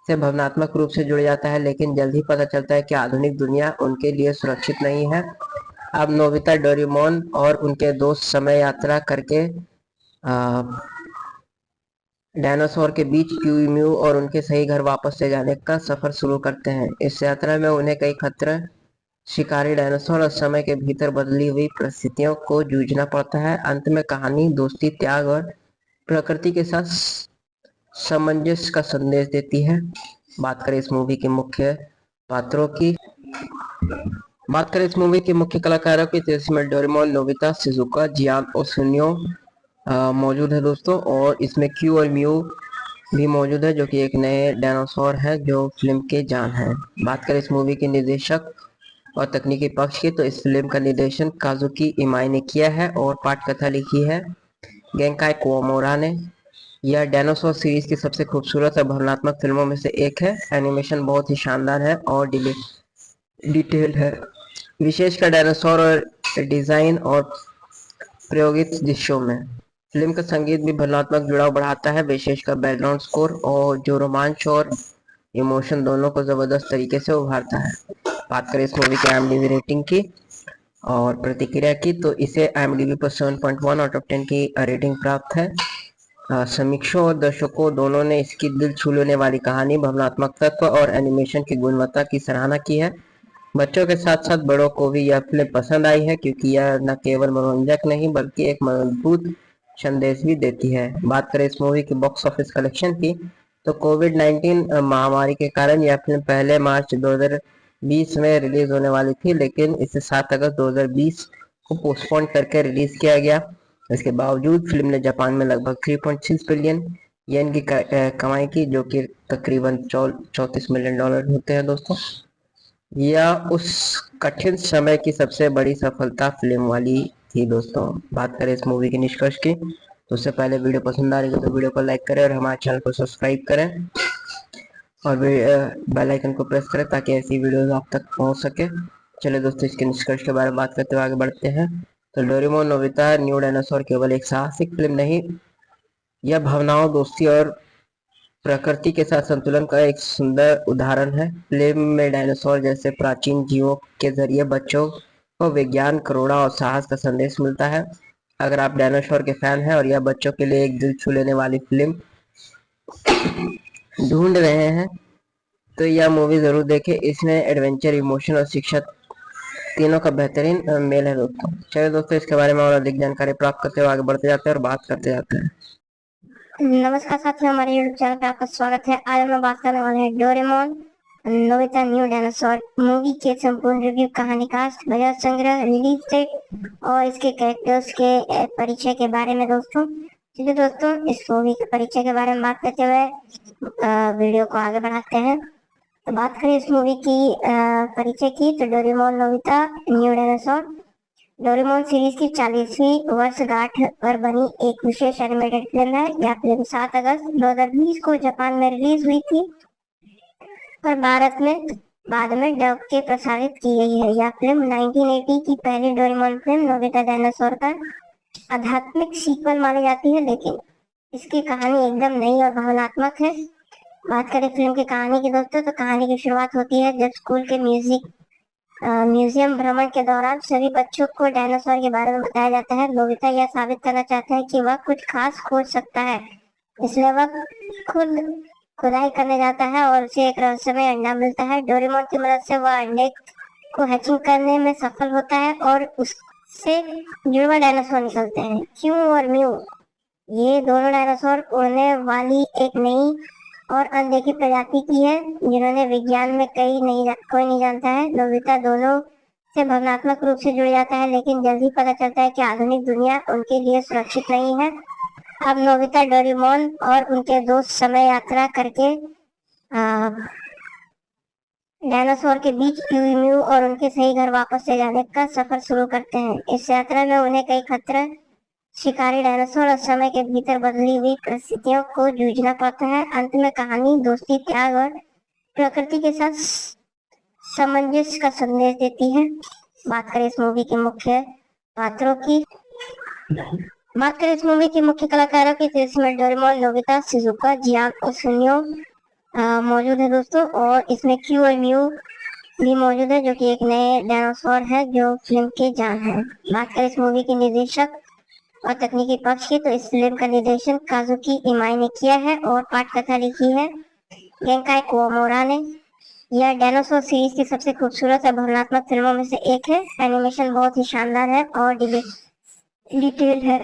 से भावनात्मक रूप से जुड़ जाता है, लेकिन जल्द ही पता चलता है कि आधुनिक दुनिया उनके लिए सुरक्षित नहीं है। अब नोबिता, डोरेमोन और उनके दोस्त समय यात्रा करके डायनासोर के बीच क्यू और उनके सही घर वापस ले जाने का सफर शुरू करते हैं। इस यात्रा में उन्हें कई खतरे, शिकारी डायनासोर और समय के भीतर बदली हुई परिस्थितियों को जूझना पड़ता है। अंत में कहानी दोस्ती, त्याग और प्रकृति के साथ सामंजस्य का संदेश देती है। बात करें इस मूवी के मुख्य पात्रों की बात करें इस मूवी के मुख्य कलाकारों की, तो इसमें डोरेमोन, नोबिता, शिजुका, जियान और सुनियो मौजूद है दोस्तों। और इसमें क्यू और म्यू भी मौजूद है, जो कि एक नए डायनासोर है जो फिल्म के जान है। बात करें इस मूवी के निर्देशक और तकनीकी पक्ष की, तो इस फिल्म का निर्देशन काजुकी इमाई ने किया है और पटकथा लिखी है गेंकाई कुओमोरा ने। यह डायनासोर सीरीज की सबसे खूबसूरत और भावनात्मक फिल्मों में से एक है। एनिमेशन बहुत ही शानदार है और डिटेल है, विशेषकर डायनासोर और डिजाइन और प्रायोगिक दृश्यों में। फिल्म का संगीत भी भावनात्मक जुड़ाव बढ़ाता है, विशेषकर बैकग्राउंड स्कोर, और जो रोमांच और इमोशन दोनों को जबरदस्त तरीके से उभारता है। बात करें इस मूवी की IMDb रेटिंग की और प्रतिक्रिया की, तो इसे IMDb पर 7.1 आउट ऑफ 10 की रेटिंग प्राप्त है। समीक्षकों और दर्शकों दोनों ने इसकी दिल छू लेने वाली कहानी, भावनात्मक तत्व और एनिमेशन की गुणवत्ता की सराहना की है। बच्चों के साथ साथ बड़ों को भी यह फिल्म पसंद आई है, क्योंकि यह न केवल मनोरंजक नहीं बल्कि एक मजबूत संदेश भी देती है। बात करें इस मूवी की बॉक्स ऑफिस कलेक्शन की, तो कोविड-19 महामारी के कारण यह फिल्म पहले मार्च 2020 में रिलीज होने वाली थी, लेकिन इसे 7 अगस्त 2020 को पोस्टपोन करके रिलीज किया गया। इसके बावजूद फिल्म ने जापान में लगभग 3.6 बिलियन येन की कमाई की, जो कि तकरीबन $34 मिलियन होते हैं दोस्तों। यह उस कठिन समय की सबसे बड़ी सफलता फिल्म वाली थी दोस्तों। बात करें इस मूवी के निष्कर्ष की, तो उससे पहले वीडियो पसंद आ रही है तो वीडियो को लाइक करें और हमारे चैनल को सब्सक्राइब करें और बेल आइकन को प्रेस करें ताकि ऐसी वीडियोस आप तक पहुंच सके। चलिए दोस्तों, इसके निष्कर्ष के बारे में बात करते हुए आगे बढ़ते हैं। तो डोरेमोन नोबिता न्यू डायनासोर केवल एक साहसिक फिल्म नहीं, यह भावनाओं, दोस्ती और प्रकृति के साथ संतुलन का एक सुंदर उदाहरण है। फिल्म में डायनासोर जैसे प्राचीन जीवों के जरिए बच्चों को विज्ञान, करुणा और साहस का संदेश मिलता है। अगर आप डायनासोर के फैन हैं और यह बच्चों के लिए एक दिल छू लेने वाली फिल्म ढूंढ रहे हैं, तो यह मूवी जरूर देखें। इसमें एडवेंचर, इमोशन और शिक्षा तीनों का बेहतरीन मेल है दोस्तों। चलिए दोस्तों, इसके बारे में और अधिक जानकारी प्राप्त करते हुए आगे बढ़ते जाते हैं और बात करते जाते हैं। नमस्कार साथियों, हमारे YouTube चैनल पे आपका स्वागत है। आज हम बात करने वाले हैं Doraemon Nobita new dinosaur movie के संपूर्ण रिव्यू, कहानी कास्ट, बजट, संग्रह, रिलीज डेट और इसके कैरेक्टर्स के परिचय के बारे में दोस्तों। चलिए दोस्तों, इस मूवी के परिचय के बारे में बात करते हुए वीडियो को आगे बढ़ाते हैं। तो बात करें इस मूवी की परिचय की, तो Doraemon Nobita new dinosaur Doraemon series की 40वीं वर्षगांठ पर बनी एक विशेष एनिमेटेड फिल्म है। यह फिल्म 7 अगस्त 2020 को जापान में रिलीज हुई थी और भारत में बाद में डब के प्रसारित की गई है। यह फिल्म 1980 की पहली डोरेमोन फिल्म नोबिता डायनासोर का आध्यात्मिक सीक्वल मानी जाती है, लेकिन इसकी कहानी एकदम नई और भावनात्मक है। बात करें फिल्म की कहानी की दोस्तों, तो कहानी की शुरुआत होती है जब स्कूल के म्यूजियम भ्रमण के दौरान सभी बच्चों को डायनासोर के बारे में बताया जाता है। नोबिता यह साबित करना चाहता है कि वह कुछ खास खोज सकता है, इसलिए वह खुद खुदाई करने जाता है और उसे एक रहस्यमय अंडा मिलता है। डोरेमोन की मदद से वह अंडे को हैचिंग करने में सफल होता है और उससे जुड़वा डायनासोर निकलते हैं, क्यू और म्यू। ये दोनों डायनासोर उड़ने वाली एक नई और अनदेखी प्रजाति की है, जिन्होंने विज्ञान में कोई नहीं जानता है। नोबिता दोनों से भावनात्मक रूप से जुड़ जाता है, लेकिन जल्द ही पता चलता है कि आधुनिक दुनिया उनके लिए सुरक्षित नहीं है। अब नोबिता डोरेमोन और उनके दोस्त समय यात्रा करके डायनासोर के बीच म्यू और उनके सही घर वापस ले जाने का सफर शुरू करते हैं। इस यात्रा में उन्हें कई खतरे, शिकारी डायनासोर और समय के भीतर बदली हुई परिस्थितियों को जूझना पड़ता है। अंत में कहानी दोस्ती, त्याग और प्रकृति के साथ सामंजस्य का संदेश देती है। बात करें इस मूवी के मुख्य पात्रों की बात करें इस मूवी के मुख्य कलाकारों की, तो इसमें डोरेमोन, नोबिता, शिजुका, जियान और सुनियो मौजूद है दोस्तों। और इसमें क्यू और म्यू भी मौजूद है, जो कि एक नए डायनासोर है जो फिल्म के जान है। बात करें इस मूवी के निर्देशक और तकनीकी पक्ष की, तो इस फिल्म का निर्देशन काजुकी इमाई ने किया है और पटकथा लिखी है गेंकाई कुओमोरा ने। यह डायनासोर सीरीज की सबसे खूबसूरत और भावनात्मक फिल्मों में से एक है। एनिमेशन बहुत ही शानदार है और डिटेल है,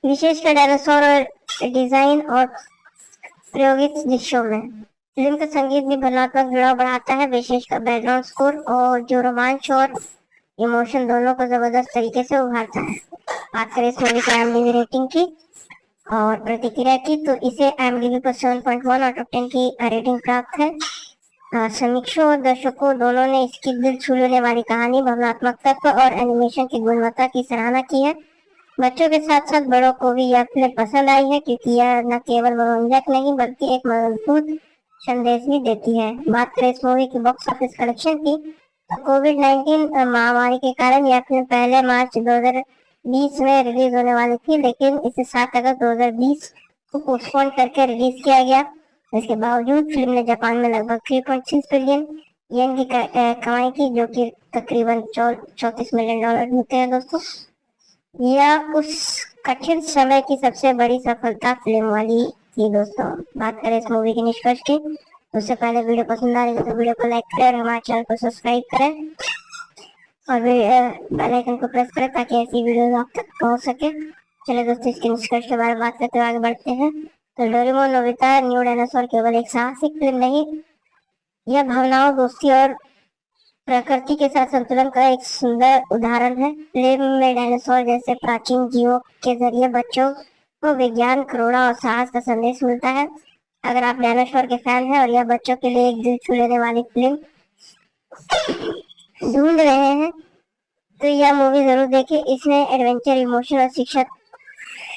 विशेषकर डायनासोर और डिजाइन और प्रायोगिक दृश्यों में। फिल्म का संगीत भी भावनात्मक जुड़ाव बढ़ाता है, विशेषकर बैकग्राउंड स्कोर, और जो रोमांच और इमोशन दोनों को जबरदस्त तरीके से उभारता है। बात करें इस मूवी की IMDb रेटिंग की और प्रतिक्रिया की, तो इसे IMDb पर 7.1 आउट ऑफ 10 की रेटिंग प्राप्त है। समीक्षकों और दर्शकों दोनों ने इसकी दिल छू लेने वाली कहानी, भावनात्मक तत्व और एनिमेशन की गुणवत्ता की सराहना की है। बच्चों के साथ साथ बड़ों को भी यह फिल्म पसंद आई है, क्योंकि यह न केवल मनोरंजक नहीं बल्कि एक मजबूत संदेश भी देती है। बात करें इस मूवी की बॉक्स ऑफिस कलेक्शन की, कोविड-19 महामारी के कारण यह फिल्म पहले मार्च 2020 में रिलीज होने वाली थी, लेकिन इसे 7 अगस्त 2020 को पोस्टपोन करके रिलीज किया गया। इसके बावजूद फिल्म ने जापान में लगभग 3.6 बिलियन येन की कमाई की, जो कि तकरीबन $34 मिलियन होते हैं दोस्तों। यह उस कठिन समय की सबसे बड़ी सफलता फिल्म वाली थी दोस्तों। बात करें इस मूवी के निष्कर्ष की, उससे पहले वीडियो पसंद आ रही है तो वीडियो को लाइक करें और हमारे चैनल को सब्सक्राइब करें और बेल आइकन को प्रेस करें ताकि ऐसी वीडियो आप तक पहुंच सके। चलिए दोस्तों, इसके निष्कर्ष के बारे में बात करते हुए आगे बढ़ते हैं। तो डोरेमोन नोबिता न्यू डायनासोर केवल एक साहसिक फिल्म नहीं, यह भावनाओं, दोस्ती और प्रकृति के साथ संतुलन का एक सुंदर उदाहरण है। फिल्म में डायनासोर जैसे प्राचीन जीवों के जरिए बच्चों को विज्ञान, करुणा और साहस का संदेश मिलता है। अगर आप डायनासोर के फैन हैं और यह बच्चों के लिए एक दिल छू लेने वाली फिल्म ढूंढ रहे हैं, तो यह मूवी जरूर देखें। इसमें एडवेंचर, इमोशन और शिक्षा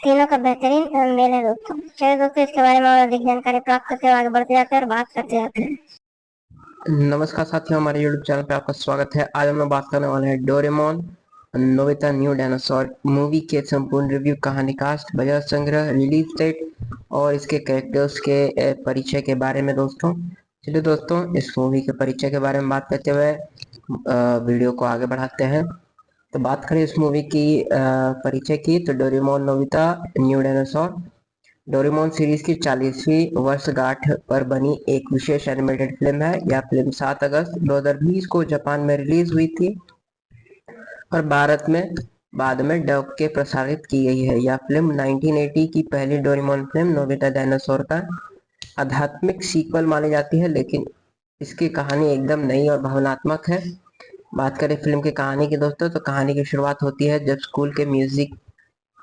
तीनों का बेहतरीन मेल है दोस्तों। चलिए दोस्तों, इसके बारे में और अधिक जानकारी प्राप्त करते हुए आगे बढ़ते जाते हैं और बात करते जाते हैं। नमस्कार साथियों, हमारे YouTube चैनल पे आपका स्वागत है। आज हम लोग बात करने वाले हैं Doraemon Nobita new dinosaur movie के संपूर्ण रिव्यू, कहानी, कास्ट, बजट, संग्रह, रिलीज डेट और इसके कैरेक्टर्स के परिचय के बारे में दोस्तों। चलिए दोस्तों, इस मूवी के परिचय के बारे में बात करते हुए वीडियो को आगे बढ़ाते हैं। तो बात करें इस मूवी की परिचय की, तो Doraemon Nobita new dinosaur Doraemon series की 40वीं वर्षगांठ पर बनी एक विशेष एनिमेटेड फिल्म है। यह फिल्म 7 अगस्त 2020 को जापान में रिलीज हुई थी और भारत में बाद में डब के प्रसारित की गई है। यह फिल्म 1980 की पहली डोरेमोन फिल्म नोबिता डायनासोर का आध्यात्मिक सीक्वल मानी जाती है, लेकिन इसकी कहानी एकदम नई और भावनात्मक है। बात करें फिल्म की कहानी की दोस्तों, तो कहानी की शुरुआत होती है जब स्कूल के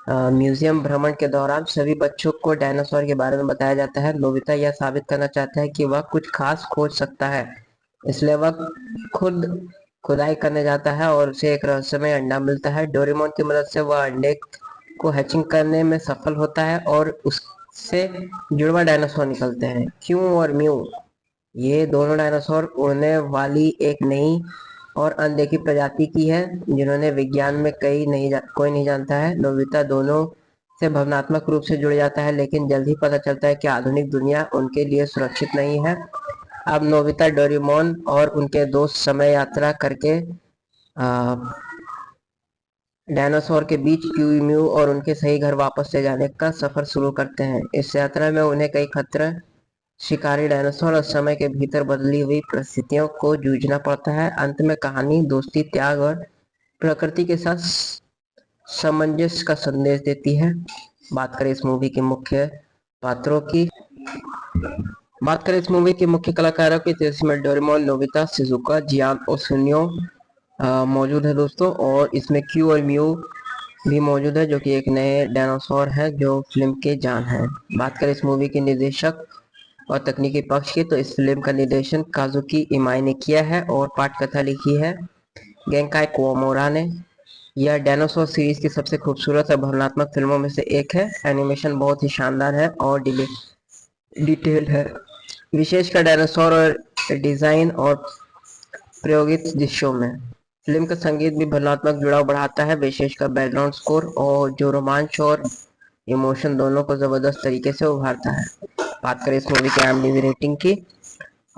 म्यूजियम भ्रमण के दौरान सभी बच्चों को डायनासोर के बारे में बताया जाता है। नोबिता यह साबित करना चाहता है कि वह कुछ खास खोज सकता है, इसलिए वह खुद खुदाई करने जाता है और उसे एक रहस्यमय अंडा मिलता है। डोरेमोन की मदद से वह अंडे को हैचिंग करने में सफल होता है और उससे जुड़वा डायनासोर निकलते हैं, क्यू और म्यू। ये दोनों डायनासोर उड़ने वाली एक नई और अनदेखी प्रजाति की है, जिन्होंने विज्ञान में कोई नहीं जानता है। नोबिता दोनों से भावनात्मक रूप से जुड़ जाता है, लेकिन जल्द ही पता चलता है कि आधुनिक दुनिया उनके लिए सुरक्षित नहीं है। अब नोबिता डोरेमोन और उनके दोस्त समय यात्रा करके डायनासोर के बीच क्यू और उनके सही घर वापस ले जाने का सफर शुरू करते हैं। इस यात्रा में उन्हें कई खतरे, शिकारी डायनासोर और समय के भीतर बदली हुई परिस्थितियों को जूझना पड़ता है। अंत में कहानी दोस्ती, त्याग और प्रकृति के साथ सामंजस्य का संदेश देती है। बात करें इस मूवी के मुख्य पात्रों की, बात करें इस मूवी के मुख्य कलाकारों की, तो इसमें डोरेमोन, नोबिता, शिजुका, जियान और सुनियो मौजूद है दोस्तों। और इसमें क्यू और म्यू भी मौजूद है, जो कि एक नए डायनासोर है जो फिल्म के जान है। बात करें इस मूवी के निर्देशक और तकनीकी पक्ष की, तो इस फिल्म का निर्देशन काजुकी इमाई ने किया है और पटकथा लिखी है गेंकाई कुओमोरा ने। यह डायनासोर सीरीज की सबसे खूबसूरत और भावनात्मक फिल्मों में से एक है। एनिमेशन बहुत ही शानदार है और डिटेल है, विशेषकर डायनासोर और डिजाइन और प्रायोगिक दृश्यों में। फिल्म का संगीत भी भावनात्मक जुड़ाव बढ़ाता है, विशेषकर बैकग्राउंड स्कोर, और जो रोमांच और इमोशन दोनों को जबरदस्त तरीके से उभारता है। बात करें इस मूवी की IMDb रेटिंग की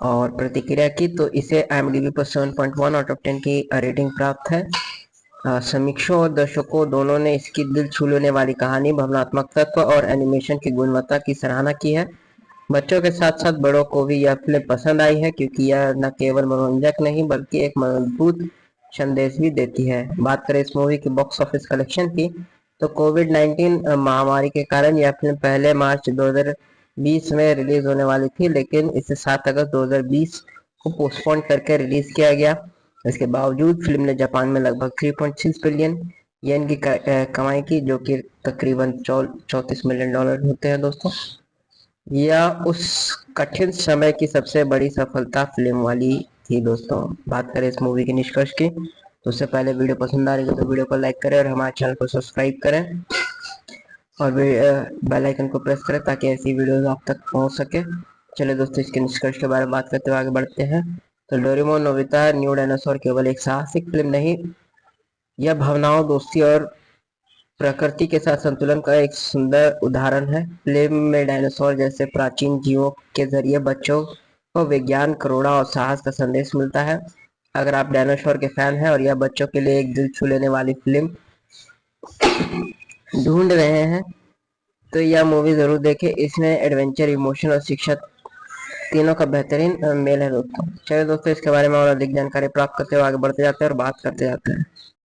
और प्रतिक्रिया की, तो इसे IMDb पर 7.1 आउट ऑफ 10 की रेटिंग प्राप्त है। समीक्षकों और दर्शकों दोनों ने इसकी दिल छू लेने वाली कहानी, भावनात्मक तत्व और एनिमेशन की गुणवत्ता की सराहना की है। बच्चों के साथ साथ बड़ों को भी यह फिल्म पसंद आई है, क्योंकि यह न केवल मनोरंजक नहीं बल्कि एक मजबूत संदेश भी देती है। बात करें इस मूवी की बॉक्स ऑफिस कलेक्शन की, तो कोविड-19 महामारी के कारण यह फिल्म पहले मार्च 2020 में रिलीज होने वाली थी, लेकिन इसे 7 अगस्त 2020 को पोस्टपोन करके रिलीज किया गया। इसके बावजूद फिल्म ने जापान में लगभग 3.6 बिलियन येन की कमाई की, जो कि तकरीबन $34 मिलियन होते हैं दोस्तों। यह उस कठिन समय की सबसे बड़ी सफलता फिल्म वाली थी दोस्तों। बात करें इस मूवी के निष्कर्ष की, तो उससे पहले वीडियो पसंद आ रही है तो वीडियो को लाइक करें और हमारे चैनल को सब्सक्राइब करें और बेल आइकन को प्रेस करें ताकि ऐसी वीडियोस आप तक पहुंच सके। चलिए दोस्तों, इसके निष्कर्ष के बारे में बात करते हुए आगे बढ़ते हैं। तो डोरेमोन नोबिता न्यू डायनासोर केवल एक साहसिक फिल्म नहीं, यह भावनाओं, दोस्ती और प्रकृति के साथ संतुलन का एक सुंदर उदाहरण है। फिल्म में डायनासोर जैसे प्राचीन जीवों के जरिए बच्चों को विज्ञान, करुणा और साहस का संदेश मिलता है। अगर आप डायनासोर के फैन हैं और यह बच्चों के लिए एक दिल छू लेने वाली फिल्म ढूंढ रहे हैं, तो यह मूवी जरूर देखें। इसमें एडवेंचर, इमोशन और शिक्षा तीनों का बेहतरीन मेल है दोस्तों। चलिए दोस्तों, इसके बारे में और अधिक जानकारी प्राप्त करते हुए आगे बढ़ते जाते हैं और बात करते जाते हैं।